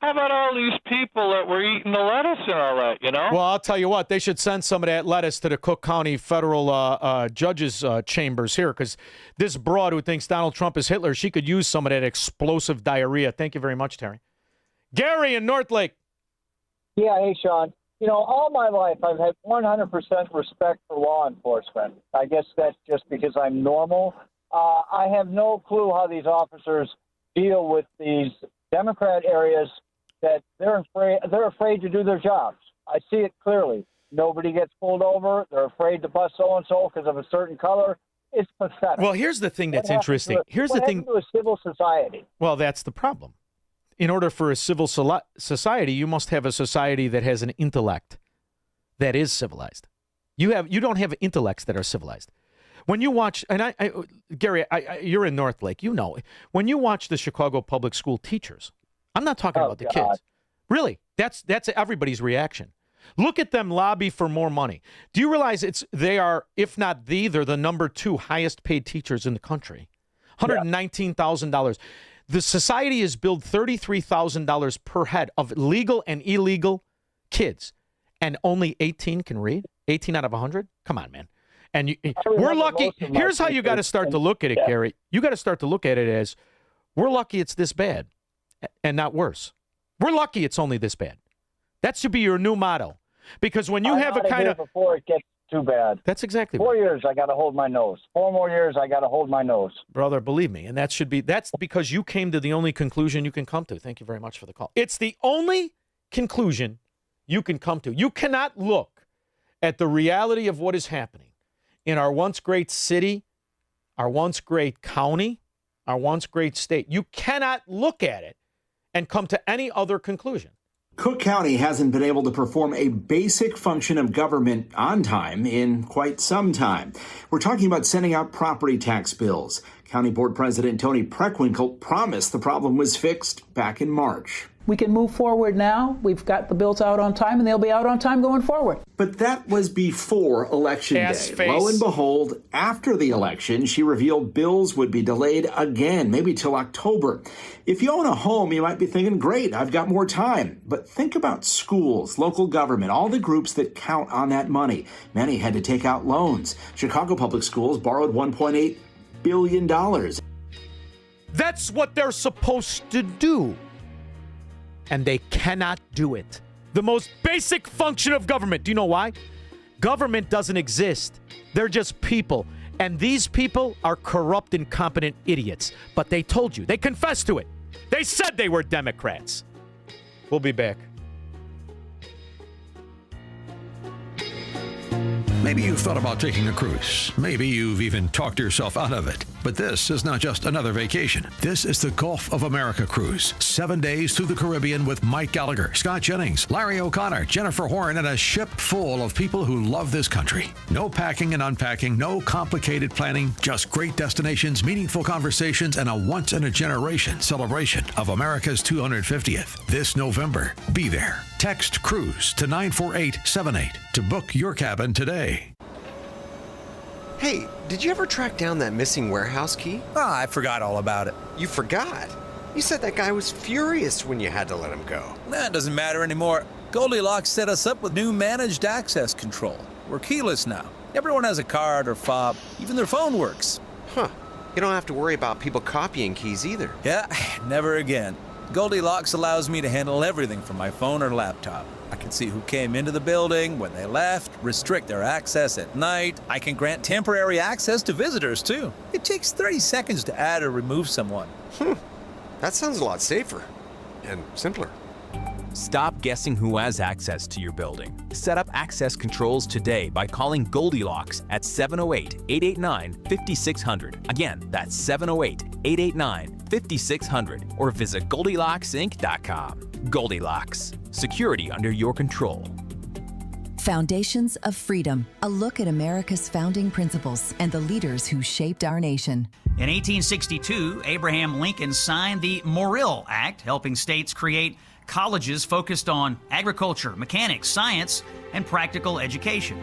how about all these people that were eating the lettuce and all that, Well, I'll tell you what, they should send some of that lettuce to the Cook County federal judges' chambers here, because this broad who thinks Donald Trump is Hitler, she could use some of that explosive diarrhea. Thank you very much, Terry. Gary in North Lake. Yeah, hey, Shaun. All my life I've had 100% respect for law enforcement. I guess that's just because I'm normal. I have no clue how these officers deal with these Democrat areas that they're afraid to do their jobs. I see it clearly. Nobody gets pulled over. They're afraid to bust so-and-so because of a certain color. It's pathetic. Well, here's the thing that's interesting. Here's the thing. What happened to a civil society? Well, that's the problem. In order for a civil society, you must have a society that has an intellect that is civilized. You don't have intellects that are civilized. When you watch, and Gary, you're in North Lake, when you watch the Chicago public school teachers, I'm not talking about the kids. Really, that's everybody's reaction. Look at them lobby for more money. Do you realize they are, if not they're the number 2 highest paid teachers in the country, $119,000. The society is billed $33,000 per head of legal and illegal kids, and only 18 can read. 18 out of 100. Come on, man. And we're lucky. Here's how you got to start to look at it, Gary. You got to start to look at it as, we're lucky it's this bad and not worse. We're lucky it's only this bad. That should be your new motto. Because when you have a kind of... Before it gets too bad. That's exactly 4 years, I got to hold my nose. 4 more years, I got to hold my nose. Brother, believe me. And that's because you came to the only conclusion you can come to. Thank you very much for the call. It's the only conclusion you can come to. You cannot look at the reality of what is happening in our once great city, our once great county, our once great state. You cannot look at it and come to any other conclusion. Cook County hasn't been able to perform a basic function of government on time in quite some time. We're talking about sending out property tax bills. County Board President Tony Preckwinkle promised the problem was fixed back in March. We can move forward now. We've got the bills out on time, and they'll be out on time going forward. But that was before Election Day. Lo and behold, after the election, she revealed bills would be delayed again, maybe till October. If you own a home, you might be thinking, great, I've got more time. But think about schools, local government, all the groups that count on that money. Many had to take out loans. Chicago Public Schools borrowed $1.8 billion. That's what they're supposed to do. And they cannot do it. The most basic function of government. Do you know why? Government doesn't exist. They're just people. And these people are corrupt, incompetent idiots. But they told you. They confessed to it. They said they were Democrats. We'll be back. Maybe you've thought about taking a cruise. Maybe you've even talked yourself out of it. But this is not just another vacation. This is the Gulf of America cruise. 7 days through the Caribbean with Mike Gallagher, Scott Jennings, Larry O'Connor, Jennifer Horn, and a ship full of people who love this country. No packing and unpacking, no complicated planning, just great destinations, meaningful conversations, and a once-in-a-generation celebration of America's 250th. This November, be there. Text CRUISE to 94878 to book your cabin today. Hey, did you ever track down that missing warehouse key? I forgot all about it. You forgot? You said that guy was furious when you had to let him go. That doesn't matter anymore. Goldilocks set us up with new managed access control. We're keyless now. Everyone has a card or fob. Even their phone works. Huh. You don't have to worry about people copying keys either. Yeah, never again. Goldilocks allows me to handle everything from my phone or laptop. I can see who came into the building, when they left, restrict their access at night. I can grant temporary access to visitors, too. It takes 30 seconds to add or remove someone. That sounds a lot safer and simpler. Stop guessing who has access to your building. Set up access controls today by calling Goldilocks at 708-889-5600. Again, that's 708-889-5600 or visit GoldilocksInc.com. Goldilocks. Security under your control. Foundations of Freedom, a look at America's founding principles and the leaders who shaped our nation. In 1862, Abraham Lincoln signed the Morrill Act, helping states create colleges focused on agriculture, mechanics, science, and practical education.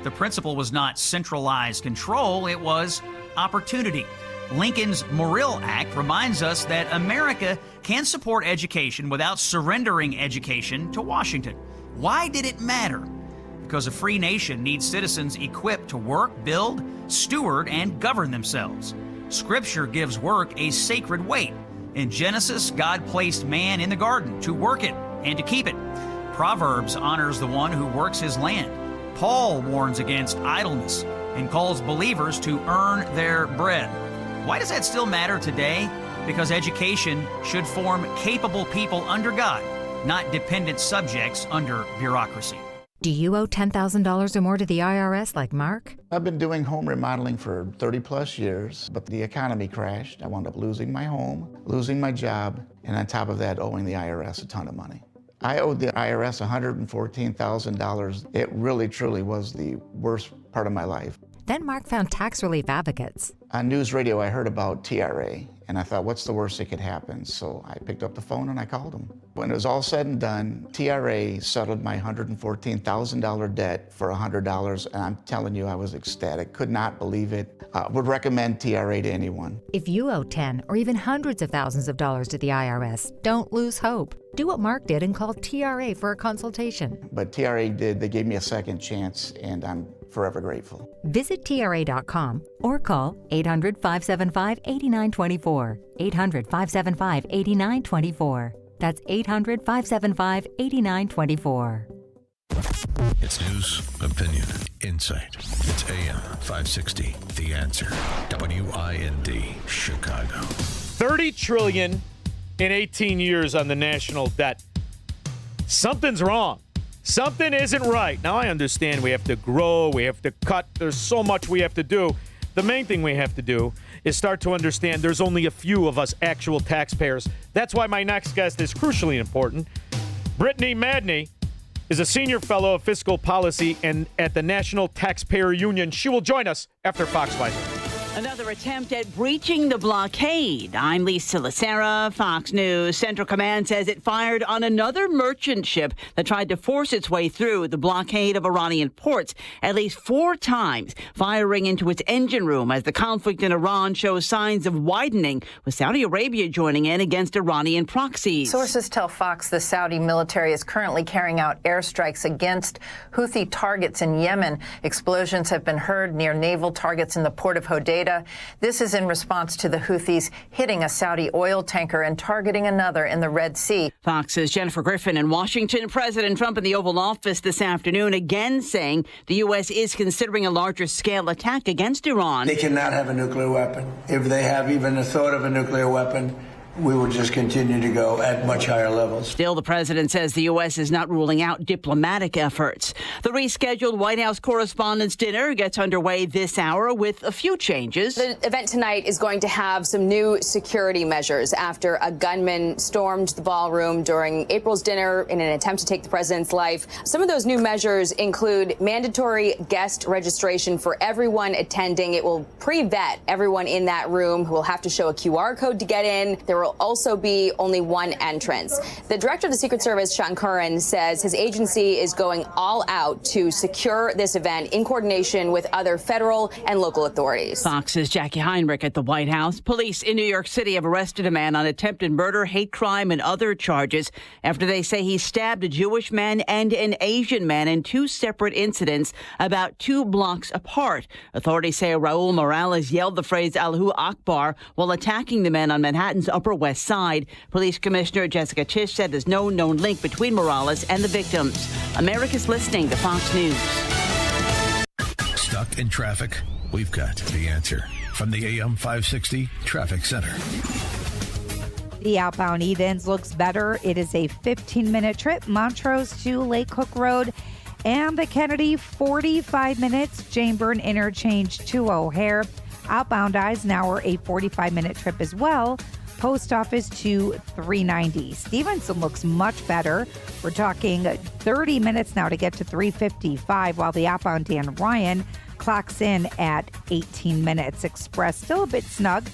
The principle was not centralized control, it was opportunity. Lincoln's Morrill Act reminds us that America can support education without surrendering education to Washington. Why did it matter? Because a free nation needs citizens equipped to work, build, steward, and govern themselves. Scripture gives work a sacred weight. In Genesis, God placed man in the garden to work it and to keep it. Proverbs honors the one who works his land. Paul warns against idleness and calls believers to earn their bread. Why does that still matter today? Because education should form capable people under God, not dependent subjects under bureaucracy. Do you owe $10,000 or more to the IRS like Mark? I've been doing home remodeling for 30 plus years, but the economy crashed. I wound up losing my home, losing my job, and on top of that, owing the IRS a ton of money. I owed the IRS $114,000. It really, truly was the worst part of my life. Then Mark found tax relief advocates. On news radio, I heard about TRA, and I thought, what's the worst that could happen? So I picked up the phone and I called them. When it was all said and done, TRA settled my $114,000 debt for $100, and I'm telling you, I was ecstatic. Could not believe it. Would recommend TRA to anyone. If you owe 10 or even hundreds of thousands of dollars to the IRS, don't lose hope. Do what Mark did and call TRA for a consultation. But TRA did. They gave me a second chance, and I'm forever grateful. Visit TRA.com or call 800-575-8924. 800-575-8924. That's 800-575-8924. It's news, opinion, insight. It's AM 560, The Answer. WIND, Chicago. $30 trillion in 18 years on the national debt. Something's wrong. Something isn't right. Now, I understand we have to grow, we have to cut. There's so much we have to do. The main thing we have to do is start to understand there's only a few of us actual taxpayers. That's why my next guest is crucially important. Brittany Madney is a senior fellow of fiscal policy and at the National Taxpayer Union. She will join us after Fox Fighter. Another attempt at breaching the blockade. I'm Lisa Lacera, Fox News. Central Command says it fired on another merchant ship that tried to force its way through the blockade of Iranian ports at least 4 times, firing into its engine room as the conflict in Iran shows signs of widening, with Saudi Arabia joining in against Iranian proxies. Sources tell Fox the Saudi military is currently carrying out airstrikes against Houthi targets in Yemen. Explosions have been heard near naval targets in the port of Hodeidah. This is in response to the Houthis hitting a Saudi oil tanker and targeting another in the Red Sea. Fox's Jennifer Griffin in Washington. President Trump in the Oval Office this afternoon again saying the U.S. is considering a larger scale attack against Iran. They cannot have a nuclear weapon. If they have even a thought of a nuclear weapon, we will just continue to go at much higher levels. Still, the president says the U.S. is not ruling out diplomatic efforts. The rescheduled White House Correspondents' Dinner gets underway this hour with a few changes. The event tonight is going to have some new security measures after a gunman stormed the ballroom during April's dinner in an attempt to take the president's life. Some of those new measures include mandatory guest registration for everyone attending. It will pre-vet everyone in that room who will have to show a QR code to get in. There will also be only one entrance. The director of the Secret Service, Shaun, says his agency is going all out to secure this event in coordination with other federal and local authorities. Fox's Jackie Heinrich at the White House. Police in New York City have arrested a man on attempted murder, hate crime, and other charges after they say he stabbed a Jewish man and an Asian man in 2 separate incidents about 2 blocks apart. Authorities say Raul Morales yelled the phrase Allahu Akbar while attacking the men on Manhattan's Upper West Side. Police Commissioner Jessica Tisch said there's no known link between Morales and the victims. America's listening to Fox News. Stuck in traffic? We've got the answer from the AM 560 Traffic Center. The outbound Edens looks better. It is a 15-minute trip, Montrose to Lake Cook Road. And the Kennedy, 45 minutes, Janeburn Interchange to O'Hare. Outbound Eisenhower, a 45-minute trip as well. Post Office to 390. Stevenson looks much better. We're talking 30 minutes now to get to 355, while the outbound Dan Ryan clocks in at 18 minutes. Express still a bit snug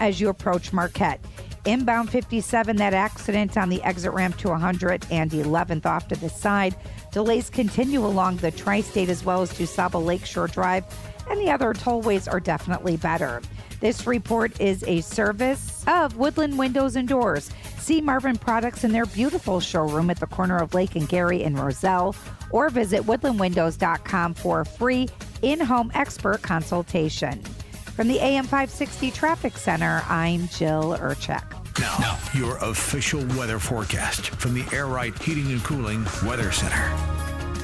as you approach Marquette. Inbound 57, that accident on the exit ramp to 111th off to the side. Delays continue along the tri-state as well as to Saba Lakeshore Drive, and the other tollways are definitely better. This report is a service of Woodland Windows and Doors. See Marvin Products in their beautiful showroom at the corner of Lake and Gary in Roselle, or visit woodlandwindows.com for a free in-home expert consultation. From the AM 560 Traffic Center, I'm Jill Urchek. Now, your official weather forecast from the Air Right Heating and Cooling Weather Center.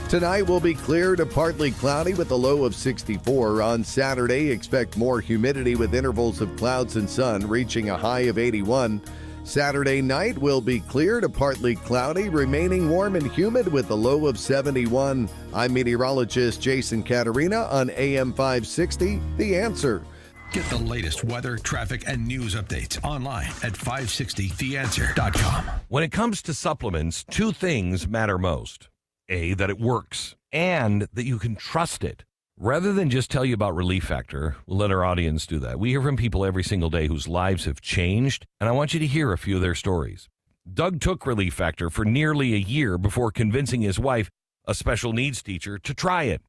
Tonight will be clear to partly cloudy with a low of 64. On Saturday, expect more humidity with intervals of clouds and sun, reaching a high of 81. Saturday night will be clear to partly cloudy, remaining warm and humid with a low of 71. I'm meteorologist Jason Caterina on AM 560, The Answer. Get the latest weather, traffic, and news updates online at 560theanswer.com. When it comes to supplements, two things matter most. A, that it works, and that you can trust it. Rather than just tell you about Relief Factor, we'll let our audience do that. We hear from people every single day whose lives have changed, and I want you to hear a few of their stories. Doug took Relief Factor for nearly a year before convincing his wife, a special needs teacher, to try it.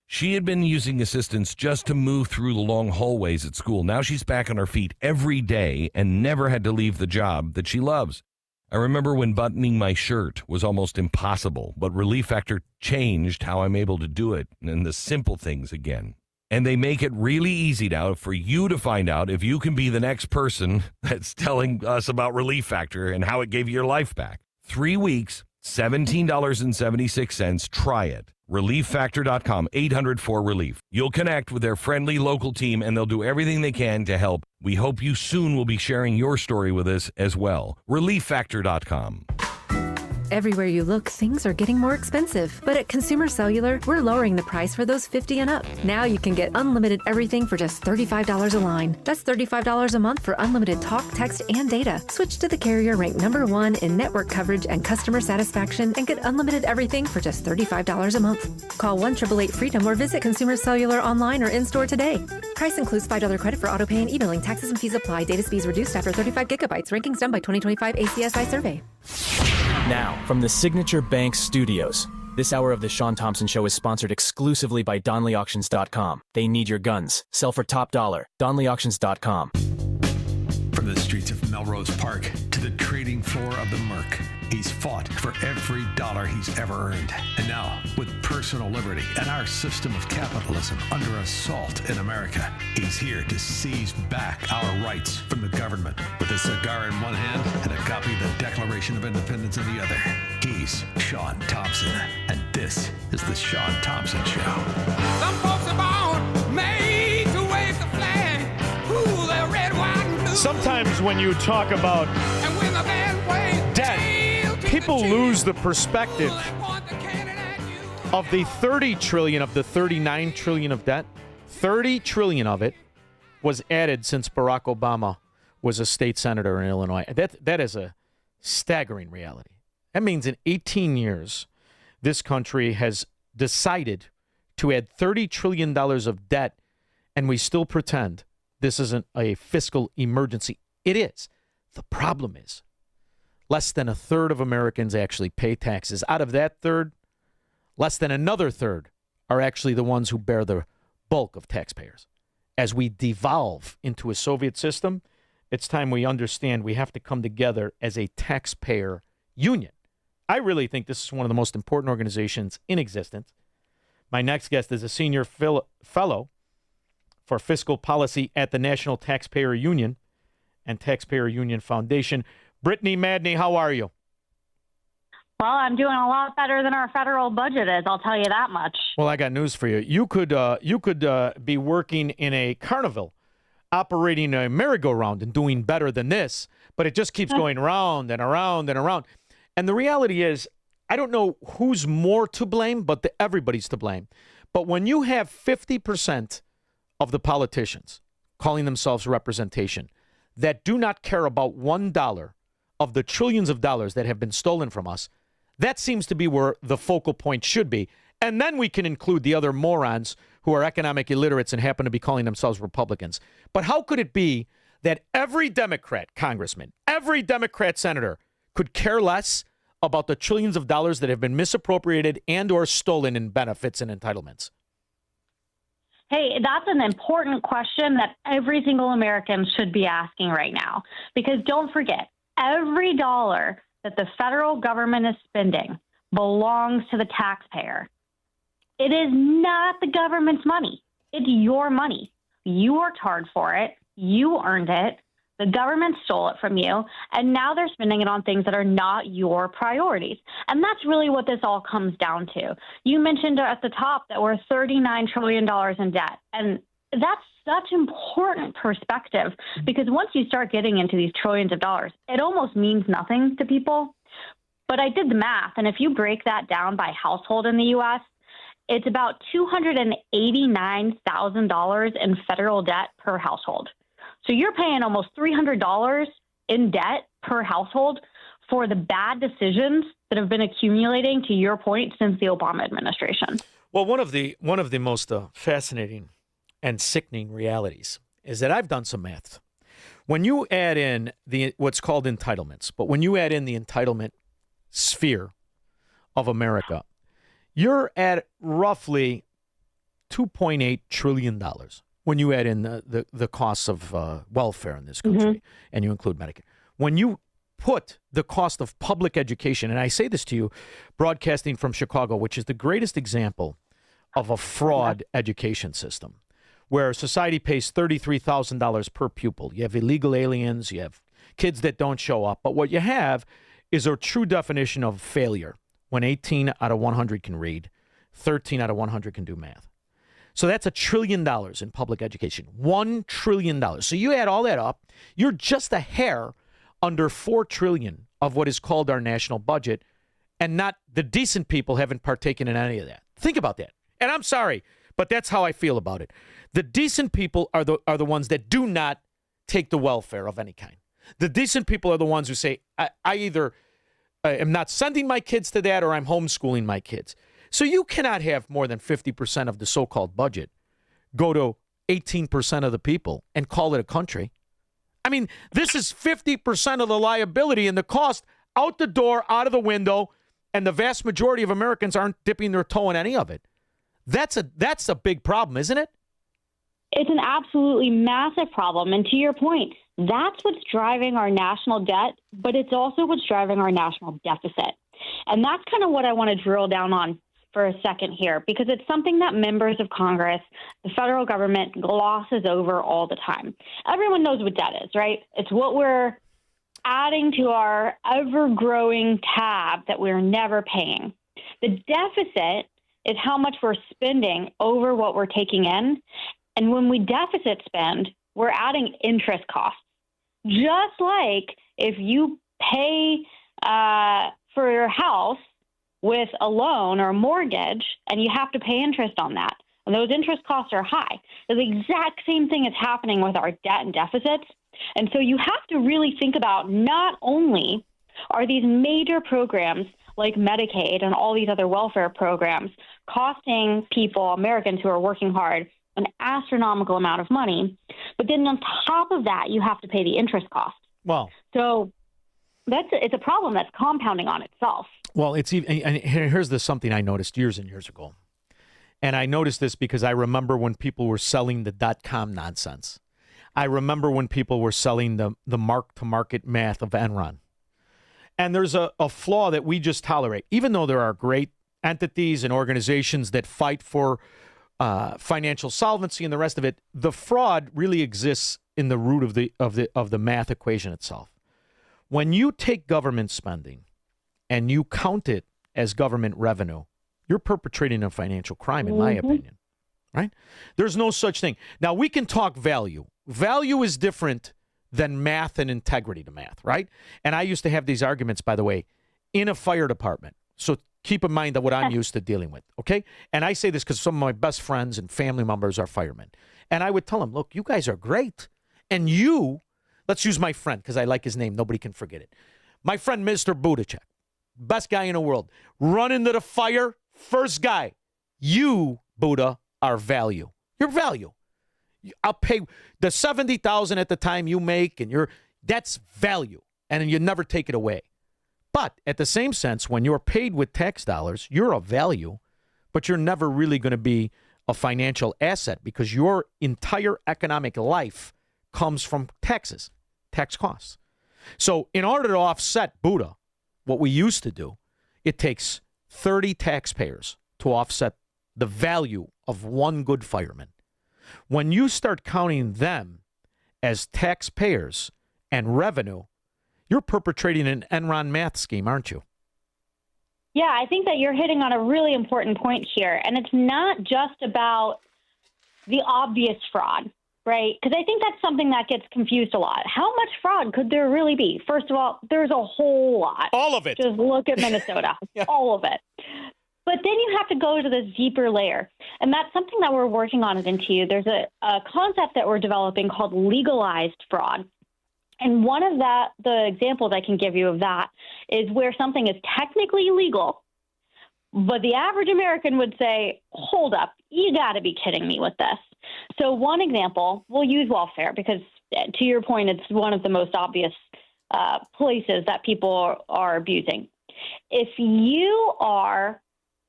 She had been using assistance just to move through the long hallways at school. Now she's back on her feet every day and never had to leave the job that she loves. I remember when buttoning my shirt was almost impossible, but Relief Factor changed how I'm able to do it and the simple things again. And they make it really easy now for you to find out if you can be the next person that's telling us about Relief Factor and how it gave you your life back. 3 weeks, $17.76. Try it. ReliefFactor.com, 800-4RELIEF. You'll connect with their friendly local team, and they'll do everything they can to help. We hope you soon will be sharing your story with us as well. ReliefFactor.com. Everywhere you look, things are getting more expensive. But at Consumer Cellular, we're lowering the price for those 50 and up. Now you can get unlimited everything for just $35 a line. That's $35 a month for unlimited talk, text, and data. Switch to the carrier ranked #1 in network coverage and customer satisfaction and get unlimited everything for just $35 a month. Call 1-888-FREEDOM or visit Consumer Cellular online or in-store today. Price includes $5 credit for auto pay and e-billing. Taxes and fees apply. Data speeds reduced after 35 gigabytes. Rankings done by 2025 ACSI survey. Now, from the Signature Bank Studios, this hour of the Shaun Thompson Show is sponsored exclusively by DonleyAuctions.com. They need your guns. Sell for top dollar. DonleyAuctions.com. From the streets of Melrose Park to the trading floor of the Merc, he's fought for every dollar he's ever earned. And now, with personal liberty and our system of capitalism under assault in America, he's here to seize back our rights from the government. With a cigar in one hand and a copy of the Declaration of Independence in the other, he's Shaun Thompson. And this is the Shaun Thompson Show. Some folks are born made to wave the flag. Ooh, they're red, white, and blue. Sometimes when you talk about debt, people lose the perspective of the 30 trillion of the 39 trillion of debt. 30 trillion of it was added since Barack Obama was a state senator in Illinois. That is a staggering reality. That means in 18 years, this country has decided to add $30 trillion of debt, and we still pretend this isn't a fiscal emergency. It is. The problem is less than a third of Americans actually pay taxes. Out of that third, less than another third are actually the ones who bear the bulk of taxpayers. As we devolve into a Soviet system, it's time we understand we have to come together as a taxpayer union. I really think this is one of the most important organizations in existence. My next guest is a senior fellow for fiscal policy at the National Taxpayer Union and Taxpayer Union Foundation. Brittany Madney, how are you? Well, I'm doing a lot better than our federal budget is, I'll tell you that much. Well, I got news for you. You could be working in a carnival, operating a merry-go-round and doing better than this, but it just keeps going round and around and around. And the reality is, I don't know who's more to blame, but everybody's to blame. But when you have 50% of the politicians calling themselves representation, that do not care about $1 of the trillions of dollars that have been stolen from us, that seems to be where the focal point should be. And then we can include the other morons who are economic illiterates and happen to be calling themselves Republicans. But how could it be that every Democrat congressman, every Democrat senator could care less about the trillions of dollars that have been misappropriated and or stolen in benefits and entitlements? Hey, that's an important question that every single American should be asking right now. Because don't forget, every dollar that the federal government is spending belongs to the taxpayer. It is not the government's money. It's your money. You worked hard for it. You earned it. The government stole it from you, and now they're spending it on things that are not your priorities. And that's really what this all comes down to. You mentioned at the top that we're $39 trillion in debt, and that's such important perspective because once you start getting into these trillions of dollars, it almost means nothing to people. But I did the math, and if you break that down by household in the U.S., it's about $289,000 in federal debt per household. So you're paying almost $300 in debt per household for the bad decisions that have been accumulating, to your point, since the Obama administration. Well, one of the most fascinating and sickening realities is that I've done some math. When you add in what's called entitlements, but when you add in the entitlement sphere of America, you're at roughly $2.8 trillion when you add in the costs of welfare in this country, and you include Medicare. When you put the cost of public education, and I say this to you, broadcasting from Chicago, which is the greatest example of a fraud education system, where society pays $33,000 per pupil. You have illegal aliens, you have kids that don't show up, but what you have is a true definition of failure when 18 out of 100 can read, 13 out of 100 can do math. So that's $1 trillion in public education, $1 trillion. So you add all that up, you're just a hair under $4 trillion of what is called our national budget, and not the decent people haven't partaken in any of that. Think about that. And I'm sorry, but that's how I feel about it. The decent people are the ones that do not take the welfare of any kind. The decent people are the ones who say, I either am not sending my kids to that or I'm homeschooling my kids. So you cannot have more than 50% of the so-called budget go to 18% of the people and call it a country. I mean, this is 50% of the liability and the cost out the door, out of the window, and the vast majority of Americans aren't dipping their toe in any of it. That's a big problem, isn't it? It's an absolutely massive problem. And to your point, that's what's driving our national debt, but it's also what's driving our national deficit. And that's kind of what I want to drill down on for a second here, because it's something that members of Congress, the federal government, glosses over all the time. Everyone knows what debt is, right? It's what we're adding to our ever-growing tab that we're never paying. The deficit is how much we're spending over what we're taking in. And when we deficit spend, we're adding interest costs. Just like if you pay for your house with a loan or a mortgage, and you have to pay interest on that, and those interest costs are high. The exact same thing is happening with our debt and deficits. And so you have to really think about not only are these major programs like Medicaid and all these other welfare programs costing people, Americans who are working hard, an astronomical amount of money, but then on top of that, you have to pay the interest cost. Wow. So it's a problem that's compounding on itself. Well, it's even, and here's something I noticed years and years ago. And I noticed this because I remember when people were selling the .com nonsense. I remember when people were selling the mark-to-market math of Enron. And there's a flaw that we just tolerate. Even though there are great entities and organizations that fight for financial solvency and the rest of it, the fraud really exists in the root of the math equation itself. When you take government spending and you count it as government revenue, you're perpetrating a financial crime, in my opinion, right? There's no such thing. Now, we can talk value. Value is different than math and integrity to math, right? And I used to have these arguments, by the way, in a fire department. So keep in mind that what I'm used to dealing with, okay? And I say this because some of my best friends and family members are firemen. And I would tell them, look, you guys are great. And you Let's use my friend because I like his name. Nobody can forget it. My friend, Mr. Buttigieg, best guy in the world. Run into the fire, first guy. You, Buddha, are value. You're value. I'll pay the $70,000 at the time you make, and that's value, and you never take it away. But at the same sense, when you're paid with tax dollars, you're a value, but you're never really going to be a financial asset because your entire economic life comes from taxes, tax costs. So in order to offset Buddha, what we used to do, it takes 30 taxpayers to offset the value of one good fireman. When you start counting them as taxpayers and revenue, you're perpetrating an Enron math scheme, aren't you? Yeah, I think that you're hitting on a really important point here. And it's not just about the obvious fraud, right? Because I think that's something that gets confused a lot. How much fraud could there really be? First of all, there's a whole lot. All of it. Just look at Minnesota. Yeah. All of it. But then you have to go to this deeper layer. And that's something that we're working on at NTU. There's a concept that we're developing called legalized fraud. And one of the examples I can give you of that is where something is technically legal, but the average American would say, hold up, you got to be kidding me with this. So one example, we'll use welfare because, to your point, it's one of the most obvious places that people are abusing. If you are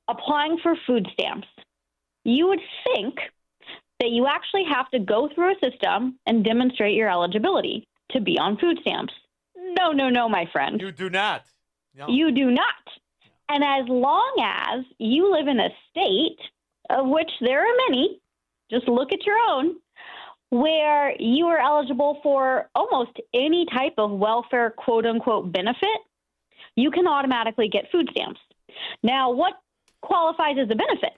applying for food stamps, you would think that you actually have to go through a system and demonstrate your eligibility to be on food stamps. No, my friend. You do not. No. You do not. And as long as you live in a state, of which there are many, just look at your own, where you are eligible for almost any type of welfare quote-unquote benefit, you can automatically get food stamps. Now, what qualifies as a benefit?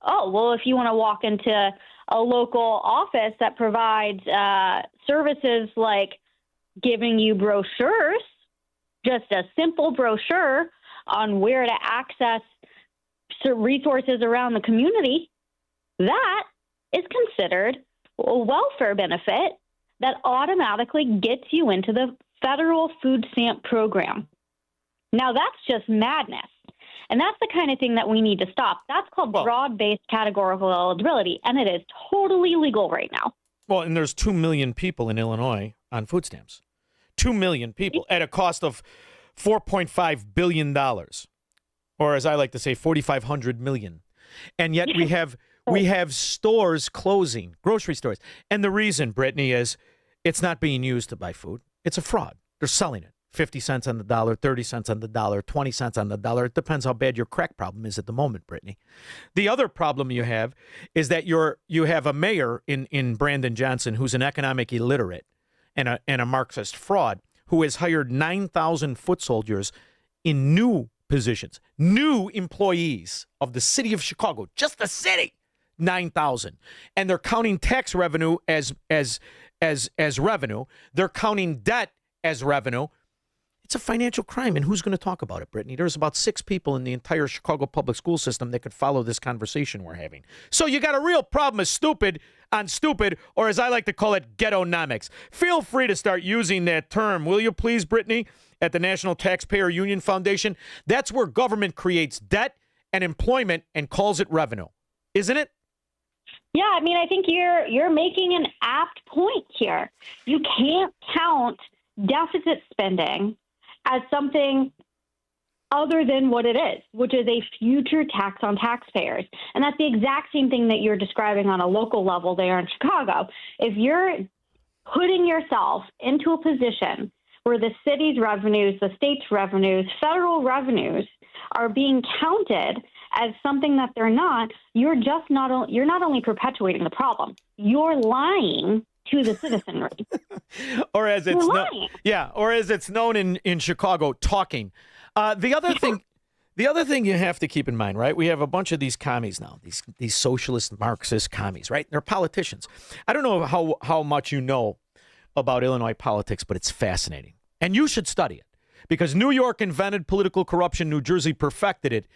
Oh, well, if you want to walk into a local office that provides services like giving you brochures, just a simple brochure on where to access resources around the community, that is considered a welfare benefit that automatically gets you into the federal food stamp program. Now, that's just madness. And that's the kind of thing that we need to stop. That's called broad-based categorical eligibility, and it is totally legal right now. Well, and there's 2 million people in Illinois on food stamps. 2 million people at a cost of $4.5 billion, or as I like to say, $4,500 million. And yet we have stores closing, grocery stores. And the reason, Brittany, is it's not being used to buy food. It's a fraud. They're selling it. 50 cents on the dollar, 30 cents on the dollar, 20 cents on the dollar. It depends how bad your crack problem is at the moment, Brittany. The other problem you have is that you have a mayor in Brandon Johnson who's an economic illiterate and a Marxist fraud who has hired 9,000 foot soldiers in new positions, new employees of the city of Chicago, just the city, 9,000. And they're counting tax revenue as revenue. They're counting debt as revenue. It's a financial crime, and who's going to talk about it, Brittany? There's about 6 people in the entire Chicago public school system that could follow this conversation we're having. So you got a real problem of stupid on stupid, or as I like to call it, ghettonomics. Feel free to start using that term, will you please, Brittany, at the National Taxpayer Union Foundation? That's where government creates debt and employment and calls it revenue, isn't it? Yeah, I mean, I think you're making an apt point here. You can't count deficit spending as something other than what it is, which is a future tax on taxpayers. And that's the exact same thing that you're describing on a local level there in Chicago. If you're putting yourself into a position where the city's revenues, the state's revenues, federal revenues are being counted as something that they're not, you're not only perpetuating the problem, you're lying to the citizenry. or as it's known in Chicago, talking. The other thing you have to keep in mind, right? We have a bunch of these commies now, these socialist Marxist commies, right? They're politicians. I don't know how much you know about Illinois politics, but it's fascinating. And you should study it because New York invented political corruption, New Jersey perfected it,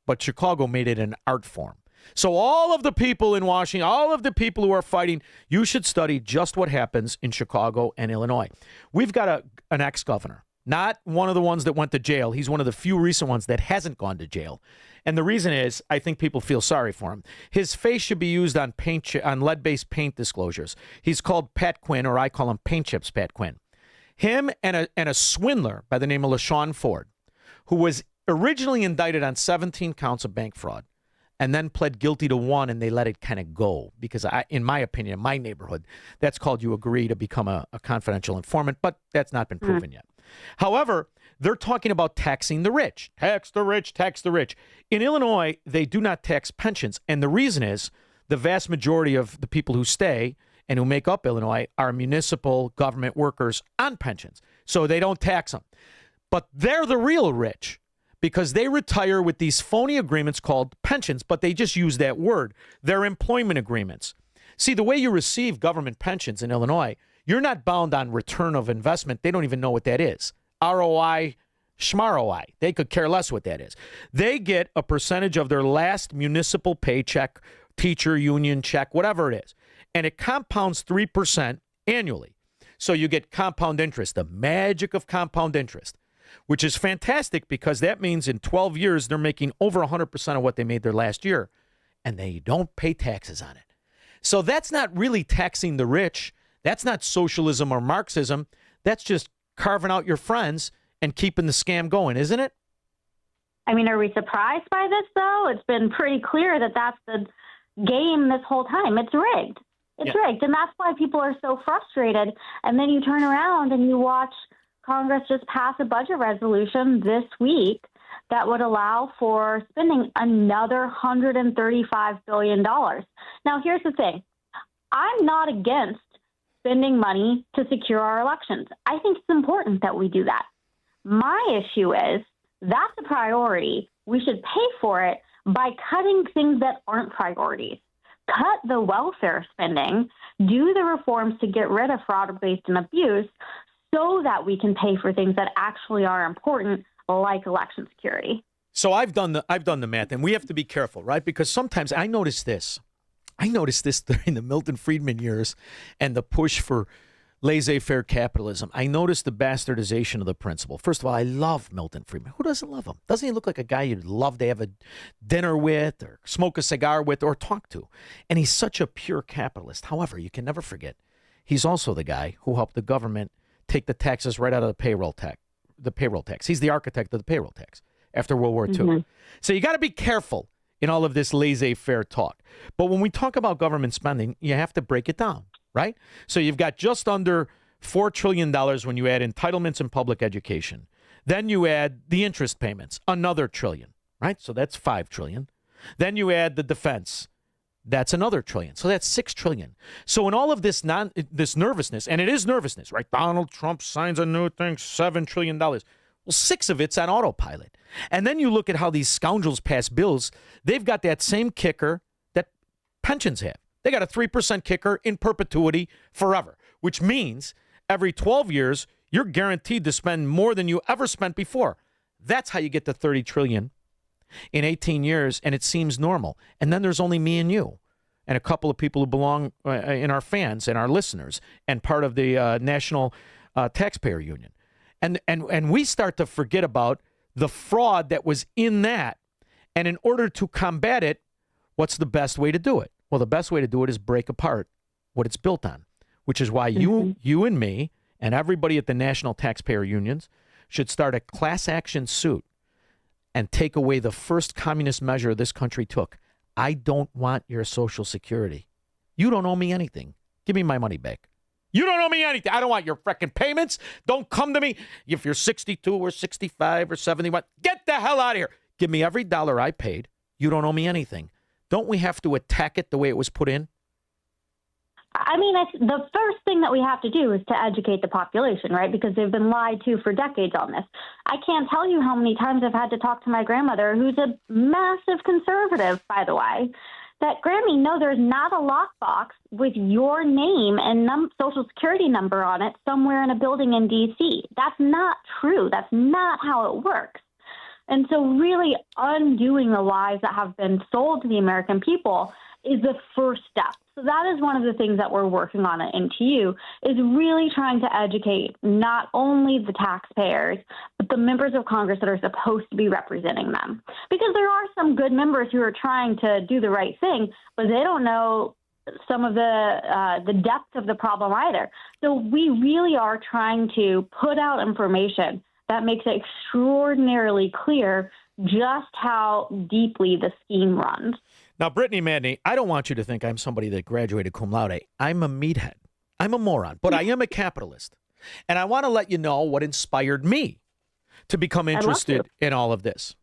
but Chicago made it an art form. So all of the people in Washington, all of the people who are fighting, you should study just what happens in Chicago and Illinois. We've got an ex-governor, not one of the ones that went to jail. He's one of the few recent ones that hasn't gone to jail. And the reason is, I think people feel sorry for him. His face should be used on lead-based paint disclosures. He's called Pat Quinn, or I call him Paint Chips Pat Quinn. Him and a swindler by the name of Shaun Ford, who was originally indicted on 17 counts of bank fraud and then pled guilty to one, and they let it kind of go because, in my opinion, in my neighborhood, that's called you agree to become a confidential informant, but that's not been proven yet. However, they're talking about taxing the rich. Tax the rich, tax the rich. In Illinois, they do not tax pensions, and the reason is the vast majority of the people who stay and who make up Illinois are municipal government workers on pensions, so they don't tax them. But they're the real rich because they retire with these phony agreements called pensions, but they just use that word. They're employment agreements. See, the way you receive government pensions in Illinois, you're not bound on return of investment. They don't even know what that is. ROI, schmaroi. They could care less what that is. They get a percentage of their last municipal paycheck, teacher union check, whatever it is. And it compounds 3% annually. So you get compound interest, the magic of compound interest, which is fantastic because that means in 12 years, they're making over 100% of what they made their last year, and they don't pay taxes on it. So that's not really taxing the rich. That's not socialism or Marxism. That's just carving out your friends and keeping the scam going, isn't it? I mean, are we surprised by this, though? It's been pretty clear that that's the game this whole time. It's rigged. It's rigged, and that's why people are so frustrated. And then you turn around and you watch Congress just pass a budget resolution this week that would allow for spending another $135 billion. Now, here's the thing. I'm not against spending money to secure our elections. I think it's important that we do that. My issue is that's a priority. We should pay for it by cutting things that aren't priorities. Cut the welfare spending, do the reforms to get rid of fraud-based and abuse so that we can pay for things that actually are important, like election security. So I've done the math, and we have to be careful, right? Because sometimes I notice this during the Milton Friedman years and the push for laissez-faire capitalism. I noticed the bastardization of the principle. First of all, I love Milton Friedman. Who doesn't love him? Doesn't he look like a guy you'd love to have a dinner with or smoke a cigar with or talk to? And he's such a pure capitalist. However, you can never forget, he's also the guy who helped the government take the taxes right out of the payroll tax. He's the architect of the payroll tax after World War II. Mm-hmm. So you got to be careful in all of this laissez-faire talk. But when we talk about government spending, you have to break it down. Right? So you've got just under $4 trillion when you add entitlements in public education. Then you add the interest payments, another trillion, right? So that's $5 trillion. Then you add the defense. That's another trillion. So that's $6 trillion. So in all of this this nervousness, and it is nervousness, right? Donald Trump signs a new thing, $7 trillion. Well, 6 of it's on autopilot. And then you look at how these scoundrels pass bills. They've got that same kicker that pensions have. They got a 3% kicker in perpetuity forever, which means every 12 years, you're guaranteed to spend more than you ever spent before. That's how you get to $30 trillion in 18 years, and it seems normal. And then there's only me and you and a couple of people who belong in our fans and our listeners and part of the National Taxpayer Union. And we start to forget about the fraud that was in that. And in order to combat it, what's the best way to do it? Well, the best way to do it is break apart what it's built on, which is why you and me and everybody at the National Taxpayer Unions should start a class action suit and take away the first communist measure this country took. I don't want your Social Security. You don't owe me anything. Give me my money back. You don't owe me anything. I don't want your frickin' payments. Don't come to me. If you're 62 or 65 or 71, get the hell out of here. Give me every dollar I paid. You don't owe me anything. Don't we have to attack it the way it was put in? I mean, the first thing that we have to do is to educate the population, right? Because they've been lied to for decades on this. I can't tell you how many times I've had to talk to my grandmother, who's a massive conservative, by the way, that, Grammy, no, there's not a lockbox with your name and Social Security number on it somewhere in a building in D.C. That's not true. That's not how it works. And so really undoing the lies that have been sold to the American people is the first step. So that is one of the things that we're working on at NTU, is really trying to educate not only the taxpayers, but the members of Congress that are supposed to be representing them. Because there are some good members who are trying to do the right thing, but they don't know some of the depth of the problem either. So we really are trying to put out information that makes it extraordinarily clear just how deeply the scheme runs. Now, Brittany Madney, I don't want you to think I'm somebody that graduated cum laude. I'm a meathead. I'm a moron, but I am a capitalist. And I want to let you know what inspired me to become interested in all of this.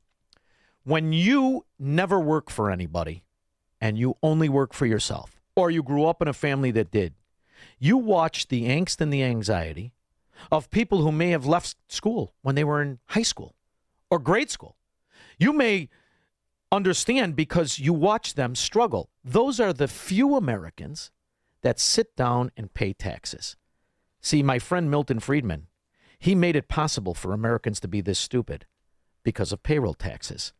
When you never work for anybody and you only work for yourself, or you grew up in a family that did, you watch the angst and the anxiety of people who may have left school when they were in high school or grade school. You may understand because you watch them struggle. Those are the few Americans that sit down and pay taxes. See, my friend Milton Friedman, he made it possible for Americans to be this stupid because of payroll taxes.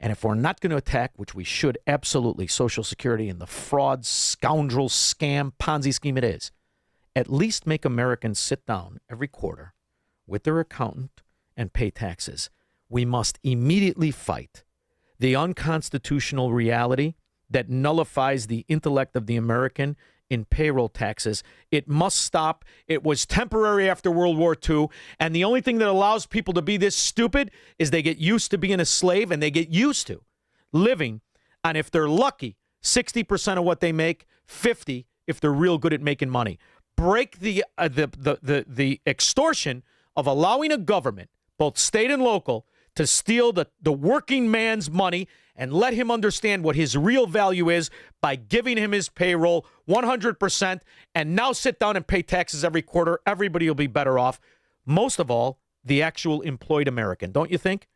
And if we're not going to attack, which we should absolutely, Social Security and the fraud, scoundrel, scam, Ponzi scheme it is, at least make Americans sit down every quarter with their accountant and pay taxes. We must immediately fight the unconstitutional reality that nullifies the intellect of the American in payroll taxes. It must stop. It was temporary after World War II, and the only thing that allows people to be this stupid is they get used to being a slave, and they get used to living on, if they're lucky, 60% of what they make, 50% if they're real good at making money. Break the extortion of allowing a government, both state and local, to steal the working man's money and let him understand what his real value is by giving him his payroll 100%, and now sit down and pay taxes every quarter. Everybody will be better off. Most of all, the actual employed American, don't you think?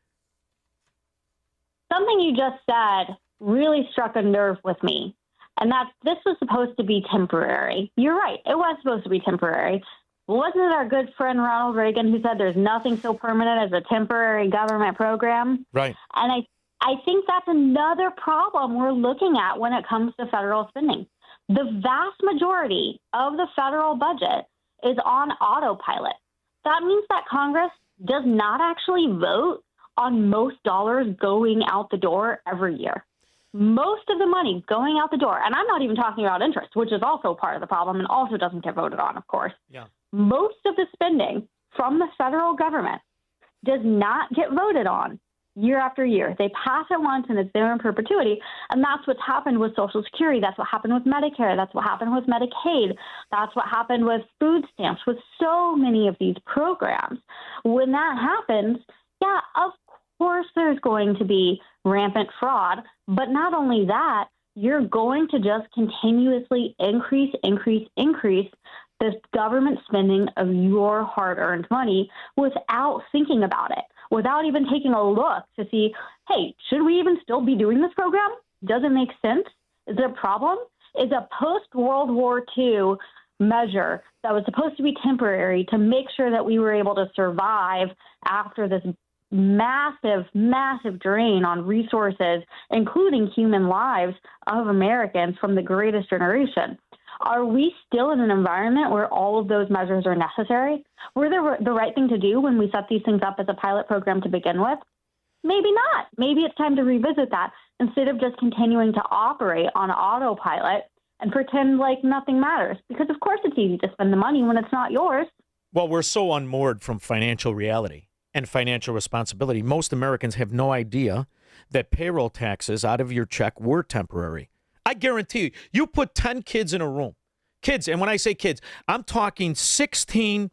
Something you just said really struck a nerve with me, and that this was supposed to be temporary. You're right. It was supposed to be temporary. Wasn't it our good friend Ronald Reagan who said there's nothing so permanent as a temporary government program? Right. And I think that's another problem we're looking at when it comes to federal spending. The vast majority of the federal budget is on autopilot. That means that Congress does not actually vote on most dollars going out the door every year. Most of the money going out the door, and I'm not even talking about interest, which is also part of the problem and also doesn't get voted on, of course. Yeah. Most of the spending from the federal government does not get voted on year after year. They pass it once and it's there in perpetuity. And that's what's happened with Social Security. That's what happened with Medicare. That's what happened with Medicaid. That's what happened with food stamps, with so many of these programs. When that happens, yeah, of course there's going to be rampant fraud. But not only that, you're going to just continuously increase the government spending of your hard-earned money without thinking about it, without even taking a look to see, hey, should we even still be doing this program? Does it make sense? Is it a problem? Is a post-World War II measure that was supposed to be temporary to make sure that we were able to survive after this massive, massive drain on resources, including human lives of Americans from the greatest generation. Are we still in an environment where all of those measures are necessary? Were they the right thing to do when we set these things up as a pilot program to begin with? Maybe not. Maybe it's time to revisit that instead of just continuing to operate on autopilot and pretend like nothing matters. Because, of course, it's easy to spend the money when it's not yours. Well, we're so unmoored from financial reality and financial responsibility. Most Americans have no idea that payroll taxes out of your check were temporary. I guarantee you, you put 10 kids in a room. Kids, and when I say kids, I'm talking 16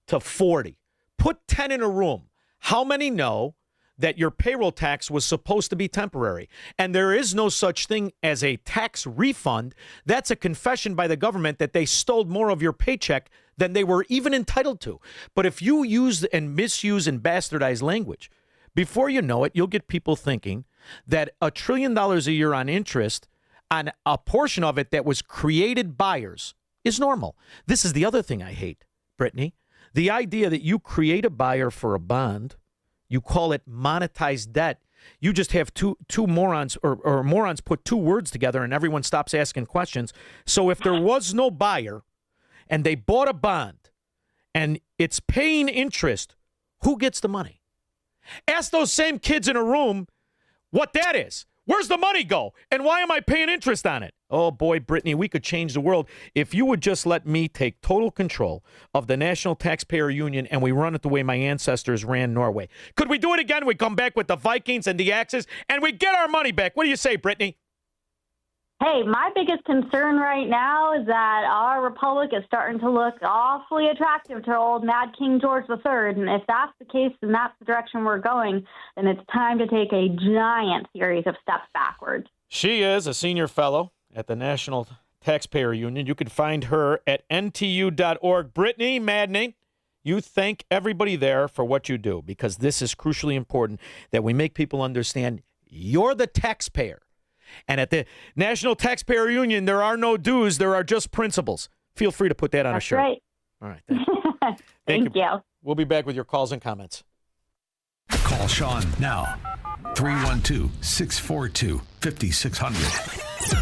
to 40. Put 10 in a room. How many know that your payroll tax was supposed to be temporary? And there is no such thing as a tax refund. That's a confession by the government that they stole more of your paycheck than they were even entitled to. But if you use and misuse and bastardize language, before you know it, you'll get people thinking that $1 trillion a year on interest on a portion of it that was created buyers is normal. This is the other thing I hate, Brittany. The idea that you create a buyer for a bond, You call it monetized debt. You just have two morons or morons put two words together and everyone stops asking questions. So if there was no buyer and they bought a bond and it's paying interest, who gets the money? Ask those same kids in a room what that is. Where's the money go? And why am I paying interest on it? Oh, boy, Brittany, we could change the world if you would just let me take total control of the National Taxpayer Union and we run it the way my ancestors ran Norway. Could we do it again? We come back with the Vikings and the Axes, and we get our money back. What do you say, Brittany? Hey, my biggest concern right now is that our republic is starting to look awfully attractive to old Mad King George III. And if that's the case and that's the direction we're going, then it's time to take a giant series of steps backwards. She is a senior fellow at the National Taxpayer Union. You can find her at ntu.org. Brittany Maddening, you thank everybody there for what you do, because this is crucially important that we make people understand you're the taxpayer. And at the National Taxpayer Union, there are no dues. There are just principles. Feel free to put that on a shirt. Right. All right. Thank you. Thank you. We'll be back with your calls and comments. Call Shaun now. 312-642-5600.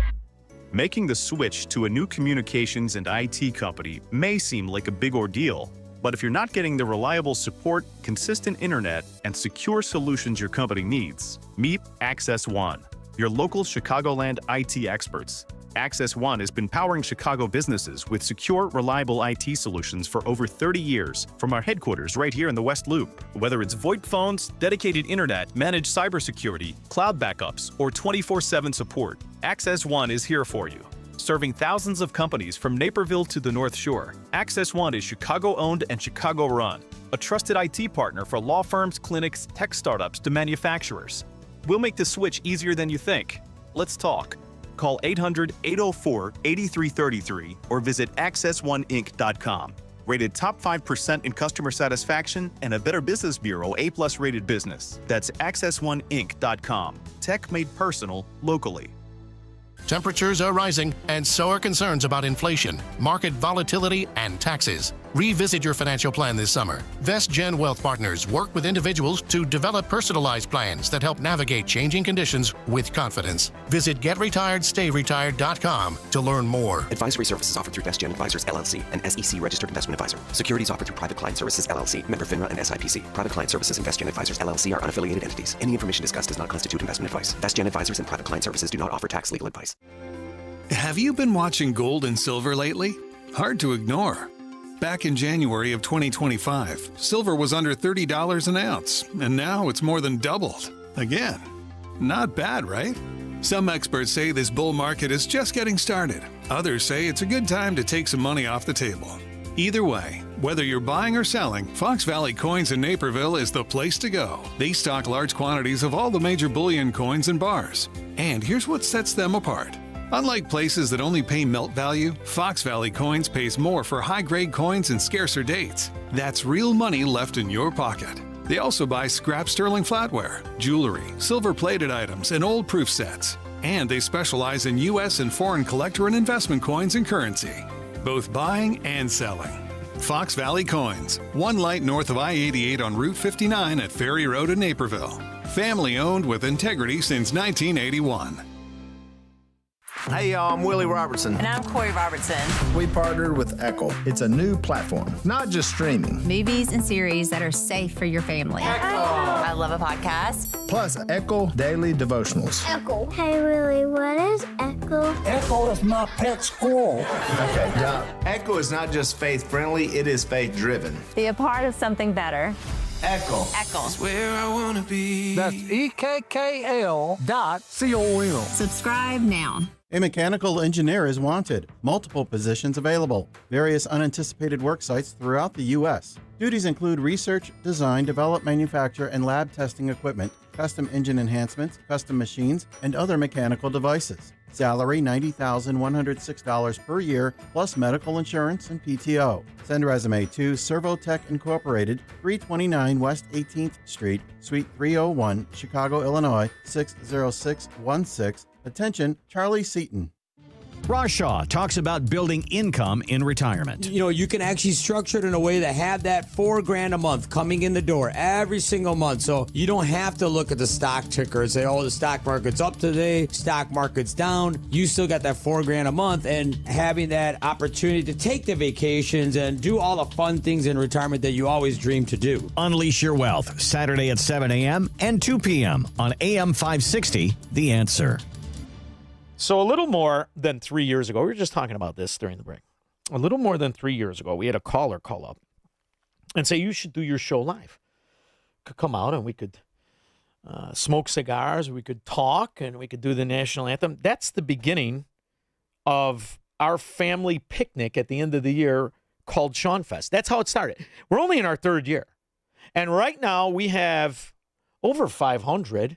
Making the switch to a new communications and IT company may seem like a big ordeal, but if you're not getting the reliable support, consistent internet, and secure solutions your company needs, meet Access One, your local Chicagoland IT experts. Access One has been powering Chicago businesses with secure, reliable IT solutions for over 30 years from our headquarters right here in the West Loop. Whether it's VoIP phones, dedicated internet, managed cybersecurity, cloud backups, or 24/7 support, Access One is here for you. Serving thousands of companies from Naperville to the North Shore, Access One is Chicago-owned and Chicago-run, a trusted IT partner for law firms, clinics, tech startups to manufacturers. We'll make the switch easier than you think. Let's talk. Call 800-804-8333 or visit accessoneinc.com. Rated top 5% in customer satisfaction and a Better Business Bureau A+ rated business. That's accessoneinc.com. Tech made personal locally. Temperatures are rising, and so are concerns about inflation, market volatility, and taxes. Revisit your financial plan this summer. VestGen Wealth Partners work with individuals to develop personalized plans that help navigate changing conditions with confidence. Visit GetRetiredStayRetired.com to learn more. Advisory services offered through VestGen Advisors, LLC, an SEC registered investment advisor. Securities offered through Private Client Services, LLC, member FINRA and SIPC. Private Client Services and VestGen Advisors, LLC are unaffiliated entities. Any information discussed does not constitute investment advice. VestGen Advisors and Private Client Services do not offer tax legal advice. Have you been watching gold and silver lately? Hard to ignore. Back in January of 2025, silver was under $30 an ounce, and now it's more than doubled. Again, not bad, right? Some experts say this bull market is just getting started. Others say it's a good time to take some money off the table. Either way, whether you're buying or selling, Fox Valley Coins in Naperville is the place to go. They stock large quantities of all the major bullion coins and bars. And here's what sets them apart. Unlike places that only pay melt value, Fox Valley Coins pays more for high-grade coins and scarcer dates. That's real money left in your pocket. They also buy scrap sterling flatware, jewelry, silver-plated items, and old proof sets. And they specialize in U.S. and foreign collector and investment coins and currency, both buying and selling. Fox Valley Coins, one light north of I-88 on Route 59 at Ferry Road in Naperville. Family-owned with integrity since 1981. Hey y'all, I'm Willie Robertson. And I'm Corey Robertson. We partnered with Echo. It's a new platform, not just streaming. Movies and series that are safe for your family. Echo. I love a podcast. Plus Echo Daily Devotionals. Echo. Hey Willie, what is Echo? Echo is my pet squirrel. Okay, yeah. Echo is not just faith-friendly, it is faith-driven. Be a part of something better. Echo. Echo. It's where I want to be. That's EKKL.com. Subscribe now. A mechanical engineer is wanted. Multiple positions available. Various unanticipated work sites throughout the U.S. Duties include research, design, develop, manufacture, and lab testing equipment, custom engine enhancements, custom machines, and other mechanical devices. Salary $90,106 per year, plus medical insurance and PTO. Send resume to Servotech Incorporated, 329 West 18th Street, Suite 301, Chicago, Illinois, 60616. Attention, Charlie Seaton. Rashaw talks about building income in retirement. You know, you can actually structure it in a way that have that $4,000 a month coming in the door every single month. So you don't have to look at the stock ticker and say, oh, the stock market's up today, stock market's down. You still got that $4,000 a month, and having that opportunity to take the vacations and do all the fun things in retirement that you always dream to do. Unleash your wealth, Saturday at 7 a.m. and 2 p.m. on AM 560, The Answer. So a little more than 3 years ago, we were just talking about this during the break. A little more than 3 years ago, we had a caller call up and say, you should do your show live. Could come out and we could smoke cigars, we could talk, and we could do the national anthem. That's the beginning of our family picnic at the end of the year called Shaun Fest. That's how it started. We're only in our third year. And right now we have over 500,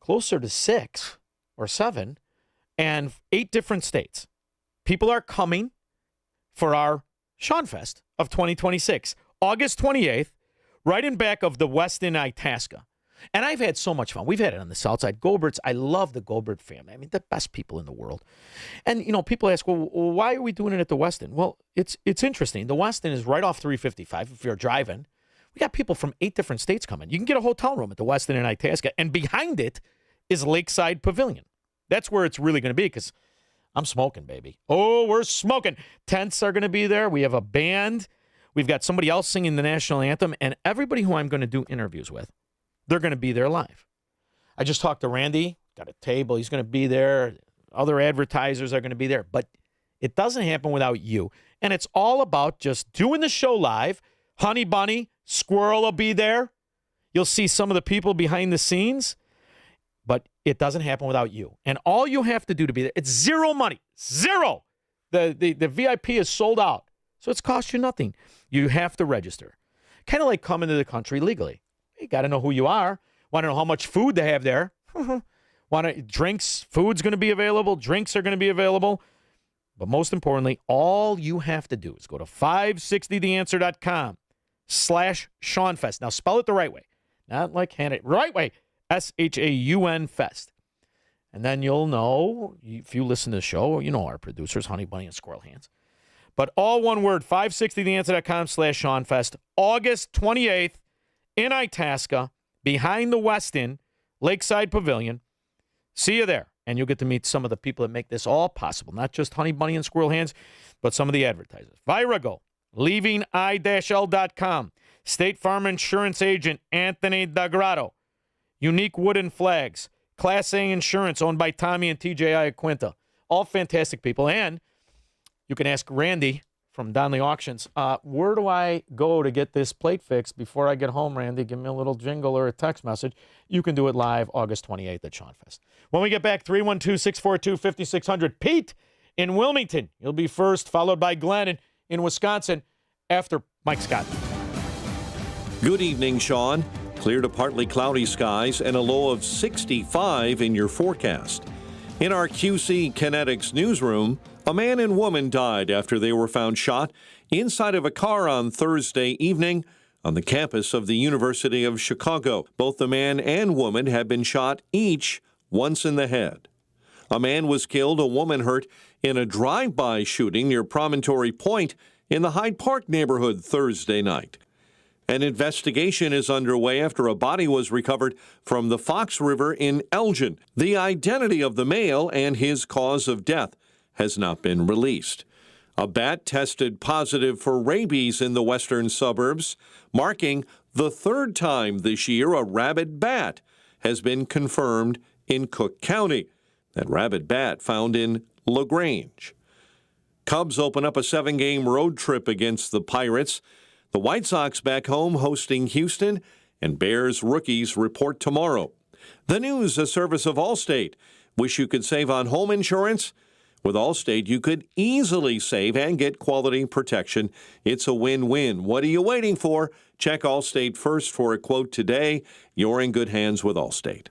closer to 6 or 7, and 8 different states. People are coming for our Shaun Fest of 2026, August 28th, right in back of the Westin Itasca. And I've had so much fun. We've had it on the south side. Goldberts, I love the Goldbert family. I mean, the best people in the world. And, you know, people ask, well, why are we doing it at the Westin? Well, it's interesting. The Westin is right off 355 if you're driving. We got people from 8 different states coming. You can get a hotel room at the Westin in Itasca. And behind it is Lakeside Pavilion. That's where it's really going to be, because I'm smoking, baby. Oh, we're smoking. Tents are going to be there. We have a band. We've got somebody else singing the national anthem. And everybody who I'm going to do interviews with, they're going to be there live. I just talked to Randy, got a table. He's going to be there. Other advertisers are going to be there. But it doesn't happen without you. And it's all about just doing the show live. Honey Bunny, Squirrel will be there. You'll see some of the people behind the scenes. But it doesn't happen without you. And all you have to do to be there, it's zero money. Zero. The VIP is sold out. So it's cost you nothing. You have to register. Kind of like coming to the country legally. You got to know who you are. Want to know how much food they have there. Drinks, food's going to be available. Drinks are going to be available. But most importantly, all you have to do is go to 560theanswer.com/ShaunFest. Now spell it the right way. Not like hand it. Right way. SHAUN Fest. And then you'll know, if you listen to the show, you know our producers, Honey Bunny and Squirrel Hands. But all one word, 560theanswer.com/ShaunFest, August 28th in Itasca, behind the Westin, Lakeside Pavilion. See you there. And you'll get to meet some of the people that make this all possible. Not just Honey Bunny and Squirrel Hands, but some of the advertisers. Virago, leaving-i-l.com, State Farm Insurance Agent Anthony D'Agrado, Unique Wooden Flags, Class A Insurance owned by Tommy and TJ Iaquinta. All fantastic people. And you can ask Randy from Donley Auctions, where do I go to get this plate fixed before I get home, Randy? Give me a little jingle or a text message. You can do it live August 28th at Shaun Fest. When we get back, 312-642-5600. Pete in Wilmington. You'll be first, followed by Glenn in Wisconsin after Mike Scott. Good evening, Shaun. Clear to partly cloudy skies and a low of 65 in your forecast. In our QC Kinetics newsroom, a man and woman died after they were found shot inside of a car on Thursday evening on the campus of the University of Chicago. Both the man and woman had been shot each once in the head. A man was killed, a woman hurt in a drive-by shooting near Promontory Point in the Hyde Park neighborhood Thursday night. An investigation is underway after a body was recovered from the Fox River in Elgin. The identity of the male and his cause of death has not been released. A bat tested positive for rabies in the western suburbs, marking the third time this year a rabid bat has been confirmed in Cook County. That rabid bat found in LaGrange. Cubs open up a 7-game road trip against the Pirates. The White Sox back home hosting Houston, and Bears rookies report tomorrow. The news, a service of Allstate. Wish you could save on home insurance? With Allstate, you could easily save and get quality protection. It's a win-win. What are you waiting for? Check Allstate first for a quote today. You're in good hands with Allstate.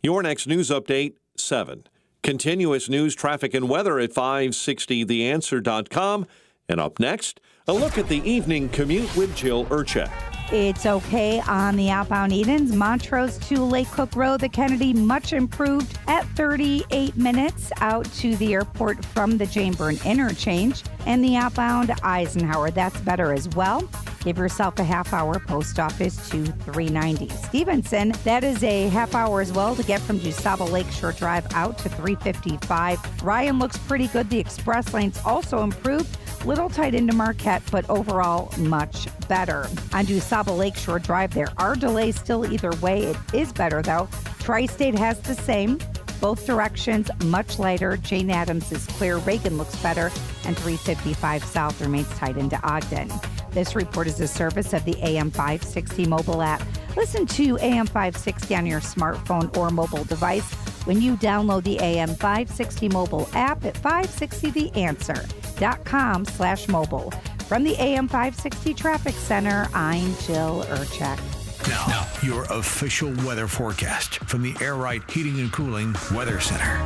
Your next news update, 7. Continuous news, traffic, and weather at 560theanswer.com. And up next, a look at the evening commute with Jill Urchek. It's okay on the outbound Edens. Montrose to Lake Cook Road, the Kennedy, much improved at 38 minutes out to the airport from the Jane Byrne interchange. And the outbound Eisenhower, that's better as well. Give yourself a half hour. Post office to 390. Stevenson, that is a half hour as well to get from DuSable Lakeshore Drive out to 355. Ryan looks pretty good. The express lanes also improved. Little tight into Marquette, but overall much better. On DuSable Lakeshore Drive, there are delays still either way. It is better though. Tri-State has the same. Both directions much lighter. Jane Addams is clear. Reagan looks better. And 355 South remains tight into Ogden. This report is a service of the AM 560 mobile app. Listen to AM 560 on your smartphone or mobile device when you download the AM 560 mobile app at 560theanswer.com/mobile. From the AM 560 Traffic Center, I'm Jill Urchek. Now, your official weather forecast from the Air Right Heating and Cooling Weather Center.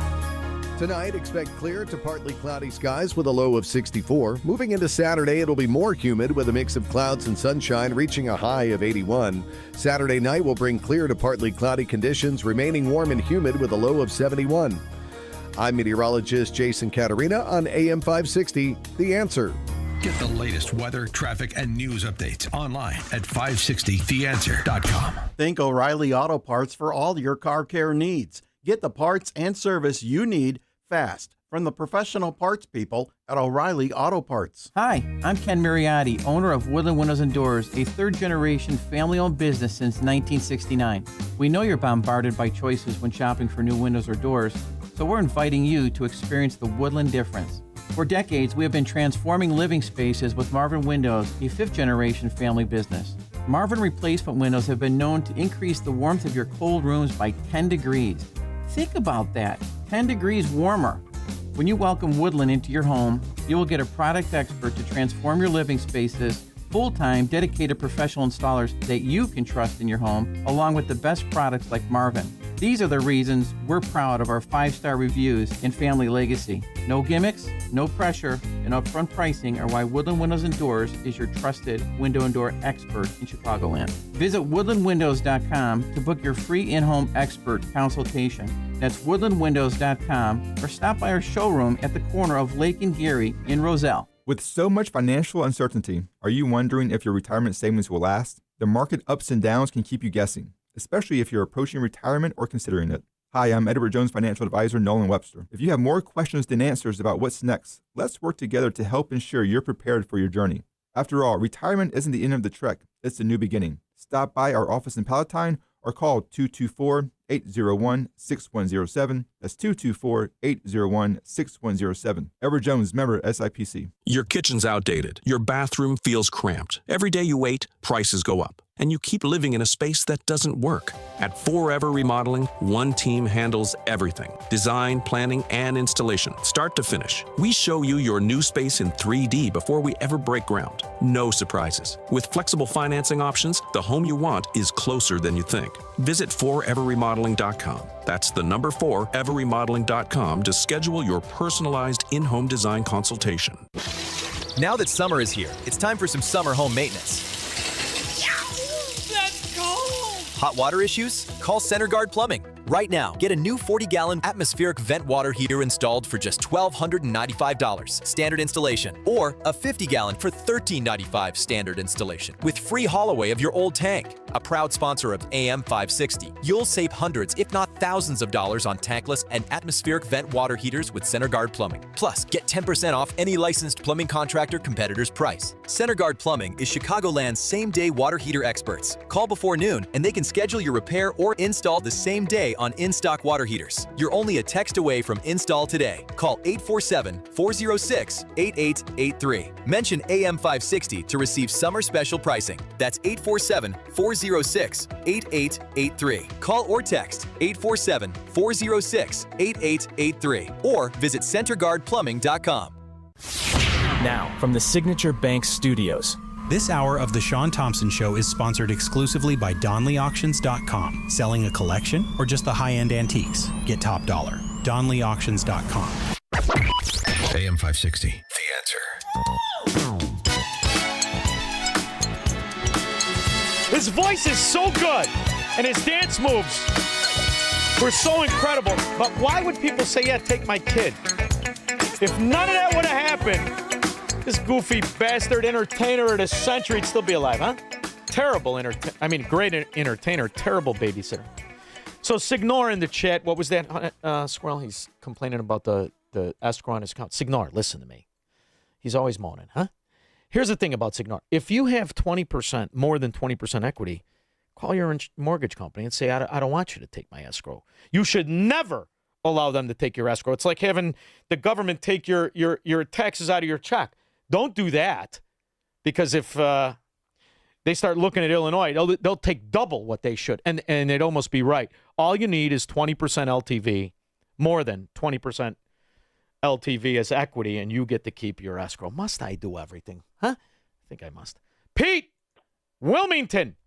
Tonight, expect clear to partly cloudy skies with a low of 64. Moving into Saturday, it'll be more humid with a mix of clouds and sunshine, reaching a high of 81. Saturday night will bring clear to partly cloudy conditions, remaining warm and humid with a low of 71. I'm meteorologist Jason Caterina on AM 560, The Answer. Get the latest weather, traffic, and news updates online at 560theanswer.com. Think O'Reilly Auto Parts for all your car care needs. Get the parts and service you need fast from the professional parts people at O'Reilly Auto Parts. Hi, I'm Ken Mariotti, owner of Woodland Windows and Doors, a third-generation family-owned business since 1969. We know you're bombarded by choices when shopping for new windows or doors, so we're inviting you to experience the Woodland difference. For decades, we have been transforming living spaces with Marvin Windows, a fifth-generation family business. Marvin replacement windows have been known to increase the warmth of your cold rooms by 10 degrees. Think about that, 10 degrees warmer. When you welcome Woodland into your home, you will get a product expert to transform your living spaces, full-time, dedicated professional installers that you can trust in your home, along with the best products like Marvin. These are the reasons we're proud of our 5-star reviews and family legacy. No gimmicks, no pressure, and upfront pricing are why Woodland Windows and Doors is your trusted window and door expert in Chicagoland. Visit woodlandwindows.com to book your free in-home expert consultation. That's woodlandwindows.com, or stop by our showroom at the corner of Lake and Geary in Roselle. With so much financial uncertainty, are you wondering if your retirement savings will last? The market ups and downs can keep you guessing, especially if you're approaching retirement or considering it. Hi, I'm Edward Jones financial advisor Nolan Webster. If you have more questions than answers about what's next, let's work together to help ensure you're prepared for your journey. After all, retirement isn't the end of the trek, it's the new beginning. Stop by our office in Palatine or call 224-801-6107. That's 224-801-6107. Edward Jones, member SIPC. Your kitchen's outdated. Your bathroom feels cramped. Every day you wait, prices go up. And you keep living in a space that doesn't work. At Forever Remodeling, one team handles everything. Design, planning, and installation, start to finish. We show you your new space in 3D before we ever break ground. No surprises. With flexible financing options, the home you want is closer than you think. Visit foreverremodeling.com. That's the number 4everremodeling.com to schedule your personalized in-home design consultation. Now that summer is here, it's time for some summer home maintenance. That's cold! Hot water issues? Call Center Guard Plumbing. Right now, get a new 40-gallon atmospheric vent water heater installed for just $1,295 standard installation, or a 50-gallon for $1,395 standard installation, with free haul away of your old tank. A proud sponsor of AM 560, you'll save hundreds, if not thousands of dollars on tankless and atmospheric vent water heaters with Center Guard Plumbing. Plus, get 10% off any licensed plumbing contractor competitor's price. Center Guard Plumbing is Chicagoland's same-day water heater experts. Call before noon, and they can schedule your repair or install the same day on in-stock water heaters. You're only a text away from install today. Call 847-406-8883. Mention AM 560 to receive summer special pricing. That's 847-406-8883. Call or text 847-406-8883 or visit centerguardplumbing.com. Now, from the Signature Bank Studios. This hour of The Shaun Thompson Show is sponsored exclusively by DonleyAuctions.com. Selling a collection or just the high-end antiques? Get top dollar. DonleyAuctions.com. AM 560, The Answer. His voice is so good, and his dance moves were so incredible. But why would people say, yeah, take my kid? If none of that would have happened, this goofy bastard entertainer of the century would still be alive, huh? Terrible great entertainer, terrible babysitter. So Signor in the chat, what was that, Squirrel? He's complaining about the escrow on his account. Signor, listen to me. He's always moaning, huh? Here's the thing about Signor. If you have 20%, more than 20% equity, call your mortgage company and say, I don't want you to take my escrow. You should never allow them to take your escrow. It's like having the government take your taxes out of your check. Don't do that, because if they start looking at Illinois, they'll take double what they should, and they'd almost be right. All you need is 20% LTV, more than 20% LTV as equity, and you get to keep your escrow. Must I do everything? Huh? I think I must. Pete, Wilmington.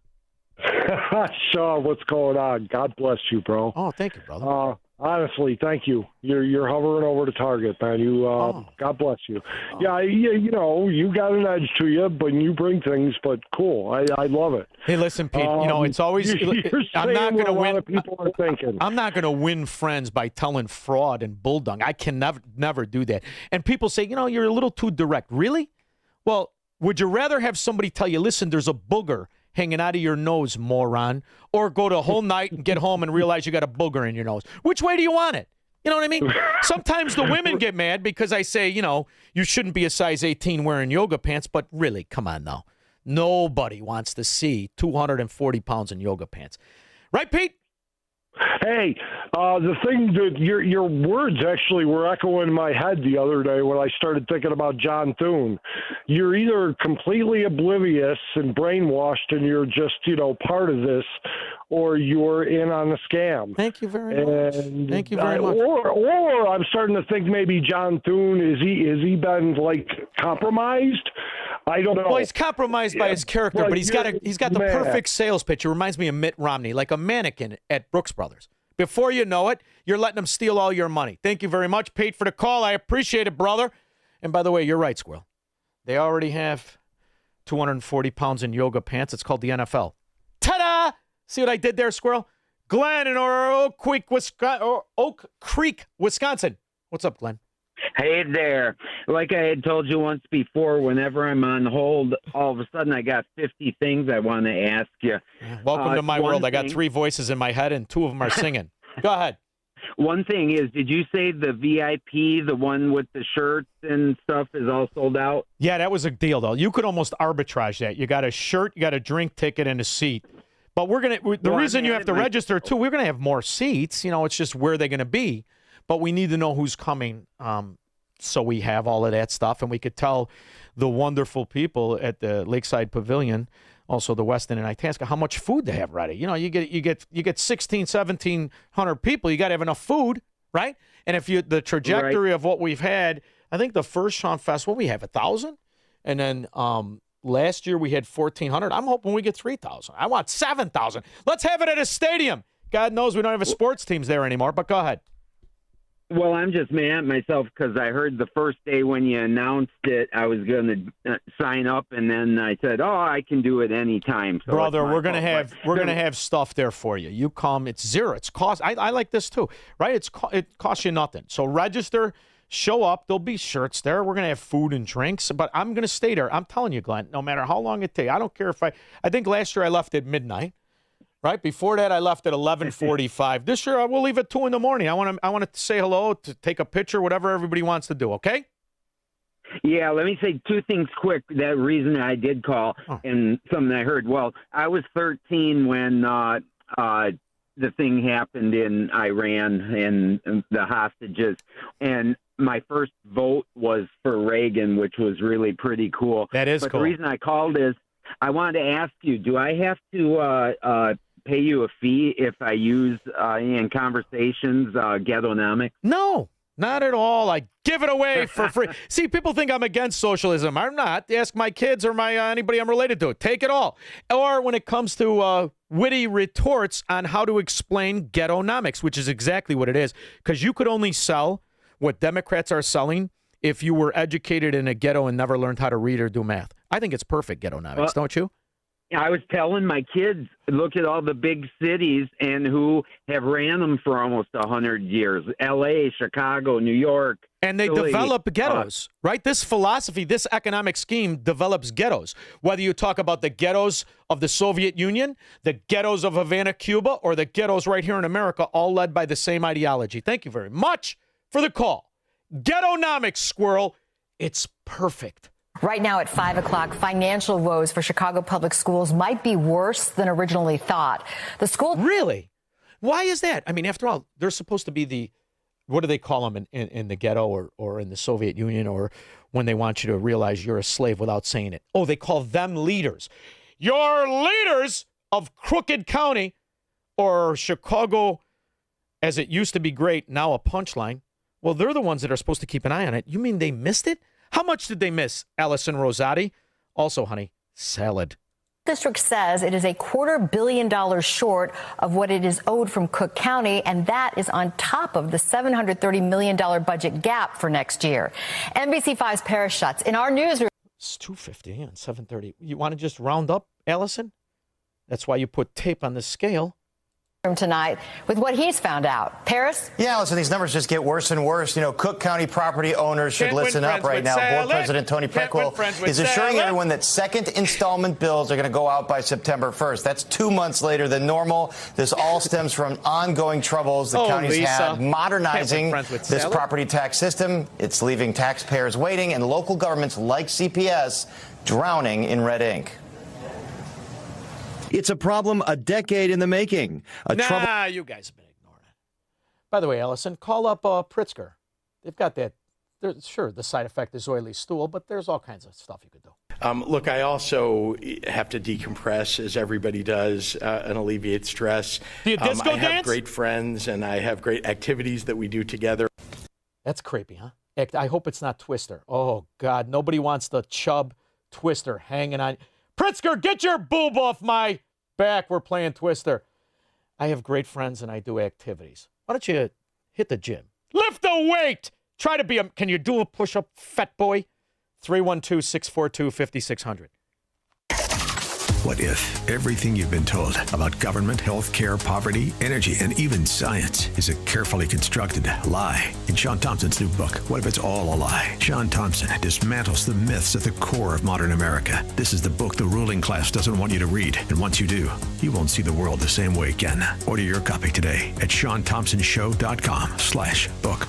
Shaun, what's going on? God bless you, bro. Oh, thank you, brother. Honestly, thank you. You're hovering over the target, man. God bless you. Yeah, you got an edge to you, but you bring things. But cool, I love it. Hey, listen, Pete. It's always. I'm not going to win. A lot of people are thinking. I'm not going to win friends by telling fraud and bulldog. I can never do that. And people say, you're a little too direct. Really? Well, would you rather have somebody tell you, listen, there's a booger hanging out of your nose, moron, or go to a whole night and get home and realize you got a booger in your nose? Which way do you want it? You know what I mean? Sometimes the women get mad because I say, you shouldn't be a size 18 wearing yoga pants, but really, come on now. Nobody wants to see 240 pounds in yoga pants. Right, Pete? Hey, the thing that your words actually were echoing in my head the other day when I started thinking about John Thune. You're either completely oblivious and brainwashed and you're just, part of this, or you're in on the scam. Thank you very much. Thank you very much. Or I'm starting to think maybe John Thune, is he been compromised? I don't know. Well, he's compromised by his character, but he's got the perfect sales pitch. It reminds me of Mitt Romney, like a mannequin at Brooks Brothers. Before you know it, you're letting them steal all your money. Thank you very much, Pete, for the call. I appreciate it, brother. And by the way, you're right, Squirrel. They already have 240 pounds in yoga pants. It's called the NFL. Ta-da! See what I did there, Squirrel? Glenn in Oak Creek, Wisconsin. What's up, Glenn? Hey there. Like I had told you once before, whenever I'm on hold, all of a sudden I got 50 things I want to ask you. Welcome to my world. I got 3 voices in my head, and 2 of them are singing. Go ahead. One thing is, did you say the VIP, the one with the shirts and stuff, is all sold out? Yeah, that was a deal, though. You could almost arbitrage that. You got a shirt, you got a drink ticket, and a seat. But the reason you have to register, too, we're going to have more seats. It's just where they're going to be. But we need to know who's coming, so we have all of that stuff, and we could tell the wonderful people at the Lakeside Pavilion, also the Westin and Itasca, how much food they have ready. You get 1,700 people, you got to have enough food, right? And if the trajectory of what we've had, I think the first Shaun Festival we have 1,000, and then last year we had 1,400. I'm hoping we get 3,000. I want 7,000. Let's have it at a stadium. God knows we don't have a sports teams there anymore, but go ahead. Well, I'm just mad at myself because I heard the first day when you announced it, I was going to sign up, and then I said, I can do it anytime. So brother, we're going to have stuff there for you. You come, it's zero. It's cost. I like this too, right? It costs you nothing. So register, show up. There'll be shirts there. We're going to have food and drinks, but I'm going to stay there. I'm telling you, Glenn, no matter how long it takes. I don't care if I think last year I left at midnight. Right before that, I left at 11:45. This year, I will leave at 2 in the morning. I want to say hello, to take a picture, whatever everybody wants to do. Okay? Yeah. Let me say 2 things quick. That reason I did call and something I heard. Well, I was 13 when the thing happened in Iran and the hostages, and my first vote was for Reagan, which was really pretty cool. That is cool. The reason I called is I wanted to ask you: do I have to pay you a fee if I use in conversations Ghettonomics? No, not at all. I give it away for free. See, people think I'm against socialism. I'm not. Ask my kids or anybody I'm related to. Take it all. Or when it comes to witty retorts on how to explain Ghettonomics, which is exactly what it is, because you could only sell what Democrats are selling if you were educated in a ghetto and never learned how to read or do math. I think it's perfect, Ghettonomics, don't you? I was telling my kids, look at all the big cities and who have ran them for almost 100 years. L.A., Chicago, New York. And they Philly, develop ghettos, right? This philosophy, this economic scheme develops ghettos. Whether you talk about the ghettos of the Soviet Union, the ghettos of Havana, Cuba, or the ghettos right here in America, all led by the same ideology. Thank you very much for the call. Ghettonomics, squirrel. It's perfect. Right now at 5 o'clock, financial woes for Chicago public schools might be worse than originally thought. The school... Really? Why is that? I mean, after all, they're supposed to be the... What do they call them in the ghetto or in the Soviet Union, or when they want you to realize you're a slave without saying it? Oh, they call them leaders. You're leaders of Crooked County, or Chicago, as it used to be great, now a punchline. Well, they're the ones that are supposed to keep an eye on it. You mean they missed it? How much did they miss, Allison Rosati? Also, honey, salad. District says it is $250 million short of what it is owed from Cook County, and that is on top of the $730 million budget gap for next year. NBC5's Paris Schutz in our newsroom. It's $250 and $730. You want to just round up, Allison? That's why you put tape on the scale. Tonight with what he's found out. Paris? Yeah, listen, these numbers just get worse and worse. You know, Cook County property owners should listen up right now. Board President Tony Preckwill is assuring everyone that second installment bills are going to go out by September 1st. That's 2 months later than normal. This all stems from ongoing troubles the counties had modernizing this property tax system. It's leaving taxpayers waiting and local governments like CPS drowning in red ink. It's a problem a decade in the making. You guys have been ignoring it. By the way, Allison, call up Pritzker. They've got that. Sure, the side effect is oily stool, but there's all kinds of stuff you could do. Look, I also have to decompress, as everybody does, and alleviate stress. Do you disco I dance? have great friends, and I have great activities that we do together. That's creepy, huh? I hope it's not Twister. Oh, God, nobody wants the chub Twister hanging on. Pritzker, get your boob off my back. We're playing Twister. I have great friends and I do activities. Why don't you hit the gym? Lift the weight. Try to be a... Can you do a push-up, fat boy? 312-642-5600. What if everything you've been told about government, healthcare, poverty, energy, and even science is a carefully constructed lie? In Shaun Thompson's new book, What If It's All a Lie? Shaun Thompson dismantles the myths at the core of modern America. This is the book the ruling class doesn't want you to read. And once you do, you won't see the world the same way again. Order your copy today at ShaunThompsonShow.com/book.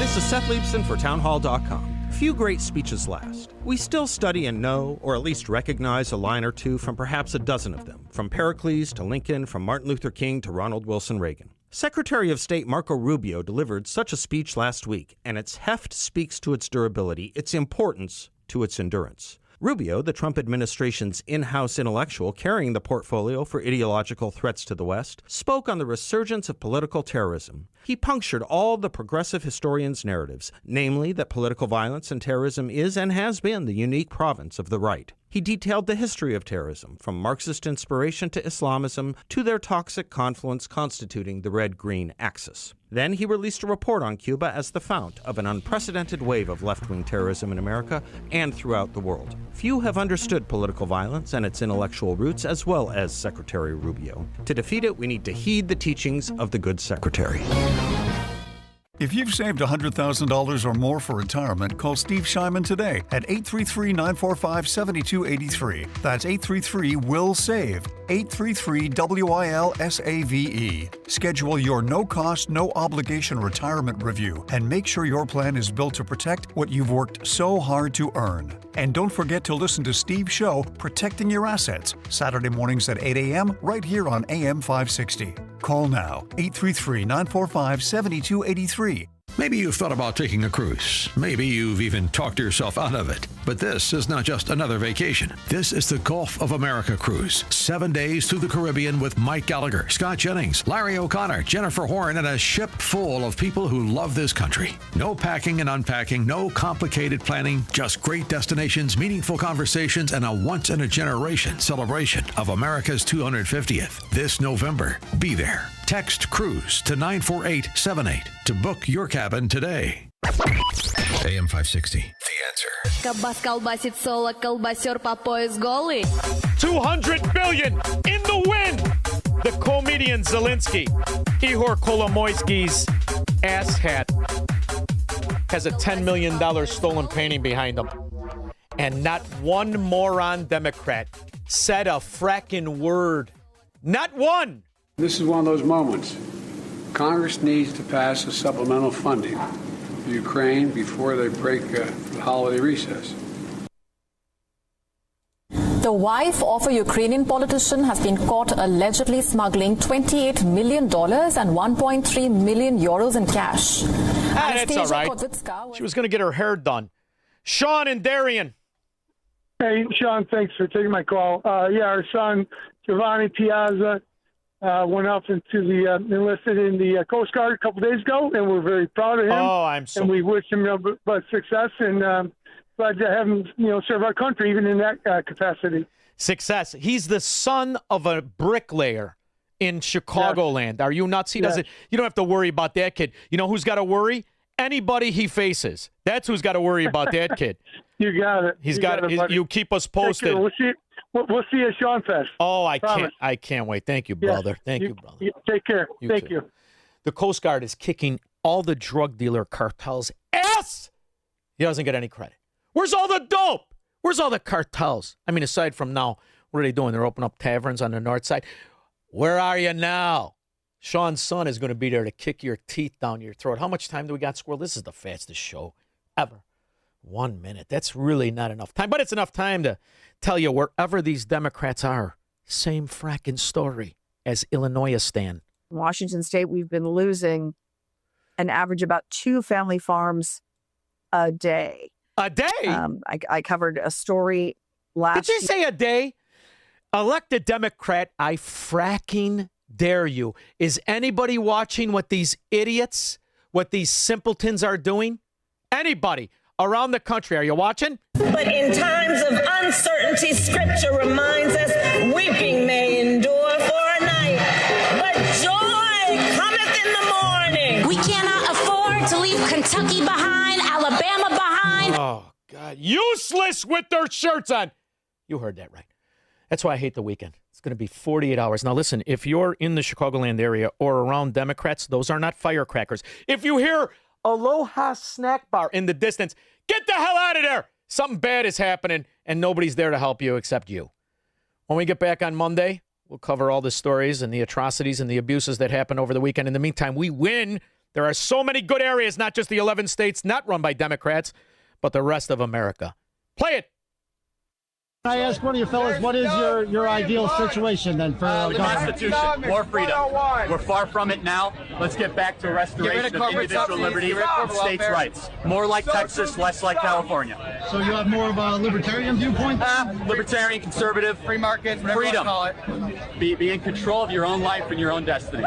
This is Seth Leibson for townhall.com. Few great speeches last. We still study and know, or at least recognize a line or two from perhaps a dozen of them, from Pericles to Lincoln, from Martin Luther King to Ronald Wilson Reagan. Secretary of State Marco Rubio delivered such a speech last week, and its heft speaks to its durability, its importance to its endurance. Rubio, the Trump administration's in-house intellectual carrying the portfolio for ideological threats to the West, spoke on the resurgence of political terrorism. He punctured all the progressive historians' narratives, namely that political violence and terrorism is and has been the unique province of the right. He detailed the history of terrorism, from Marxist inspiration to Islamism to their toxic confluence constituting the red-green axis. Then he released a report on Cuba as the fount of an unprecedented wave of left-wing terrorism in America and throughout the world. Few have understood political violence and its intellectual roots as well as Secretary Rubio. To defeat it, we need to heed the teachings of the good secretary. If you've saved $100,000 or more for retirement, call Steve Shyman today at 833-945-7283. That's 833-WILL-SAVE, 833-WILL-SAVE. Schedule your no-cost, no-obligation retirement review and make sure your plan is built to protect what you've worked so hard to earn. And don't forget to listen to Steve's show, Protecting Your Assets, Saturday mornings at 8 a.m. right here on AM 560. Call now, 833-945-7283. Maybe you've thought about taking a cruise. Maybe you've even talked yourself out of it. But this is not just another vacation. This is the Gulf of America cruise. 7 days through the Caribbean with Mike Gallagher, Scott Jennings, Larry O'Connor, Jennifer Horn, and a ship full of people who love this country. No packing and unpacking, no complicated planning, just great destinations, meaningful conversations, and a once-in-a-generation celebration of America's 250th. This November, be there. Text CRUISE to 94878 to book your cabin today. AM 560, The Answer. Кабас колбасит соло, колбасер по пояс голый. $200 billion in the wind. The comedian Zelensky, Ihor Kolomoisky's asshat, has a $10 million stolen painting behind him. And not one moron Democrat said a fracking word. Not one. This is one of those moments. Congress needs to pass a supplemental funding for Ukraine before they break the holiday recess. The wife of a Ukrainian politician has been caught allegedly smuggling $28 million and 1.3 million euros in cash. That's all right. She was going to get her hair done. Shaun and Darian. Hey, Shaun, thanks for taking my call. Our son, Giovanni Piazza, went off into the enlisted in the Coast Guard a couple days ago, and we're very proud of him. Oh, I'm so. And we wish him success, and glad to have him, serve our country even in that capacity. Success. He's the son of a bricklayer in Chicagoland. Yes. Are you nuts? He doesn't. You don't have to worry about that kid. You know who's got to worry? Anybody he faces. That's who's got to worry about that kid. You got it. He's got it. You keep us posted. We'll see you at Shaun Fest. Oh, I can't wait. Thank you, brother. Thank you, brother. Take care. Thank you. The Coast Guard is kicking all the drug dealer cartels' ass. He doesn't get any credit. Where's all the dope? Where's all the cartels? I mean, aside from now, what are they doing? They're opening up taverns on the north side. Where are you now? Shaun's son is going to be there to kick your teeth down your throat. How much time do we got, Squirrel? This is the fastest show ever. 1 minute. That's really not enough time, but it's enough time to tell you wherever these Democrats are, same fracking story as Illinois stand. In Washington State, we've been losing an average about 2 family farms a day. A day? I covered a story last Did you say a day? Elected Democrat, I fracking dare you. Is anybody watching what these idiots, what these simpletons are doing? Anybody around the country, are you watching? But in times of uncertainty, Scripture reminds us, weeping may endure for a night, but joy cometh in the morning. We cannot afford to leave Kentucky behind, Alabama behind. Oh, God. Useless with their shirts on. You heard that right. That's why I hate the weekend. It's going to be 48 hours. Now, listen, if you're in the Chicagoland area or around Democrats, those are not firecrackers. If you hear Aloha Snack Bar in the distance, get the hell out of there. Something bad is happening, and nobody's there to help you except you. When we get back on Monday, we'll cover all the stories and the atrocities and the abuses that happened over the weekend. In the meantime, we win. There are so many good areas, not just the 11 states not run by Democrats, but the rest of America. Play it. I ask one of you fellas, what is your ideal situation then for the Constitution? More freedom. We're far from it now. Let's get back to restoration of individual liberty and states' rights. More like Texas, less like California. So you have more of a libertarian viewpoint? Libertarian, conservative, free market, freedom. Be in control of your own life and your own destiny.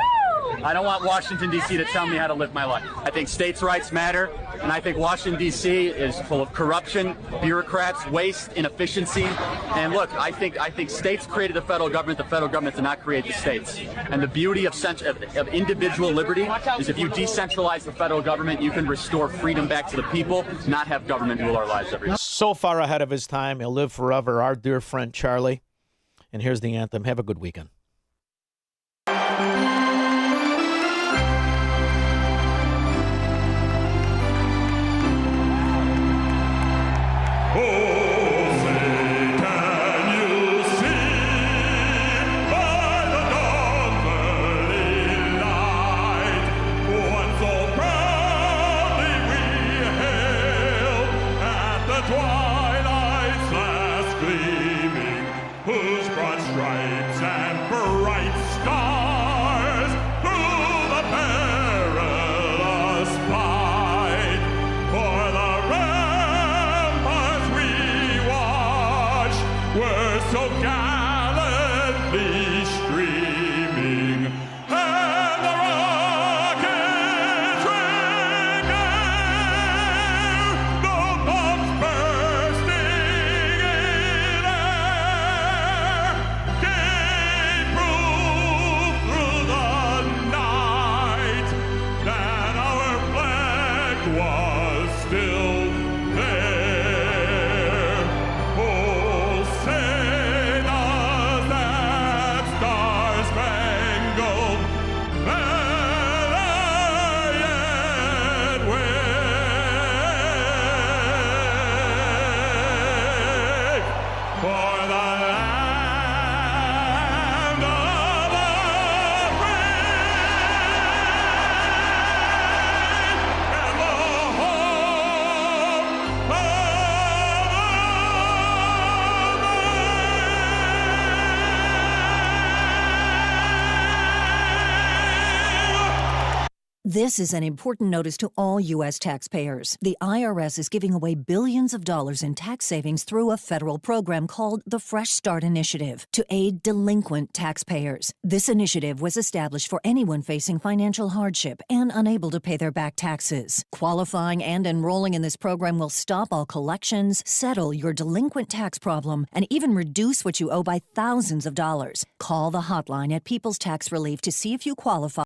I don't want Washington, D.C. to tell me how to live my life. I think states' rights matter, and I think Washington, D.C. is full of corruption, bureaucrats, waste, inefficiency. And look, I think states created the federal government did not create the states. And the beauty of individual liberty is if you decentralize the federal government, you can restore freedom back to the people, not have government rule our lives every day. So far ahead of his time, he'll live forever, our dear friend Charlie. And here's the anthem. Have a good weekend. Twilight's last gleaming, whose broad stripes and bright stars through the perilous fight, for the ramparts we watched were so gallantly streaming, and the rockets ring air, the bombs bursting in air, gave proof through the night that our flag was still This is an important notice to all U.S. taxpayers. The IRS is giving away billions of dollars in tax savings through a federal program called the Fresh Start Initiative to aid delinquent taxpayers. This initiative was established for anyone facing financial hardship and unable to pay their back taxes. Qualifying and enrolling in this program will stop all collections, settle your delinquent tax problem, and even reduce what you owe by thousands of dollars. Call the hotline at People's Tax Relief to see if you qualify.